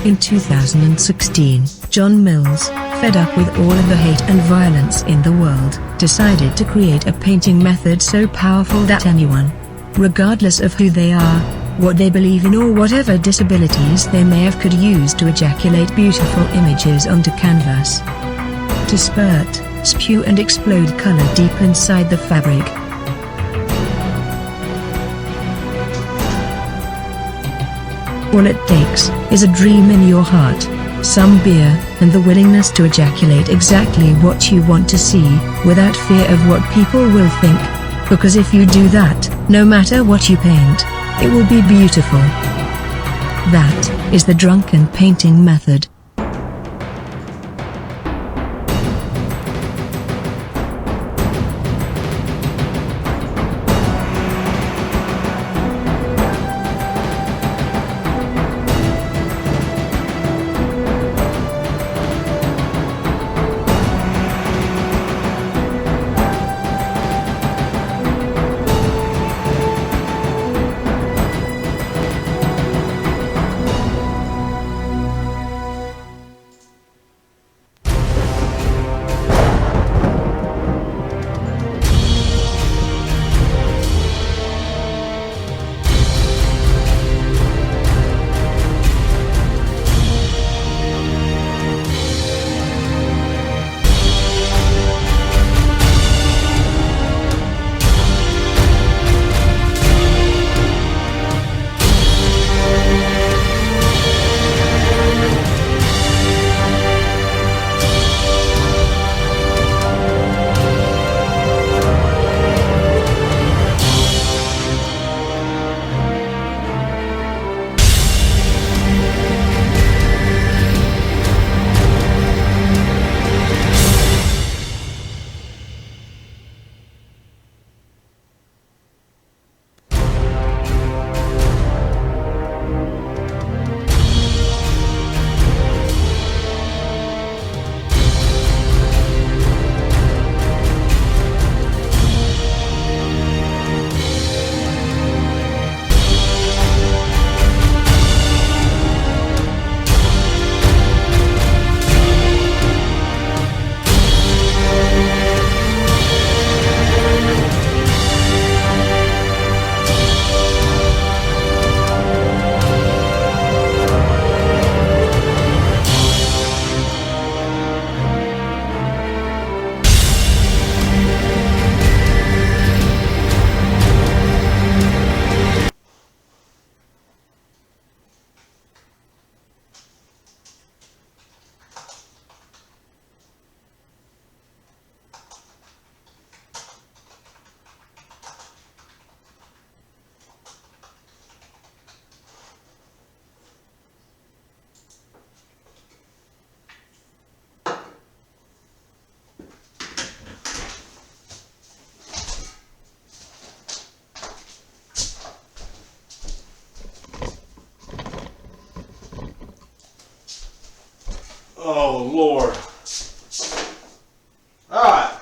In 2016, John Mills, fed up with all of the hate and violence in the world, decided to create a painting method so powerful that anyone, regardless of who they are, what they believe in or whatever disabilities they may have, could use to ejaculate beautiful images onto canvas. To spurt, spew and explode color deep inside the fabric. All it takes is a dream in your heart, some beer, and the willingness to ejaculate exactly what you want to see, without fear of what people will think. Because if you do that, no matter what you paint, it will be beautiful. That is the drunken painting method. Oh, Lord. Alright.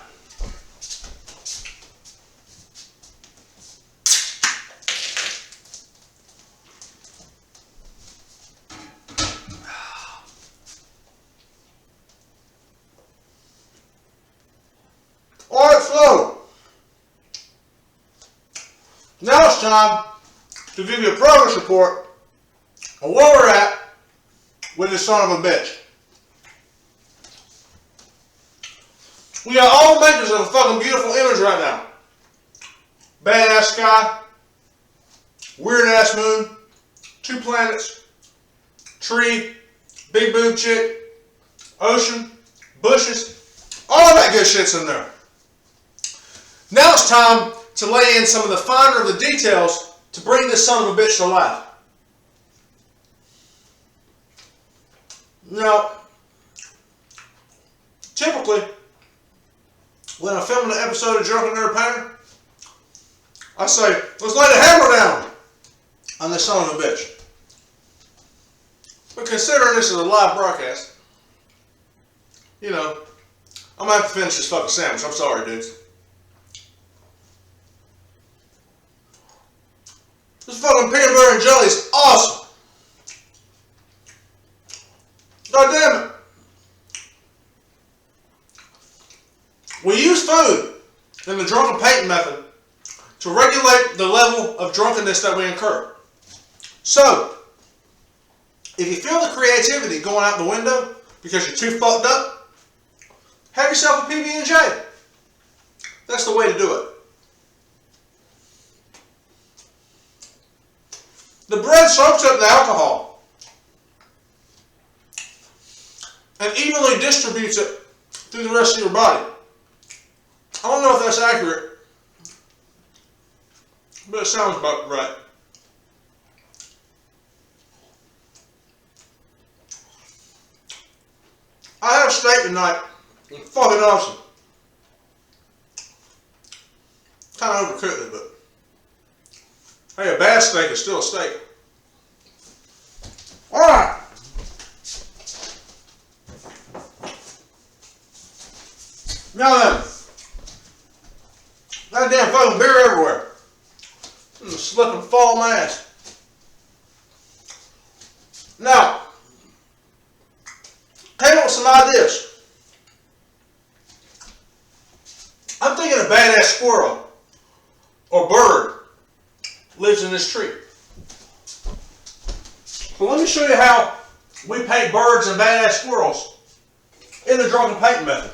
Alright, so now it's time to give you a progress report on where we're at with this son of a bitch. We got all the makers of a fucking beautiful image right now. Badass sky, weird ass moon, 2 planets, tree, big boob chick, ocean, bushes, all of that good shit's in there. Now it's time to lay in some of the finer of the details to bring this son of a bitch to life. Now, typically, when I'm filming an episode of Drunken Nerd Painter, I say, let's lay the hammer down on this son of a bitch. But considering this is a live broadcast, you know, I'm going to have to finish this fucking sandwich. I'm sorry, dudes. This fucking peanut butter and jelly is awesome. God damn it. We use food in the drunken painting method to regulate the level of drunkenness that we incur. So, if you feel the creativity going out the window because you're too fucked up, have yourself a PB&J. That's the way to do it. The bread soaks up the alcohol and evenly distributes it through the rest of your body. I don't know if that's accurate, but it sounds about right. I had a steak tonight. It's fucking awesome. Kind of overcooked it, but hey, a bad steak is still a steak. Alright. Now then, that damn fucking beer everywhere. I'm gonna slip and fall on my ass. Now, came up with some ideas. I'm thinking a badass squirrel or bird lives in this tree. So let me show you how we paint birds and badass squirrels in the drunken painting method.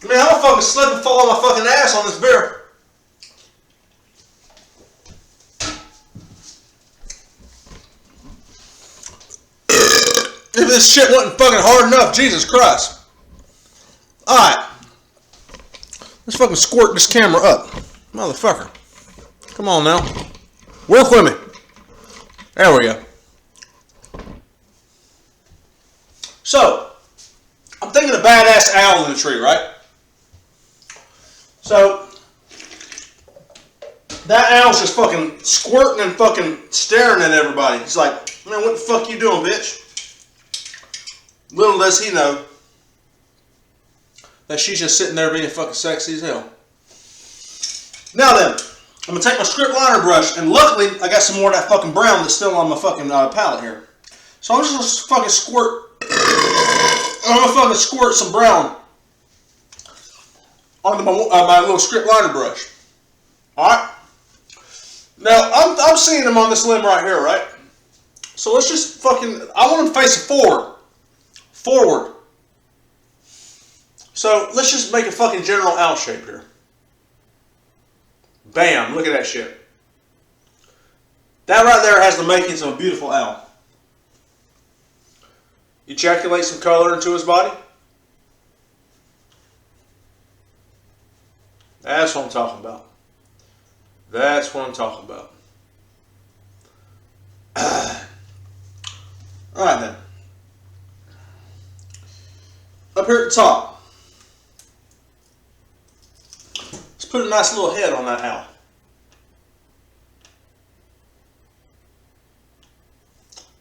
I mean, I'm gonna fucking slip and fall on my fucking ass on this beer. If this shit wasn't fucking hard enough, Jesus Christ. Alright. Let's fucking squirt this camera up. Motherfucker. Come on now. Work with me. There we go. So, I'm thinking a badass owl in the tree, right? So, that owl's just fucking squirting and fucking staring at everybody. He's like, man, what the fuck you doing, bitch? Little does he know that she's just sitting there being fucking sexy as hell. Now then, I'm going to take my script liner brush, and luckily, I got some more of that fucking brown that's still on my fucking palette here. So I'm just going to fucking squirt some brown onto my little script liner brush. Alright? Now, I'm seeing them on this limb right here, right? So let's just fucking, I want them facing forward. Forward. So let's just make a fucking general owl shape here. Bam, look at that shit. That right there has the makings of a beautiful owl. Ejaculate some color into his body. That's what I'm talking about. That's what I'm talking about. Alright then. Up here at the top, let's put a nice little head on that owl.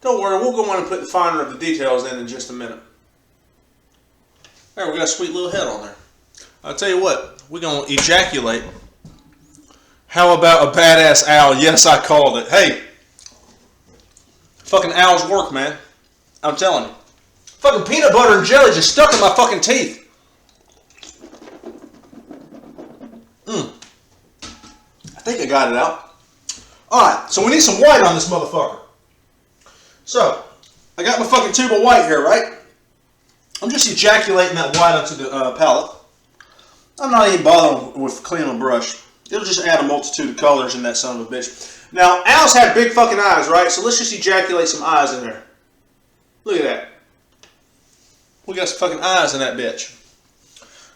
Don't worry, we'll go on and put the finer of the details in just a minute. There, we got a sweet little head on there. I'll tell you what, we're going to ejaculate. How about a badass owl? Yes, I called it. Hey, fucking owls work, man. I'm telling you. Fucking peanut butter and jelly just stuck in my fucking teeth. I think I got it out. Alright, so we need some white on this motherfucker. So, I got my fucking tube of white here, right? I'm just ejaculating that white onto the palette. I'm not even bothering with cleaning a brush. It'll just add a multitude of colors in that son of a bitch. Now, owls have big fucking eyes, right? So let's just ejaculate some eyes in there. Look at that. We got some fucking eyes in that bitch.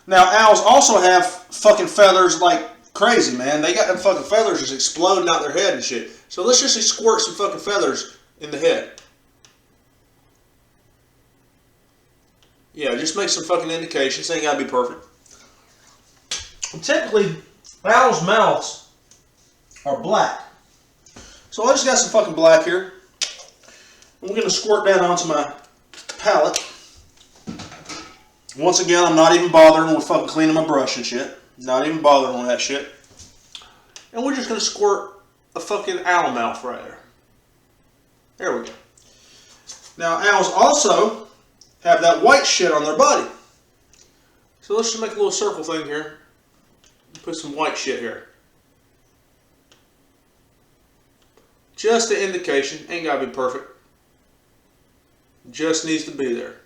Now, owls also have fucking feathers like crazy, man. They got them fucking feathers just exploding out their head and shit. So let's just squirt some fucking feathers in the head. Yeah, just make some fucking indications. Ain't gotta be perfect. Typically, owls' mouths are black. So I just got some fucking black here. I'm gonna squirt that onto my palette. Once again, I'm not even bothering with fucking cleaning my brush and shit. Not even bothering with that shit. And we're just gonna squirt a fucking owl mouth right there. There we go. Now, owls also have that white shit on their body. So let's just make a little circle thing here. Put some white shit here. Just an indication. Ain't gotta be perfect. Just needs to be there.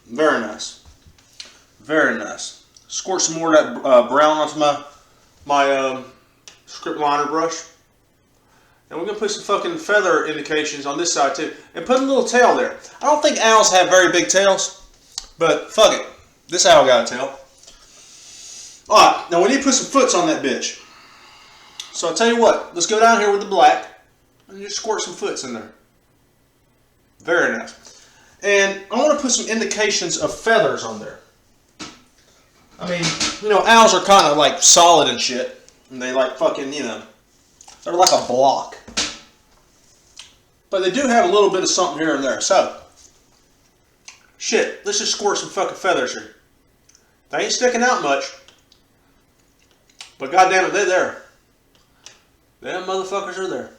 Very nice. Very nice. Squirt some more of that brown onto my script liner brush. And we're going to put some fucking feather indications on this side too. And put a little tail there. I don't think owls have very big tails. But fuck it. This owl got a tail. Alright, now we need to put some foots on that bitch. So I'll tell you what. Let's go down here with the black. And just squirt some foots in there. Very nice. And I want to put some indications of feathers on there. I mean, you know, owls are kind of like solid and shit. And they like fucking, you know, they're like a block. But they do have a little bit of something here and there. So, shit, let's just squirt some fucking feathers here. They ain't sticking out much. But goddamn it, they're there. Them motherfuckers are there.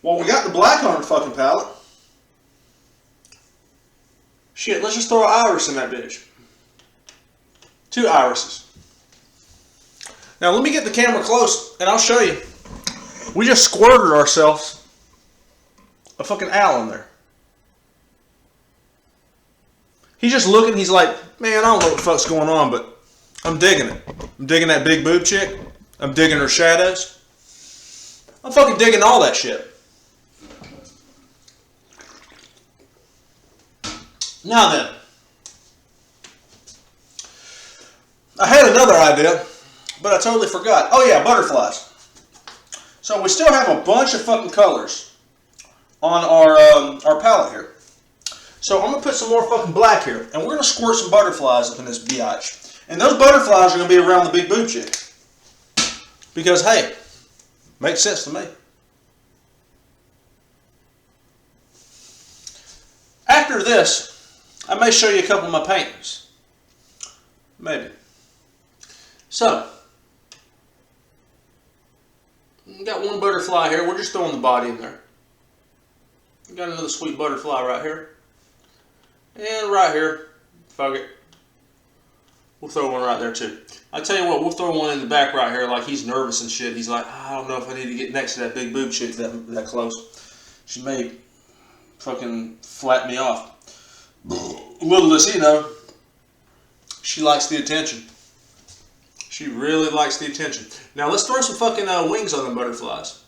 Well, we got the black on the fucking palette. Shit, let's just throw an iris in that bitch. 2 irises. Now let me get the camera close and I'll show you. We just squirted ourselves a fucking owl in there. He's just looking, he's like, man, I don't know what the fuck's going on, but I'm digging it. I'm digging that big boob chick. I'm digging her shadows. I'm fucking digging all that shit. Now then, I had another idea, but I totally forgot. Oh yeah, butterflies. So we still have a bunch of fucking colors on our palette here. So I'm going to put some more fucking black here, and we're going to squirt some butterflies up in this biatch. And those butterflies are going to be around the big boob chick. Because, hey, makes sense to me. After this, I may show you a couple of my paintings. Maybe. So, we got one butterfly here. We're just throwing the body in there. We got another sweet butterfly right here. And right here. Fuck it. We'll throw one right there too. I tell you what, we'll throw one in the back right here like he's nervous and shit. He's like, I don't know if I need to get next to that big boob chick that close. She may fucking flat me off. Little does he know, she likes the attention. She really likes the attention. Now let's throw some fucking wings on the butterflies.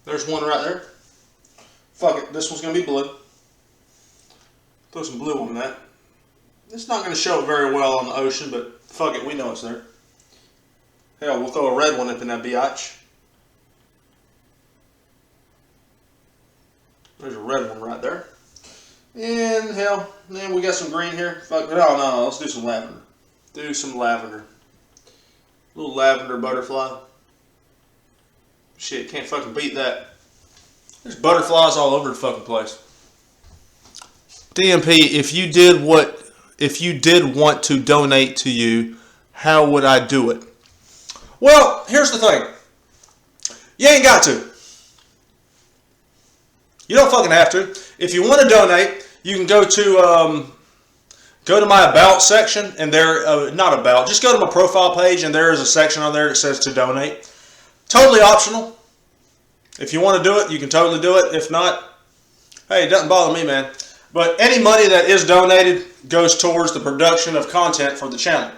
There's one right there. Fuck it, this one's going to be blue. Throw some blue on that. It's not going to show very well on the ocean, but fuck it, we know it's there. Hell, we'll throw a red one up in that biatch. There's a red one right there. And hell, then we got some green here. Fuck, no, let's do some lavender. Do some lavender. Little lavender butterfly. Shit, can't fucking beat that. There's butterflies all over the fucking place. DMP, if you did want to donate to you, how would I do it? Well, here's the thing. You ain't got to. You don't fucking have to. If you want to donate, you can go to my about section, and there, not about, just go to my profile page, and there is a section on there that says to donate. Totally optional. If you want to do it, you can totally do it. If not, hey, it doesn't bother me, man. But any money that is donated goes towards the production of content for the channel.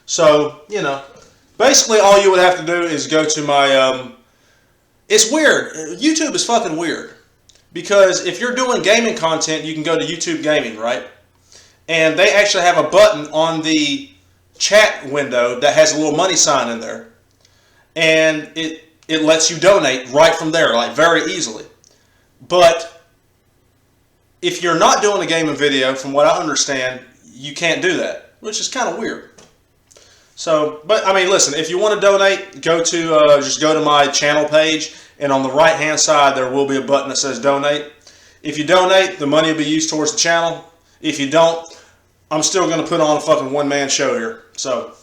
So, you know, basically all you would have to do is go to my, it's weird. YouTube is fucking weird. Because if you're doing gaming content, you can go to YouTube Gaming, right? And they actually have a button on the chat window that has a little money sign in there. And it lets you donate right from there, like very easily. But if you're not doing a gaming video, from what I understand, you can't do that, which is kind of weird. So, but I mean, listen, if you want to donate, just go to my channel page, and on the right hand side there will be a button that says donate. If you donate, the money will be used towards the channel. If you don't, I'm still going to put on a fucking one-man show here. So,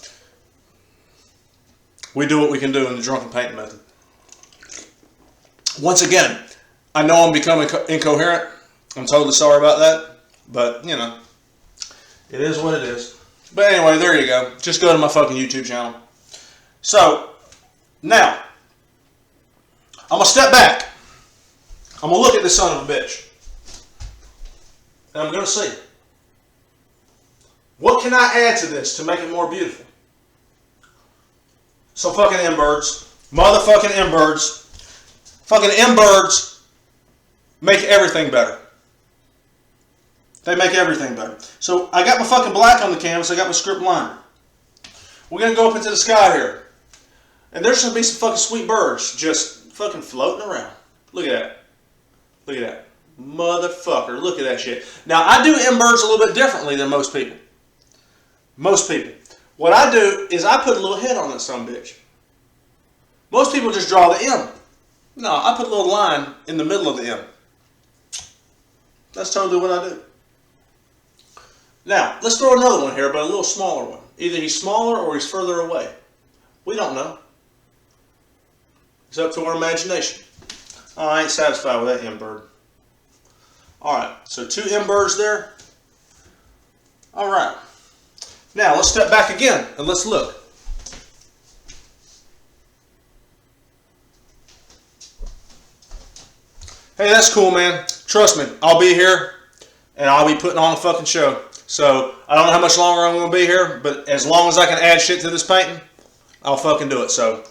we do what we can do in the Drunken Painting method. Once again, I know I'm becoming incoherent. I'm totally sorry about that, but, you know, it is what it is. But anyway, there you go. Just go to my fucking YouTube channel. So, now, I'm going to step back. I'm going to look at this son of a bitch. And I'm going to see, what can I add to this to make it more beautiful? Some fucking M-birds. Motherfucking M-birds. Fucking M-birds make everything better. They make everything better. So I got my fucking black on the canvas. I got my script liner. We're going to go up into the sky here. And there's going to be some fucking sweet birds just fucking floating around. Look at that. Look at that. Motherfucker. Look at that shit. Now, I do M-birds a little bit differently than most people. Most people. What I do is I put a little head on that son of a bitch. Most people just draw the M. No, I put a little line in the middle of the M. That's totally what I do. Now, let's throw another one here, but a little smaller one. Either he's smaller or he's further away. We don't know. It's up to our imagination. Oh, I ain't satisfied with that M-bird. Alright, so 2 M-birds there. Alright. Now, let's step back again and let's look. Hey, that's cool, man. Trust me, I'll be here and I'll be putting on a fucking show. So, I don't know how much longer I'm going to be here, but as long as I can add shit to this painting, I'll fucking do it. So,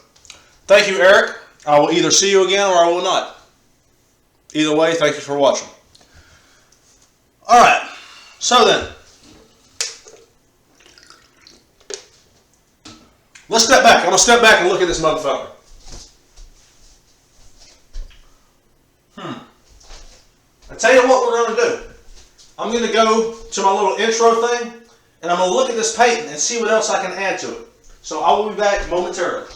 thank you, Eric. I will either see you again or I will not. Either way, thank you for watching. Alright, so then, let's step back. I'm going to step back and look at this motherfucker. I tell you what we're going to do. I'm going to go to my little intro thing, and I'm going to look at this painting and see what else I can add to it. So I will be back momentarily.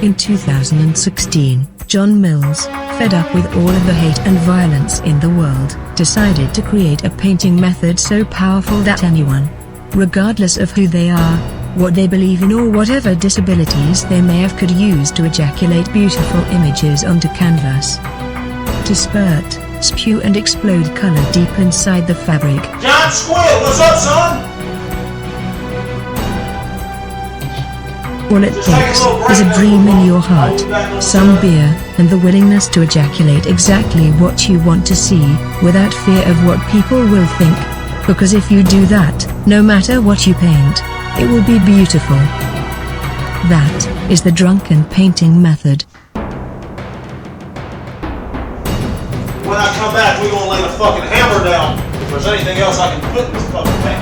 In 2016, John Mills, fed up with all of the hate and violence in the world, decided to create a painting method so powerful that anyone, regardless of who they are, what they believe in or whatever disabilities they may have, could use to ejaculate beautiful images onto canvas. To spurt, spew and explode color deep inside the fabric. John Squid, what's up, son? All it takes is a dream in your heart, some beer, and the willingness to ejaculate exactly what you want to see, without fear of what people will think. Because if you do that, no matter what you paint, it will be beautiful. That is the drunken painting method. When I come back, we're gonna lay the fucking hammer down. If there's anything else I can put in this fucking thing.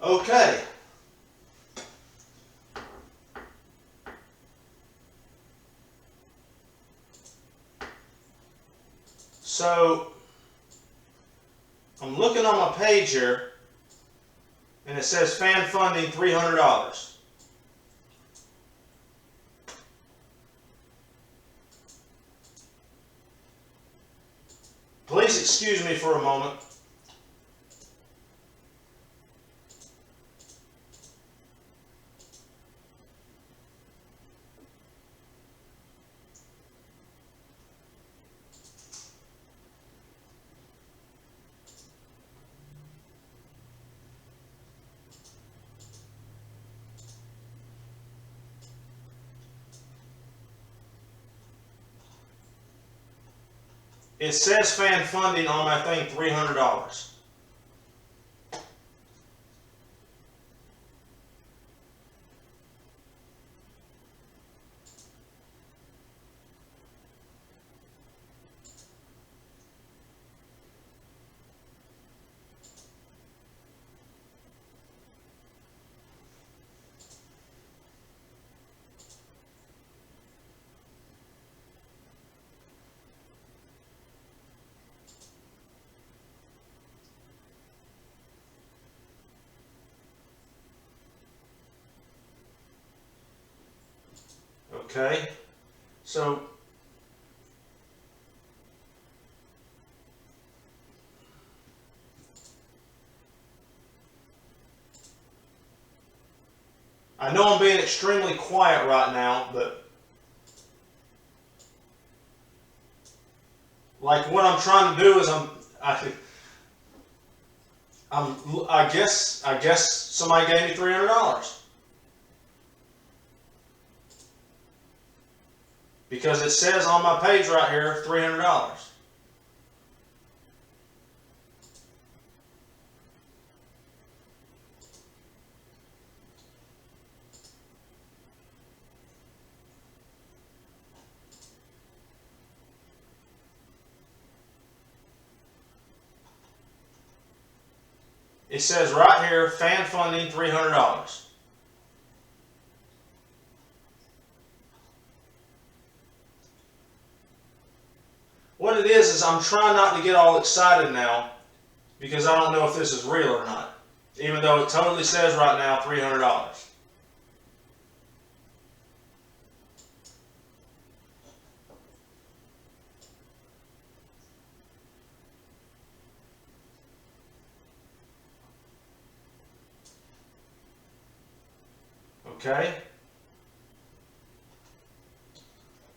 Okay. So, I'm looking on my page here, and it says fan funding $300. Please excuse me for a moment. It says fan funding on my thing, $300. Okay, so I know I'm being extremely quiet right now, but like what I'm trying to do is I guess somebody gave me $300 because it says on my page right here $300. It says right here, fan funding $300. What it is I'm trying not to get all excited now because I don't know if this is real or not, even though it totally says right now $300. Okay.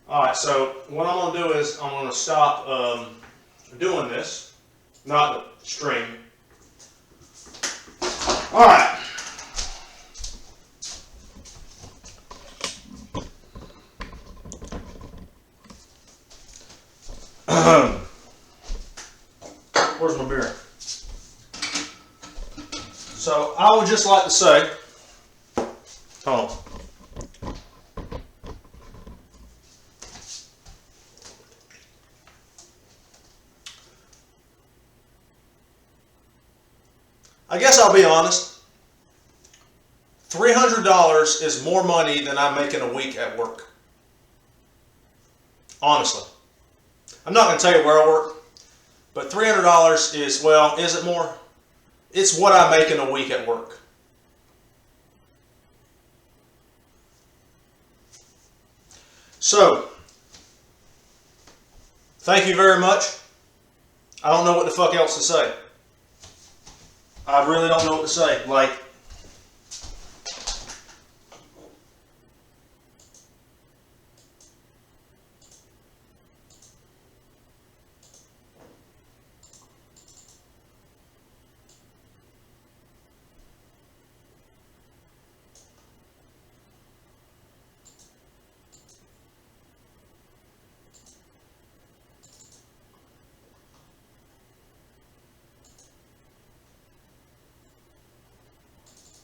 Alright, so what I'm going to do is I'm going to stop doing this, not the stream. Alright. Where's my beer? So I would just like to say, hold on. I guess I'll be honest. $300 is more money than I make in a week at work. Honestly. I'm not going to tell you where I work, but $300 is, well, is it more? It's what I make in a week at work. So, thank you very much. I don't know what the fuck else to say. I really don't know what to say. Like,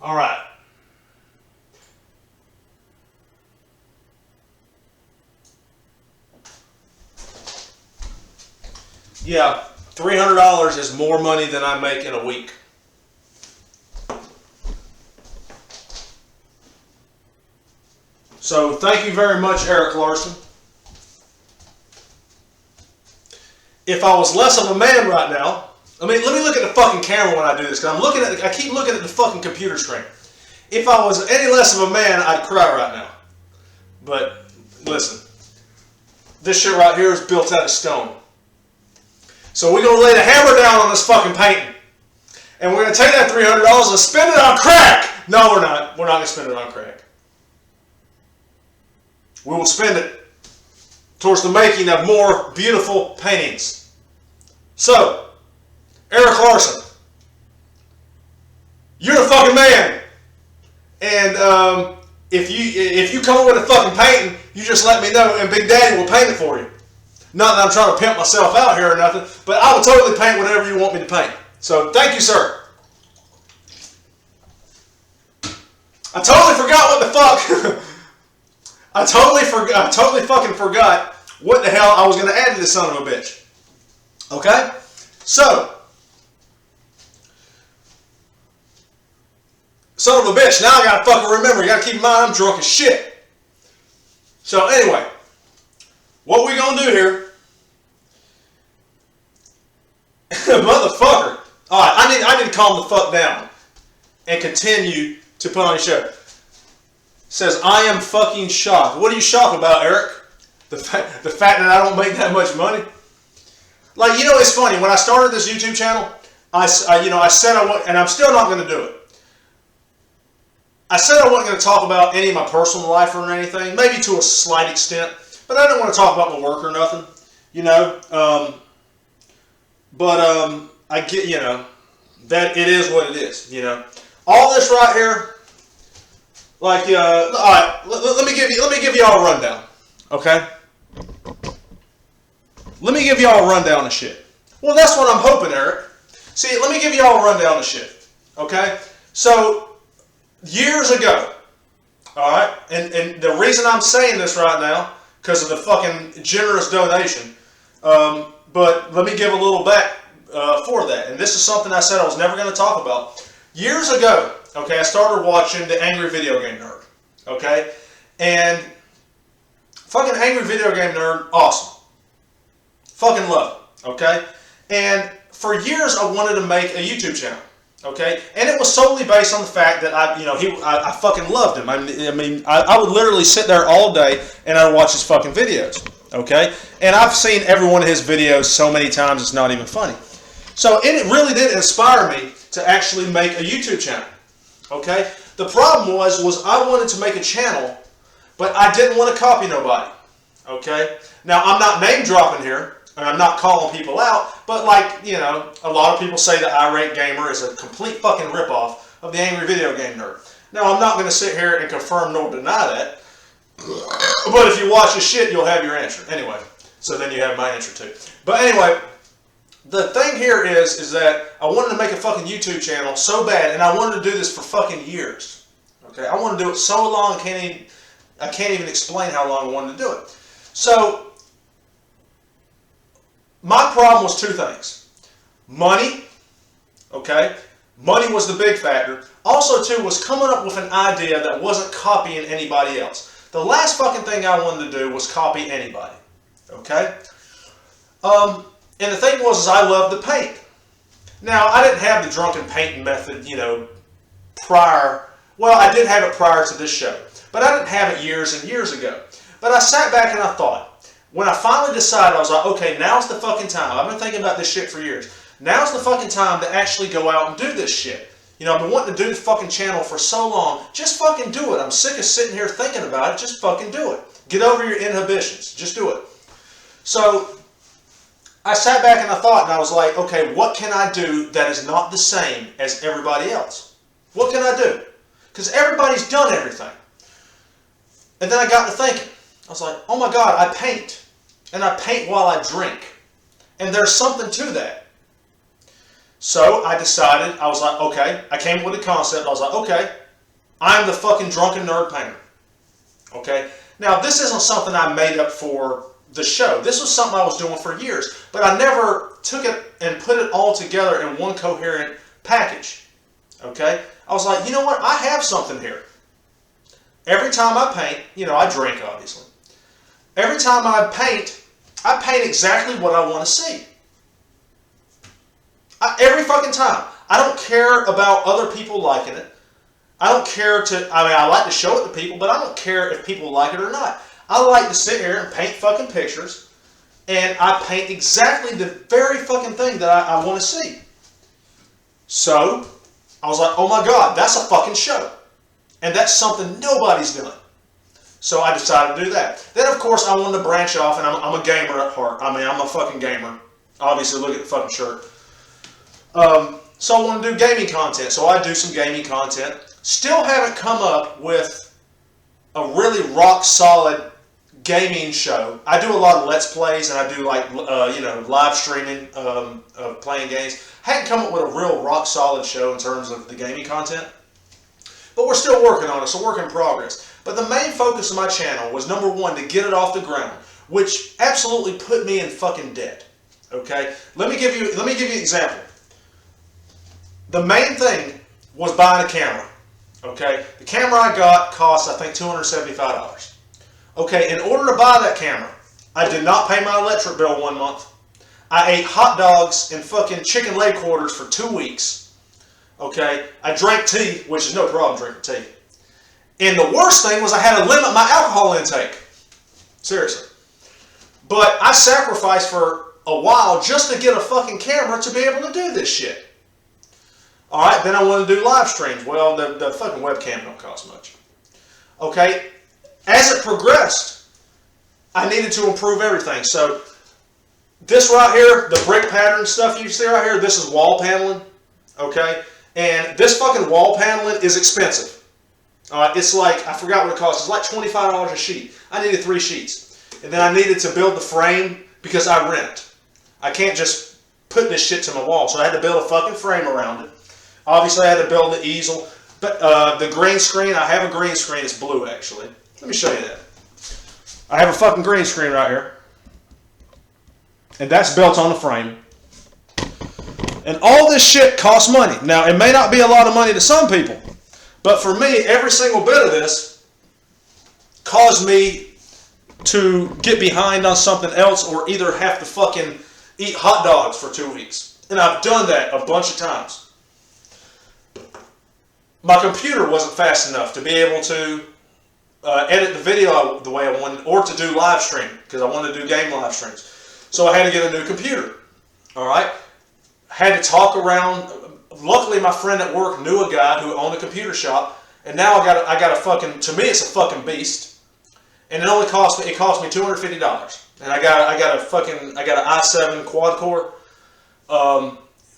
all right. Yeah, $300 is more money than I make in a week. So thank you very much, Eric Larson. If I was less of a man right now, let me look at the fucking camera when I do this, because I keep looking at the fucking computer screen. If I was any less of a man, I'd cry right now. But listen, this shit right here is built out of stone. So we're gonna lay the hammer down on this fucking painting, and we're gonna take that $300 and spend it on crack. No, we're not. We're not gonna spend it on crack. We will spend it towards the making of more beautiful paintings. So, Eric Larson, you're the fucking man. And if you come up with a fucking painting, you just let me know, and Big Daddy will paint it for you. Not that I'm trying to pimp myself out here or nothing, but I will totally paint whatever you want me to paint. So, thank you, sir. I totally forgot what the fuck. I totally fucking forgot what the hell I was going to add to this son of a bitch. Okay? So, son of a bitch, now I got to fucking remember. You got to keep in mind I'm drunk as shit. So, anyway, what we going to do here, motherfucker. Alright, I need to calm the fuck down and continue to put on your show. Says, I am fucking shocked. What are you shocked about, Eric? The fact that I don't make that much money? Like, you know, it's funny. When I started this YouTube channel, I said I would, and I'm still not going to do it. I said I wasn't going to talk about any of my personal life or anything, maybe to a slight extent, but I didn't want to talk about my work or nothing, you know. I get, you know, that it is what it is, you know. All this right here, like, all right, let me give you all a rundown, okay? Let me give you all a rundown of shit. Well, that's what I'm hoping, Eric. See, let me give you all a rundown of shit, okay? So, years ago, all right, and the reason I'm saying this right now, because of the fucking generous donation, but let me give a little back for that. And this is something I said I was never going to talk about. Years ago, okay, I started watching the Angry Video Game Nerd, okay? And fucking Angry Video Game Nerd, awesome. Fucking love it, okay? And for years I wanted to make a YouTube channel, okay? And it was solely based on the fact that I fucking loved him. I would literally sit there all day and I would watch his fucking videos, okay? And I've seen every one of his videos so many times it's not even funny. So it really did inspire me to actually make a YouTube channel, okay? The problem was I wanted to make a channel, but I didn't want to copy nobody, okay? Now, I'm not name dropping here, and I'm not calling people out, but like, you know, a lot of people say that Irate Gamer is a complete fucking ripoff of the Angry Video Game Nerd. Now, I'm not going to sit here and confirm nor deny that, but if you watch the shit, you'll have your answer. Anyway, so then you have my answer too. But anyway, the thing here is that I wanted to make a fucking YouTube channel so bad, and I wanted to do this for fucking years. Okay, I wanted to do it so long, I can't even explain how long I wanted to do it. So, my problem was two things. Money, okay? Money was the big factor. Also, too, was coming up with an idea that wasn't copying anybody else. The last fucking thing I wanted to do was copy anybody, okay? And the thing was, I loved to paint. Now, I didn't have the drunken painting method, you know, prior. Well, I did have it prior to this show, but I didn't have it years and years ago. But I sat back and I thought, when I finally decided, I was like, okay, now's the fucking time. I've been thinking about this shit for years. Now's the fucking time to actually go out and do this shit. You know, I've been wanting to do the fucking channel for so long. Just fucking do it. I'm sick of sitting here thinking about it. Just fucking do it. Get over your inhibitions. Just do it. So, I sat back and I thought, and I was like, okay, what can I do that is not the same as everybody else? What can I do? Because everybody's done everything. And then I got to thinking. I was like, oh my God, I paint. And I paint while I drink. And there's something to that. So I decided, I was like, okay, I came up with a concept. I was like, okay, I'm the fucking Drunken Nerd Painter. Okay? Now, this isn't something I made up for the show. This was something I was doing for years. But I never took it and put it all together in one coherent package. Okay? I was like, you know what? I have something here. every time I paint, you know, I drink obviously. Every time I paint exactly what I want to see. Every fucking time. I don't care about other people liking it. I don't care I like to show it to people, but I don't care if people like it or not. I like to sit here and paint fucking pictures, and I paint exactly the very fucking thing that I want to see. So, I was like, oh my God, that's a fucking show. And that's something nobody's doing. So I decided to do that. Then, of course, I wanted to branch off, and I'm a gamer at heart. I mean, I'm a fucking gamer. Obviously, look at the fucking shirt. So I want to do gaming content. So I do some gaming content. Still haven't come up with a really rock solid gaming show. I do a lot of Let's Plays, and I do like live streaming of playing games. Hadn't come up with a real rock solid show in terms of the gaming content, but we're still working on it. So work in progress. But the main focus of my channel was, number one, to get it off the ground, which absolutely put me in fucking debt. Okay, let me give you an example. The main thing was buying a camera. Okay, the camera I got cost, I think, $275. Okay, in order to buy that camera, I did not pay my electric bill 1 month. I ate hot dogs and fucking chicken leg quarters for 2 weeks. Okay, I drank tea, which is no problem drinking tea. And the worst thing was I had to limit my alcohol intake. Seriously. But I sacrificed for a while just to get a fucking camera to be able to do this shit. Alright, then I wanted to do live streams. Well, the fucking webcam don't cost much. Okay, as it progressed, I needed to improve everything. So, this right here, the brick pattern stuff you see right here, this is wall paneling. Okay, and this fucking wall paneling is expensive. It's like, I forgot what it costs. It's like $25 a sheet. I needed 3 sheets. And then I needed to build the frame because I rent. I can't just put this shit to my wall. So I had to build a fucking frame around it. Obviously, I had to build the easel. But the green screen, I have a green screen. It's blue, actually. Let me show you that. I have a fucking green screen right here. And that's built on the frame. And all this shit costs money. Now, it may not be a lot of money to some people. But for me, every single bit of this caused me to get behind on something else, or either have to fucking eat hot dogs for 2 weeks. And I've done that a bunch of times. My computer wasn't fast enough to be able to edit the video the way I wanted, or to do live stream, because I wanted to do game live streams. So I had to get a new computer. Alright? Had to talk around. Luckily, my friend at work knew a guy who owned a computer shop, and now I got a fucking, to me it's a fucking beast, and it cost me $250, and I got an i7 quad core,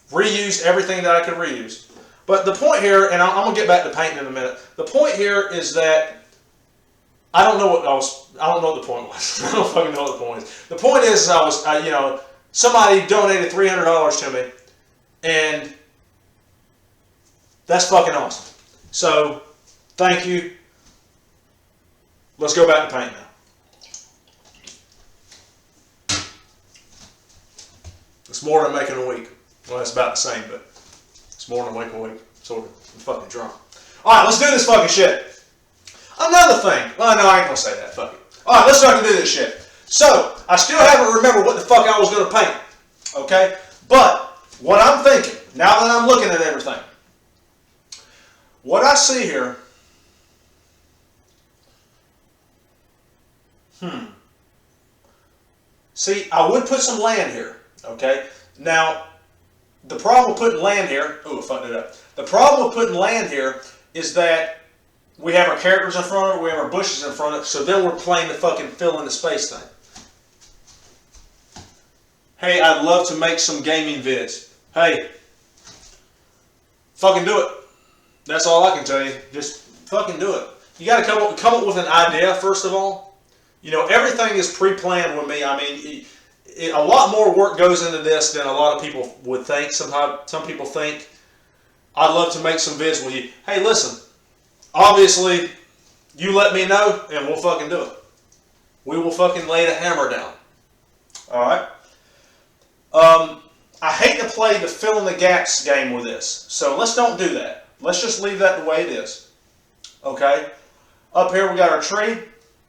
reused everything that I could reuse. But the point here, and I'm gonna get back to painting in a minute. The point here is that I don't know what the point was. I don't fucking know what the point is. The point is, somebody donated $300 to me, and that's fucking awesome. So, thank you. Let's go back to painting now. It's more than making a week. Well, it's about the same, but it's more than a week. Sort of. I'm fucking drunk. Alright, let's do this fucking shit. Another thing. Well, no, I ain't gonna say that. Fuck it. Alright, let's fucking do this shit. So, I still haven't remembered what the fuck I was gonna paint. Okay? But, what I'm thinking, now that I'm looking at everything, what I see here, see, I would put some land here, okay? Now, the problem with putting land here, oh, I fucked it up. The problem with putting land here is that we have our characters in front of it, we have our bushes in front of it, so then we're playing the fucking fill in the space thing. Hey, I'd love to make some gaming vids. Hey, fucking do it. That's all I can tell you. Just fucking do it. You got to come up with an idea, first of all. You know, everything is pre-planned with me. I mean, a lot more work goes into this than a lot of people would think. Some people think, I'd love to make some vids with you. Hey, listen. Obviously, you let me know, and we'll fucking do it. We will fucking lay the hammer down. Alright? I hate to play the fill in the gaps game with this. So let's don't do that. Let's just leave that the way it is. Okay? Up here we got our tree.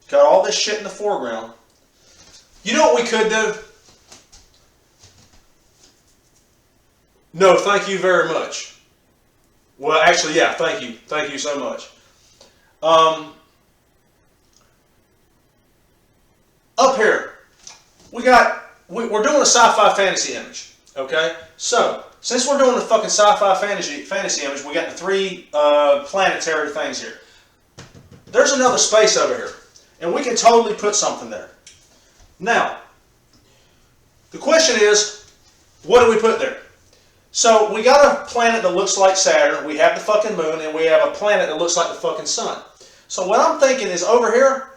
Got all this shit in the foreground. You know what we could do? No, thank you very much. Well, actually, yeah, thank you. Thank you so much. Up here, we're doing a sci-fi fantasy image, okay? So, since we're doing a fucking sci-fi fantasy image, we got the three planetary things here. There's another space over here, and we can totally put something there. Now, the question is, what do we put there? So, we got a planet that looks like Saturn, we have the fucking moon, and we have a planet that looks like the fucking sun. So what I'm thinking is over here,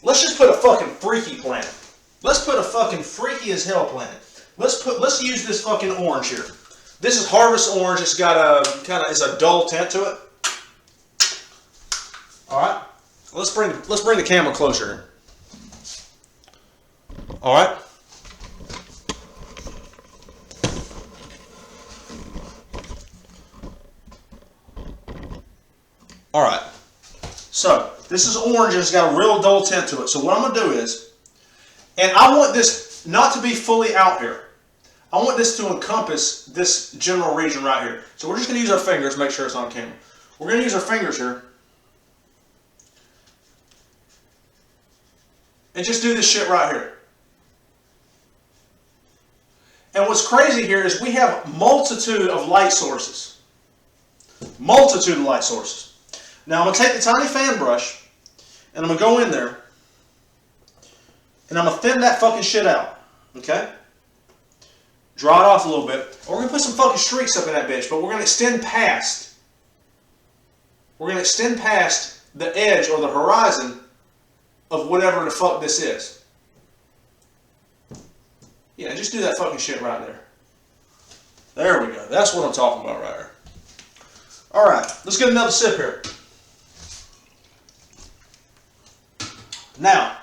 let's just put a fucking freaky planet. Let's put a fucking freaky as hell planet. Let's use this fucking orange here. This is harvest orange. It's got it's a dull tint to it. All right. Let's bring the camera closer. All right. All right. So this is orange and it's got a real dull tint to it. So what I'm gonna do is, and I want this not to be fully out here. I want this to encompass this general region right here. So we're just gonna use our fingers, make sure it's on camera. We're gonna use our fingers here. And just do this shit right here. And what's crazy here is we have multitude of light sources. Multitude of light sources. Now I'm going to take the tiny fan brush and I'm going to go in there and I'm going to thin that fucking shit out. Okay? Draw it off a little bit. We're going to put some fucking streaks up in that bitch, but we're going to extend past. We're going to extend past the edge or the horizon of whatever the fuck this is. Yeah, just do that fucking shit right there. There we go. That's what I'm talking about right here. Alright, let's get another sip here. Now,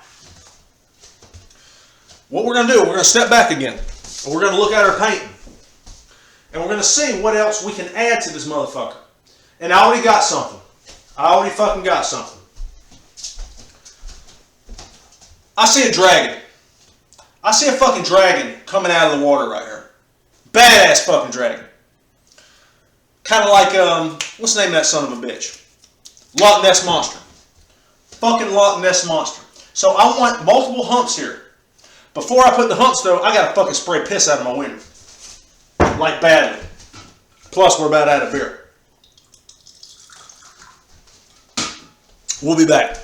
what we're going to do, we're going to step back again. And we're going to look at our painting. And we're going to see what else we can add to this motherfucker. And I already got something. I already fucking got something. I see a dragon. I see a fucking dragon coming out of the water right here. Badass fucking dragon. Kind of like, what's the name of that son of a bitch? Loch Ness Monster. Fucking Loch Ness Monster. So I want multiple humps here. Before I put the humps though, I gotta fucking spray piss out of my window. Like badly. Plus we're about out of beer. We'll be back.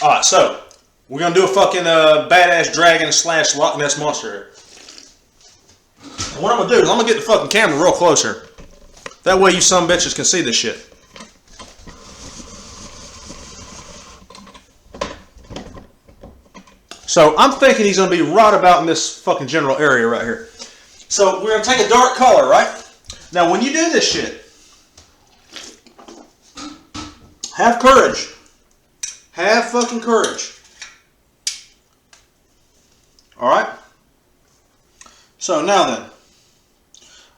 Alright, so we're going to do a fucking badass dragon slash Loch Ness Monster here. And what I'm going to do is I'm going to get the fucking camera real close here. That way you some bitches can see this shit. So I'm thinking he's going to be right about in this fucking general area right here. So we're going to take a dark color, right? Now when you do this shit, have courage. Have fucking courage. Alright? So now then,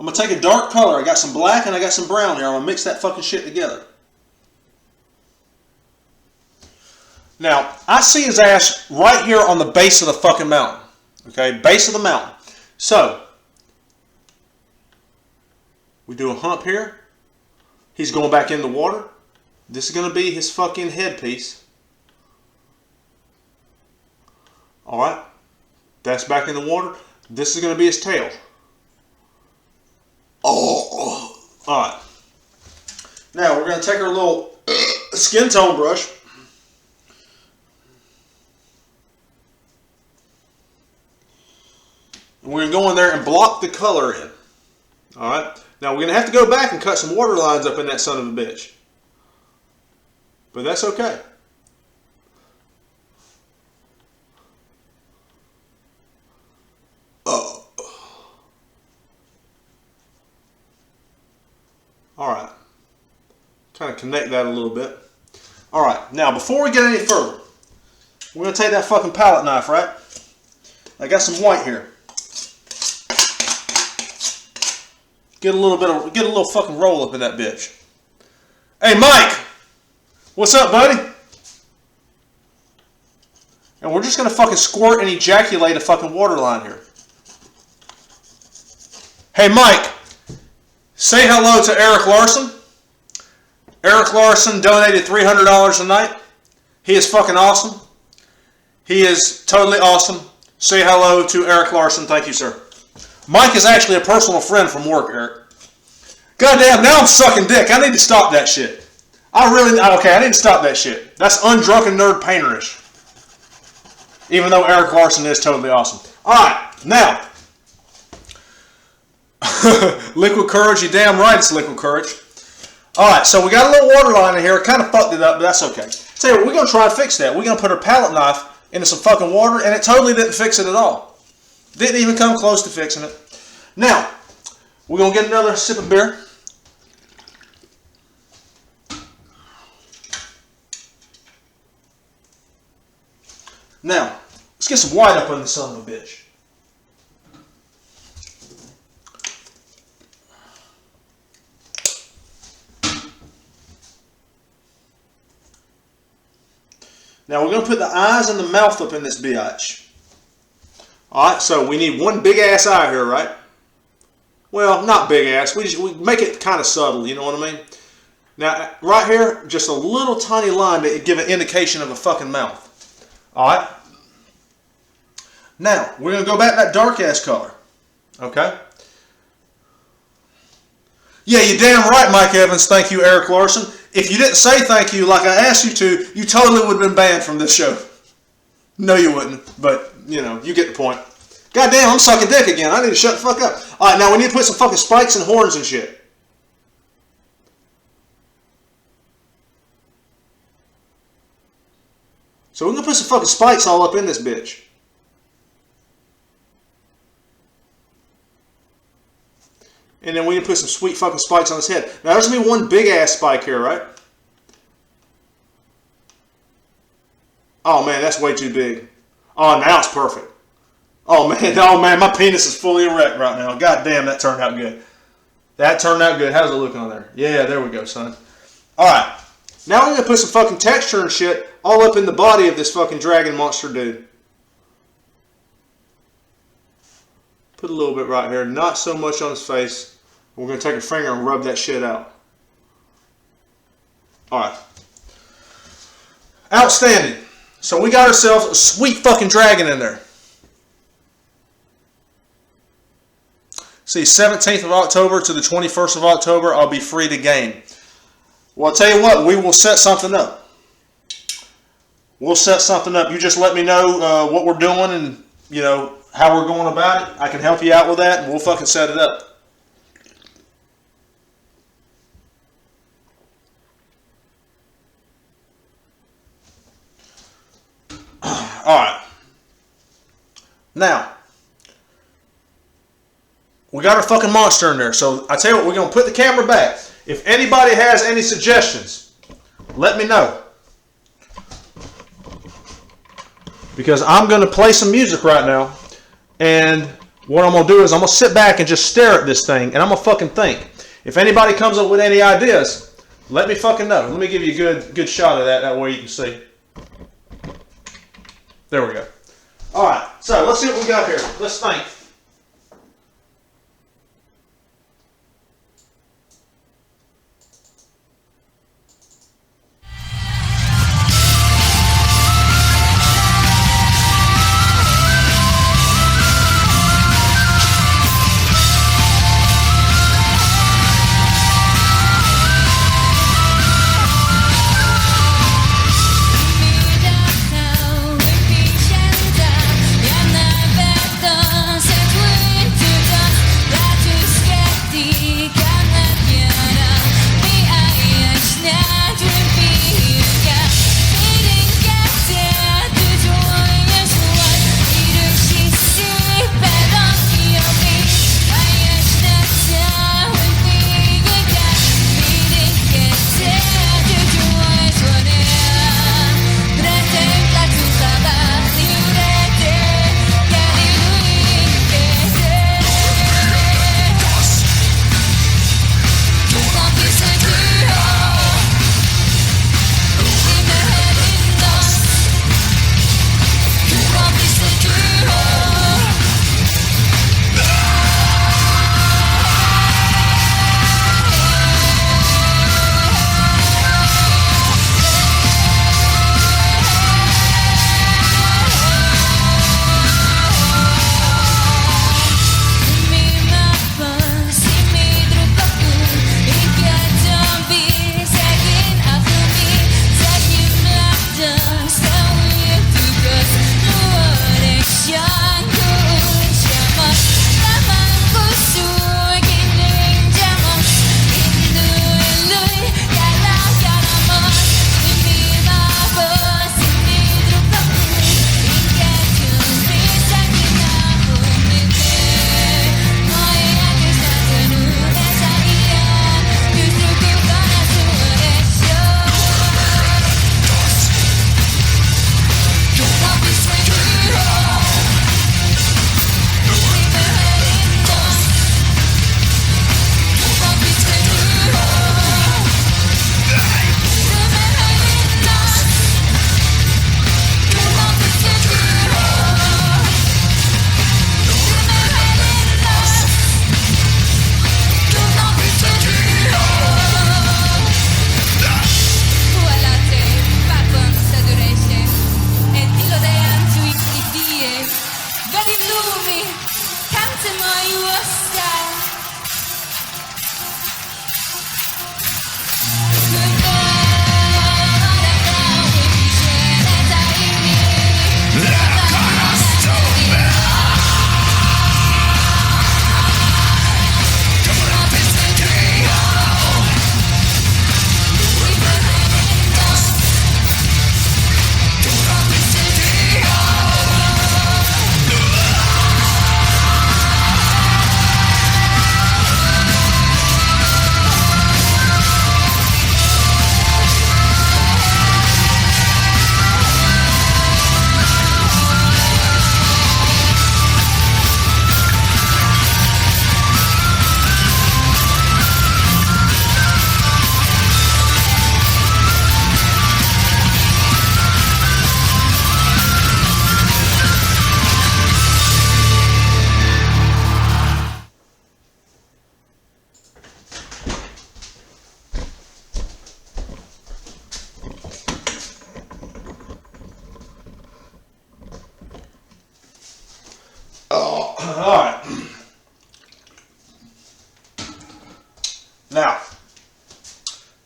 I'm going to take a dark color. I got some black and I got some brown here. I'm going to mix that fucking shit together. Now, I see his ass right here on the base of the fucking mountain. Okay, base of the mountain. So, we do a hump here. He's going back in the water. This is going to be his fucking headpiece. Alright. That's back in the water. This is going to be his tail. Oh. Alright. Now we're going to take our little skin tone brush. And we're going to go in there and block the color in. Alright. Now we're going to have to go back and cut some water lines up in that son of a bitch. But that's okay. Alright. Kind of connect that a little bit. Alright. Now before we get any further, we're going to take that fucking palette knife, right? I got some white here. Get a little fucking roll up in that bitch. Hey Mike! What's up, buddy? And we're just gonna fucking squirt and ejaculate a fucking water line here. Hey Mike! Say hello to Eric Larson. Eric Larson donated $300 a night. He is fucking awesome. He is totally awesome. Say hello to Eric Larson. Thank you, sir. Mike is actually a personal friend from work, Eric. Goddamn, now I'm sucking dick. I need to stop that shit. I need to stop that shit. That's undrunken nerd painterish. Even though Eric Larson is totally awesome. Alright, now. Liquid courage, you damn right it's liquid courage. Alright, so we got a little water line in here. It kind of fucked it up, but that's okay. Tell you what, we're going to try and fix that. We're going to put our palette knife into some fucking water, and it totally didn't fix it at all. Didn't even come close to fixing it. Now, we're going to get another sip of beer. Now, let's get some white up on this son of a bitch. Now we're going to put the eyes and the mouth up in this biatch. Alright, so we need one big ass eye here, right? Well, not big ass. We make it kind of subtle, you know what I mean? Now, right here, just a little tiny line to give an indication of a fucking mouth. Alright? Now, we're going to go back to that dark ass color. Okay? Yeah, you're damn right, Mike Evans. Thank you, Eric Larson. If you didn't say thank you like I asked you to, you totally would have been banned from this show. No, you wouldn't. But, you know, you get the point. Goddamn, I'm sucking dick again. I need to shut the fuck up. Alright, now we need to put some fucking spikes and horns and shit. So we're going to put some fucking spikes all up in this bitch. And then we can put some sweet fucking spikes on his head. Now there's going to be one big ass spike here, right? Oh man, that's way too big. Oh, now it's perfect. Oh man, my penis is fully erect right now. God damn, that turned out good. That turned out good. How's it look on there? Yeah, there we go, son. Alright. Now we're going to put some fucking texture and shit all up in the body of this fucking dragon monster dude. Put a little bit right here. Not so much on his face. We're going to take a finger and rub that shit out. Alright. Outstanding. So we got ourselves a sweet fucking dragon in there. See, 17th of October to the 21st of October, I'll be free to game. Well, I'll tell you what, we will set something up. We'll set something up. You just let me know what we're doing and, you know, how we're going about it. I can help you out with that, and we'll fucking set it up. Alright. Now, we got our fucking monster in there. So, I tell you what, we're going to put the camera back. If anybody has any suggestions, let me know. Because I'm going to play some music right now. And what I'm going to do is I'm going to sit back and just stare at this thing. And I'm going to fucking think. If anybody comes up with any ideas, let me fucking know. Let me give you a good shot of that. That way you can see. There we go. Alright, so let's see what we got here. Let's think.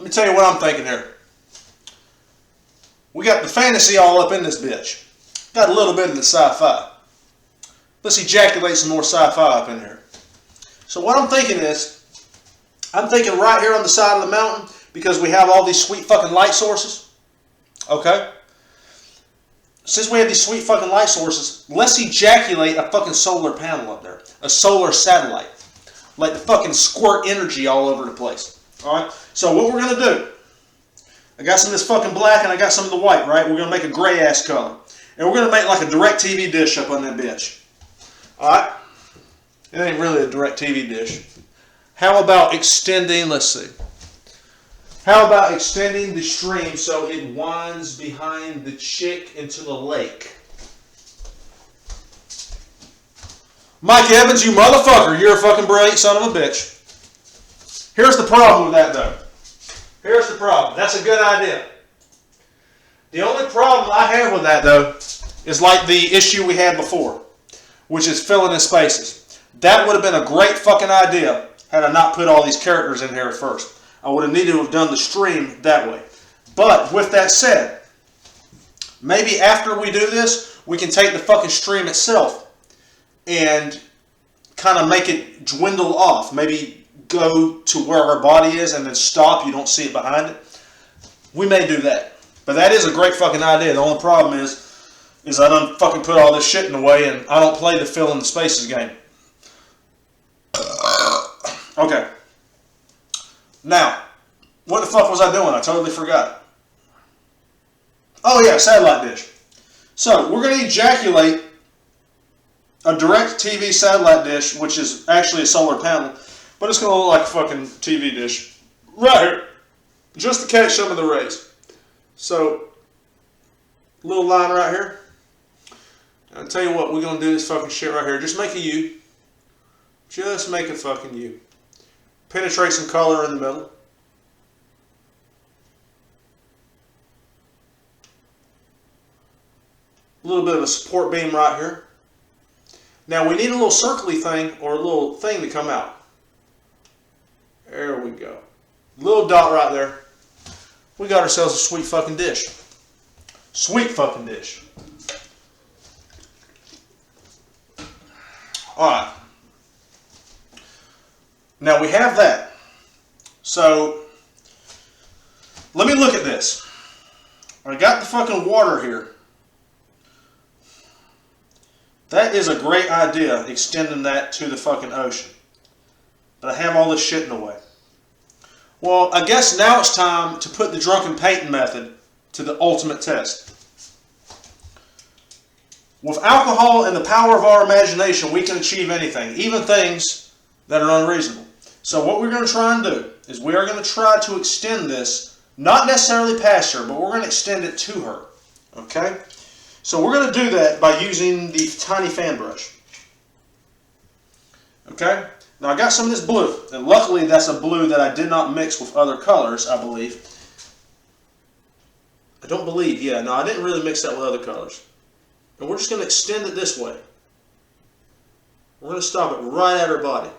me tell you what I'm thinking here. We got the fantasy all up in this bitch. Got a little bit of the sci-fi. Let's ejaculate some more sci-fi up in here. So what I'm thinking is, I'm thinking right here on the side of the mountain, because we have all these sweet fucking light sources. Okay? Since we have these sweet fucking light sources, let's ejaculate a fucking solar panel up there. A solar satellite. Like the fucking squirt energy all over the place. Alright? So what we're going to do, I got some of this fucking black and I got some of the white, right? We're going to make a gray ass color. And we're going to make like a direct TV dish up on that bitch. Alright? It ain't really a direct TV dish. How about extending, let's see. How about extending the stream so it winds behind the chick into the lake? Mike Evans, you motherfucker, you're a fucking brilliant son of a bitch. Here's the problem with that though. Here's the problem. That's a good idea. The only problem I have with that though is like the issue we had before, which is filling in spaces. That would have been a great fucking idea had I not put all these characters in here at first. I would have needed to have done the stream that way. But with that said, maybe after we do this, we can take the fucking stream itself and kind of make it dwindle off. Maybe go to where her body is and then stop. You don't see it behind it. We may do that. But that is a great fucking idea. The only problem is I done fucking put all this shit in the way and I don't play the fill in the spaces game. Okay. Now, what the fuck was I doing? I totally forgot. Oh yeah, satellite dish. So, we're going to ejaculate a direct TV satellite dish, which is actually a solar panel, but it's going to look like a fucking TV dish. Right here. Just to catch some of the rays. So, little line right here. I'll tell you what, we're going to do this fucking shit right here. Just make a U. Just make a fucking U. Penetrate some color in the middle. A little bit of a support beam right here. Now we need a little circly thing or a little thing to come out. There we go. Little dot right there. We got ourselves a sweet fucking dish. Sweet fucking dish. Alright. Now we have that. So, let me look at this. I got the fucking water here. That is a great idea, extending that to the fucking ocean. But I have all this shit in the way. Well, I guess now it's time to put the drunken painting method to the ultimate test. With alcohol and the power of our imagination, we can achieve anything, even things that are unreasonable. So what we're going to try and do is we are going to try to extend this, not necessarily past her, but we're going to extend it to her. Okay? So we're going to do that by using the tiny fan brush. Okay? Now I got some of this blue, and luckily that's a blue that I did not mix with other colors, I believe. I don't believe, yeah, no, I didn't really mix that with other colors. And we're just going to extend it this way. We're going to stop it right at her body.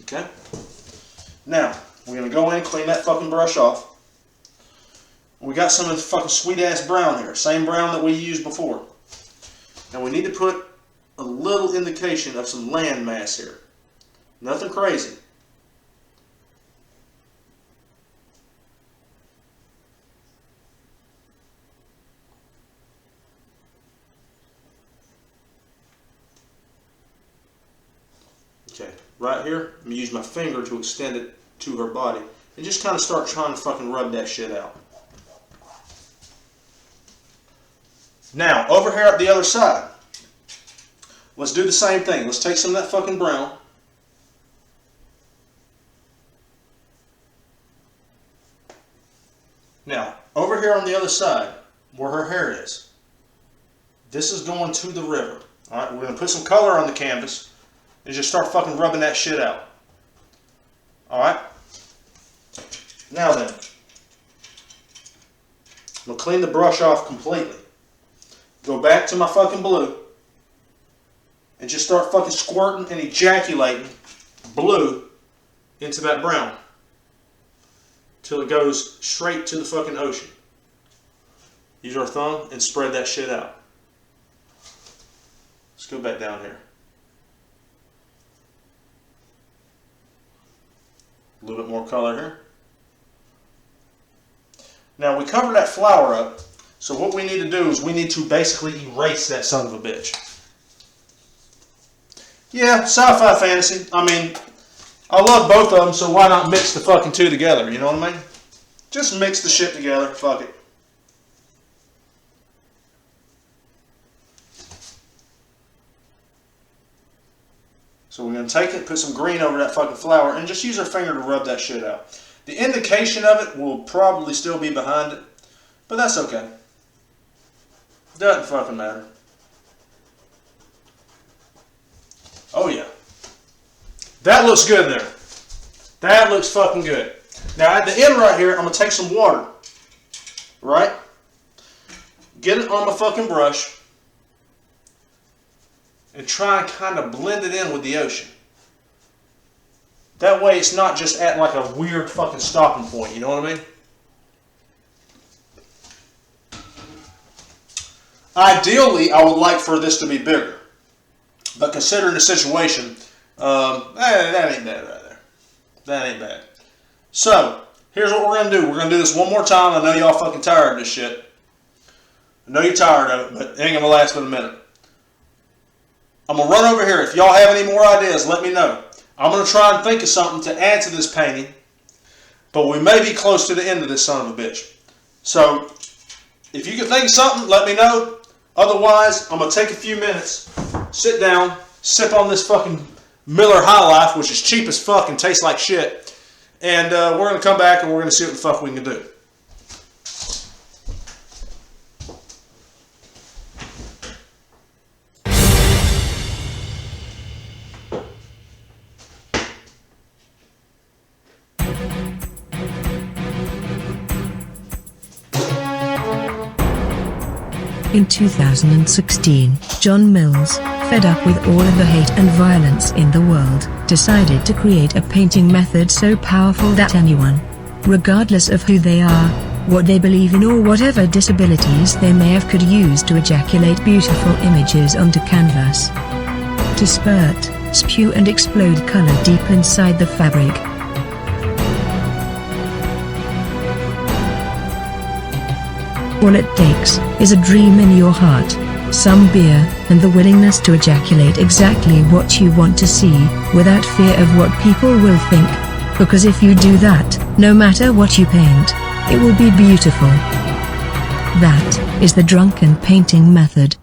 Okay? Now, we're going to go in and clean that fucking brush off. We got some of this fucking sweet ass brown here. Same brown that we used before. Now we need to put a little indication of some land mass here. Nothing crazy. Okay, right here, I'm going to use my finger to extend it to her body. And just kind of start trying to fucking rub that shit out. Now, over here at the other side, let's do the same thing. Let's take some of that fucking brown. Now, over here on the other side, where her hair is, this is going to the river. Alright, we're going to put some color on the canvas and just start fucking rubbing that shit out. Alright? Now then, I'm going to clean the brush off completely. Go back to my fucking blue. and just start fucking squirting and ejaculating blue into that brown till it goes straight to the fucking ocean. Use our thumb and spread that shit out. Let's go back down here. A little bit more color here. Now we cover that flower up, so what we need to do is we need to basically erase that son of a bitch. Yeah, sci-fi fantasy. I mean, I love both of them, so why not mix the fucking two together, you know what I mean? Just mix the shit together, fuck it. So we're going to take it, put some green over that fucking flower, and just use our finger to rub that shit out. The indication of it will probably still be behind it, but that's okay. Doesn't fucking matter. Oh yeah. That looks good there. That looks fucking good. Now at the end right here, I'm going to take some water. Right? Get it on my fucking brush. And try and kind of blend it in with the ocean. That way it's not just at like a weird fucking stopping point, you know what I mean? Ideally, I would like for this to be bigger. But considering the situation, that ain't bad right there. That ain't bad. So, here's what we're going to do. We're going to do this one more time. I know y'all fucking tired of this shit. I know you're tired of it, but it ain't going to last but a minute. I'm going to run over here. If y'all have any more ideas, let me know. I'm going to try and think of something to add to this painting, but we may be close to the end of this son of a bitch. So, if you can think of something, let me know. Otherwise, I'm going to take a few minutes, sit down, sip on this fucking Miller High Life, which is cheap as fuck and tastes like shit, and we're going to come back and we're going to see what the fuck we can do. In 2016, John Mills, fed up with all of the hate and violence in the world, decided to create a painting method so powerful that anyone, regardless of who they are, what they believe in or whatever disabilities they may have, could use to ejaculate beautiful images onto canvas. To spurt, spew and explode color deep inside the fabric. All it takes is a dream in your heart, some beer, and the willingness to ejaculate exactly what you want to see, without fear of what people will think. Because if you do that, no matter what you paint, it will be beautiful. That is the drunken painting method.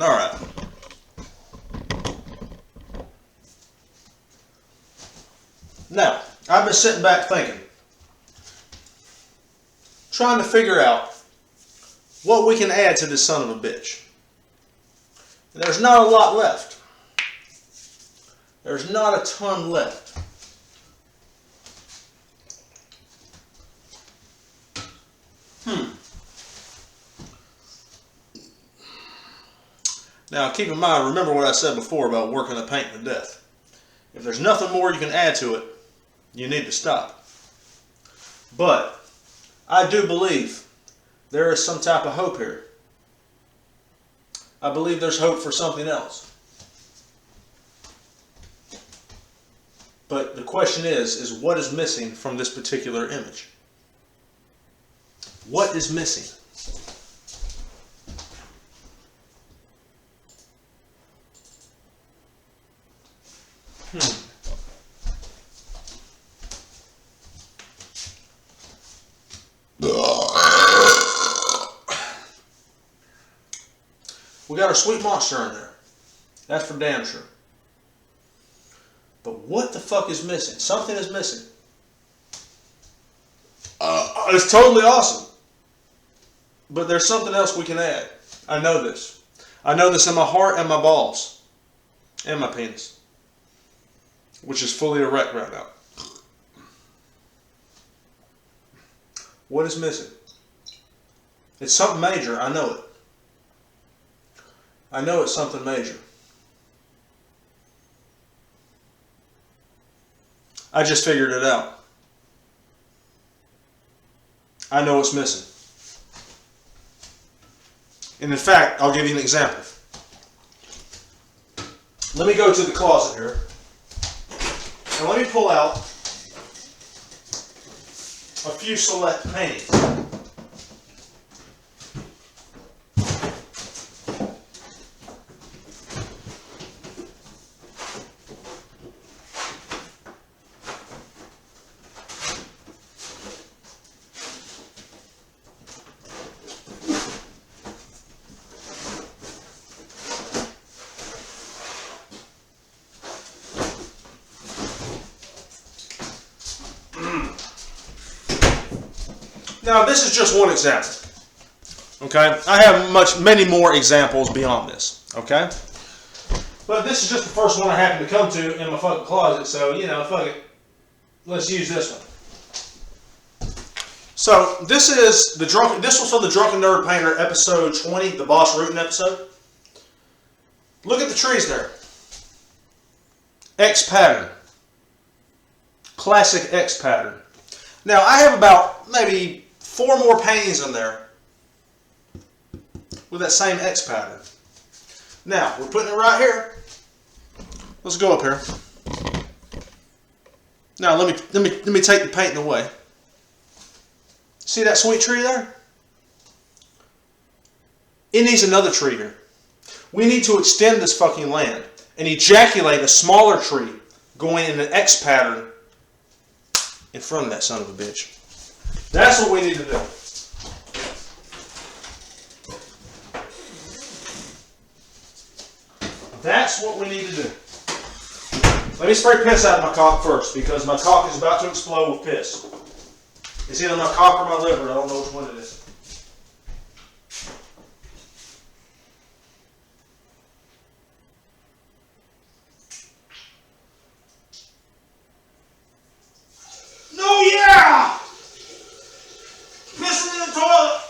Alright. Now, I've been sitting back thinking, trying to figure out what we can add to this son of a bitch. And there's not a lot left. There's not a ton left. Now, keep in mind, remember what I said before about working the paint to death. If there's nothing more you can add to it, you need to stop. But I do believe there is some type of hope here. I believe there's hope for something else. But the question is what is missing from this particular image? What is missing? We got our sweet monster in there. That's for damn sure. But what the fuck is missing? Something is missing. It's totally awesome. But there's something else we can add. I know this. I know this in my heart and my balls. And my penis. Which is fully erect right now. What is missing? It's something major. I know it. I know it's something major. I just figured it out. I know it's missing. And in fact, I'll give you an example. Let me go to the closet here. And let me pull out a few select paintings. Now, this is just one example, okay? I have many more examples beyond this, okay? But this is just the first one I happened to come to in my fucking closet, so, you know, fuck it. Let's use this one. So, this was from the Drunken Nerd Painter episode 20, the Boss Rootin' episode. Look at the trees there. X pattern. Classic X pattern. Now, I have about maybe 4 more paintings in there with that same X pattern. Now, we're putting it right here. Let's go up here. Now, let me take the painting away. See that sweet tree there? It needs another tree here. We need to extend this fucking land and ejaculate a smaller tree going in an X pattern in front of that son of a bitch. That's what we need to do. That's what we need to do. Let me spray piss out of my cock first, because my cock is about to explode with piss. It's either my cock or my liver. I don't know which one it is. No, yeah! Pissing in the toilet!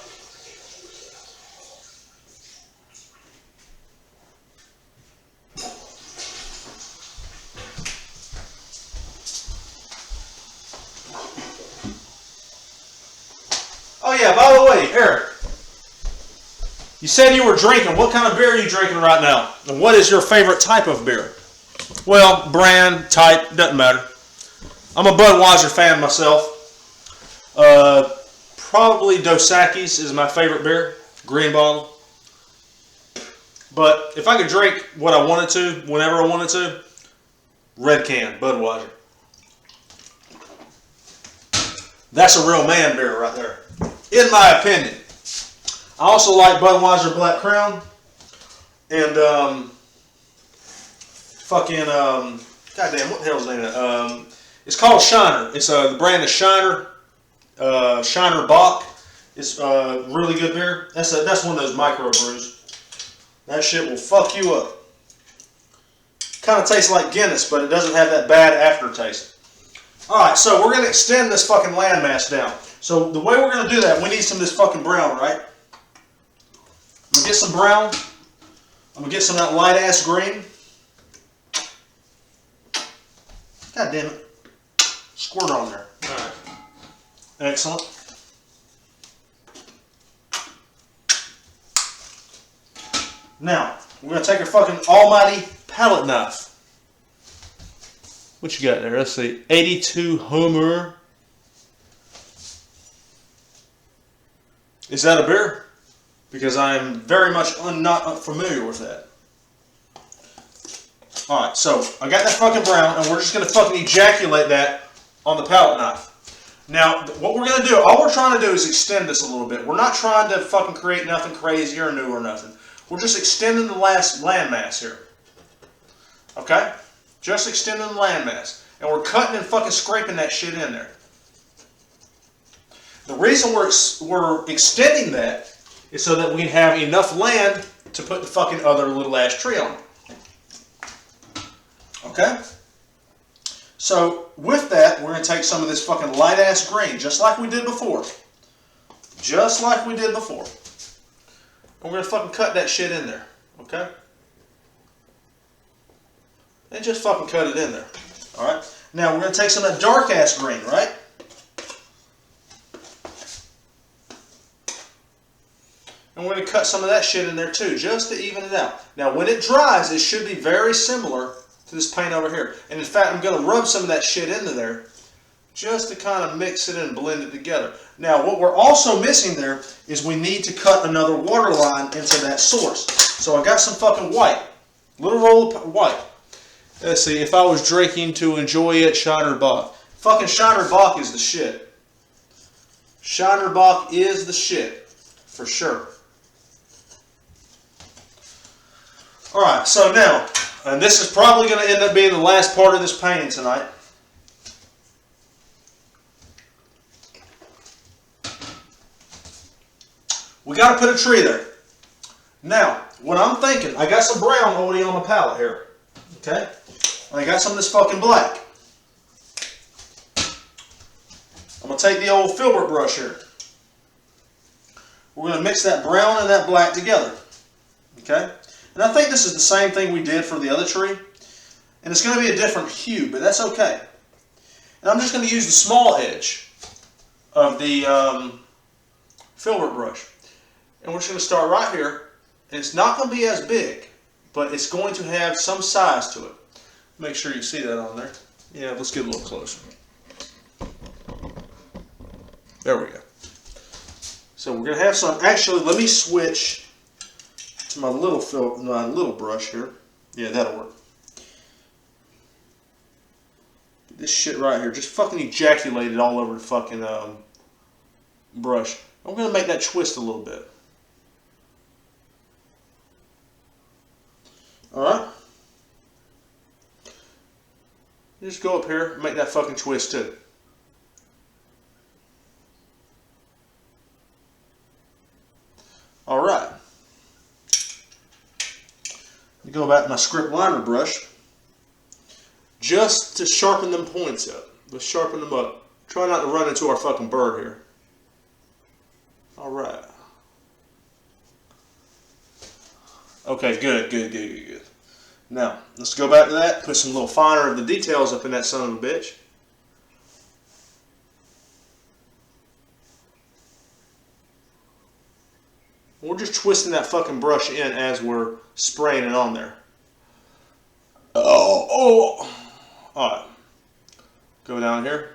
Oh yeah, by the way, Eric, you said you were drinking. What kind of beer are you drinking right now? And what is your favorite type of beer? Well, brand, type, doesn't matter. I'm a Budweiser fan myself. Probably Dos Equis is my favorite beer, green bottle. But if I could drink what I wanted to, whenever I wanted to, red can, Budweiser. That's a real man beer right there, in my opinion. I also like Budweiser Black Crown And goddamn, what the hell's the name of it? It's called Shiner. It's the brand is Shiner. Shiner Bock. It's really good beer. That's one of those micro brews. That shit will fuck you up. Kind of tastes like Guinness, but it doesn't have that bad aftertaste. Alright, so we're going to extend this fucking landmass down. So the way we're going to do that, we need some of this fucking brown, right? I'm going to get some brown. I'm going to get some of that light ass green. God damn it. Squirt on there. Alright. Excellent. Now, we're going to take our fucking almighty palette knife. What you got there? Let's see. 82 Homer. Is that a beer? Because I am very much not familiar with that. Alright, so I got that fucking brown, and we're just going to fucking ejaculate that on the palette knife. Now, what we're going to do, all we're trying to do is extend this a little bit. We're not trying to fucking create nothing crazy or new or nothing. We're just extending the last landmass here. Okay? Just extending the landmass. And we're cutting and fucking scraping that shit in there. The reason we're extending that is so that we can have enough land to put the fucking other little ass tree on. Okay? So, with that, we're going to take some of this fucking light ass green, just like we did before. Just like we did before. And we're going to fucking cut that shit in there. Okay? And just fucking cut it in there. Alright? Now we're going to take some of that dark ass green, right? And we're going to cut some of that shit in there too, just to even it out. Now when it dries, it should be very similar to this paint over here. And in fact, I'm going to rub some of that shit into there, just to kind of mix it and blend it together. Now what we're also missing there is we need to cut another water line into that source. So I got some fucking white. Little roll of white. Let's see, if I was drinking to enjoy it, Shiner Bock. Fucking Shiner Bock is the shit. Shiner Bock is the shit. For sure. Alright, so now, and this is probably going to end up being the last part of this painting tonight. We got to put a tree there. Now, what I'm thinking, I got some brown already on the palette here. Okay? And I got some of this fucking black. I'm going to take the old filbert brush here. We're going to mix that brown and that black together. Okay? And I think this is the same thing we did for the other tree. And it's going to be a different hue, but that's okay. And I'm just going to use the small edge of the filbert brush. And we're just going to start right here. And it's not going to be as big, but it's going to have some size to it. Make sure you see that on there. Yeah, let's get a little closer. There we go. So we're going to have some. Actually, let me switch to my little brush here. Yeah, that'll work. This shit right here, just fucking ejaculate it all over the fucking brush. I'm going to make that twist a little bit. Alright? Just go up here and make that fucking twist too. Alright. Go back to my script liner brush. Just to sharpen them points up. Let's sharpen them up. Try not to run into our fucking bird here. Alright. Okay, good. Now, let's go back to that. Put some little finer of the details up in that son of a bitch. We're just twisting that fucking brush in as we're spraying it on there. Oh. Alright. Go down here.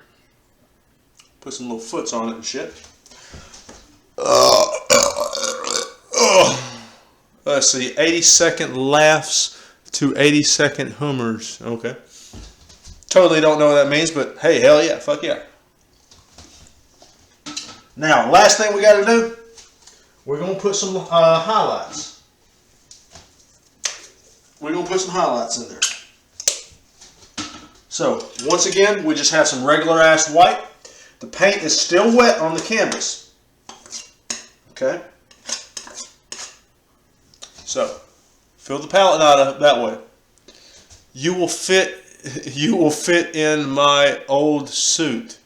Put some little foots on it and shit. Let's see. 80-second laughs to 80-second hummers. Okay. Totally don't know what that means, but hey, hell yeah. Fuck yeah. Now, last thing we got to do. We're going to put some highlights. we're going to put some highlights in there. So, once again, we just have some regular ass white. The paint is still wet on the canvas. Okay? So, fill the palette out that way. You will fit in my old suit.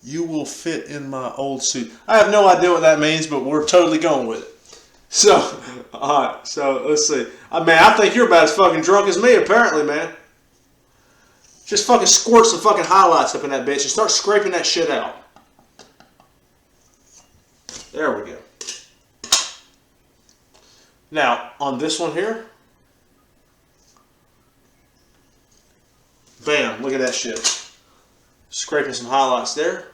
You will fit in my old suit. I have no idea what that means, but we're totally going with it. So, alright, so let's see. Man, I think you're about as fucking drunk as me, apparently, man. Just fucking squirt some fucking highlights up in that bitch and start scraping that shit out. There we go. Now, on this one here, bam, look at that shit. Scraping some highlights there.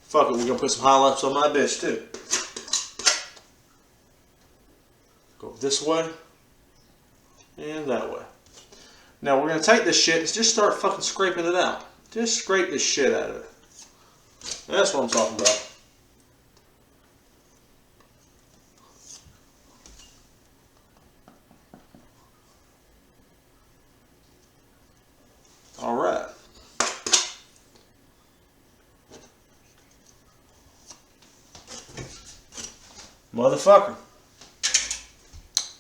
Fuck it, we're going to put some highlights on my bitch too. Go this way and that way. Now we're going to take this shit and just start fucking scraping it out. Just scrape the shit out of it. That's what I'm talking about. Alright. Motherfucker.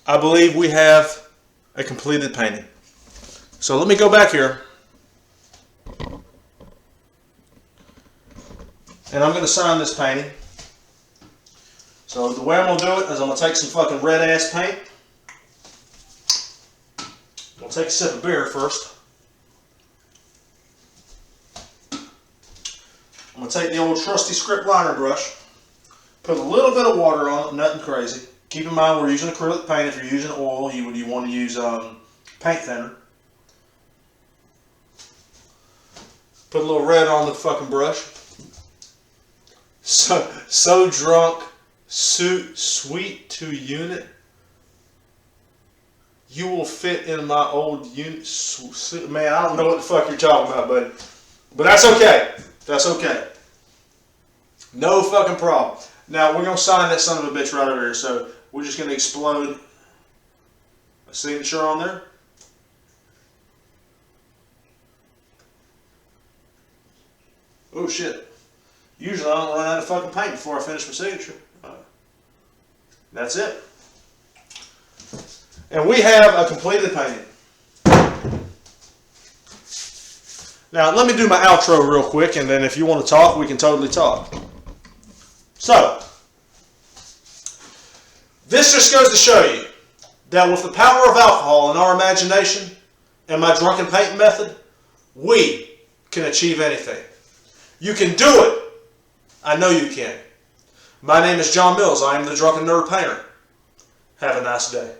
I believe we have a completed painting. So let me go back here. And I'm going to sign this painting. So the way I'm going to do it is I'm going to take some fucking red ass paint. I'll take a sip of beer first. I'm going to take the old trusty script liner brush. Put a little bit of water on it, nothing crazy. Keep in mind we're using acrylic paint. If you're using oil, you want to use paint thinner. Put a little red on the fucking brush. So drunk, sweet to unit. You will fit in my old unit. Man, I don't know what the fuck you're talking about, buddy. But that's okay. That's okay. No fucking problem. Now we're going to sign that son of a bitch right over here. So we're just going to explode a signature on there. Oh shit. Usually I don't run out of fucking paint before I finish my signature. That's it. And we have a completed painting. Now let me do my outro real quick, and then if you want to talk, we can totally talk. So, this just goes to show you that with the power of alcohol and our imagination and my drunken painting method, we can achieve anything. You can do it. I know you can. My name is John Mills. I am the Drunken Nerd Painter. Have a nice day.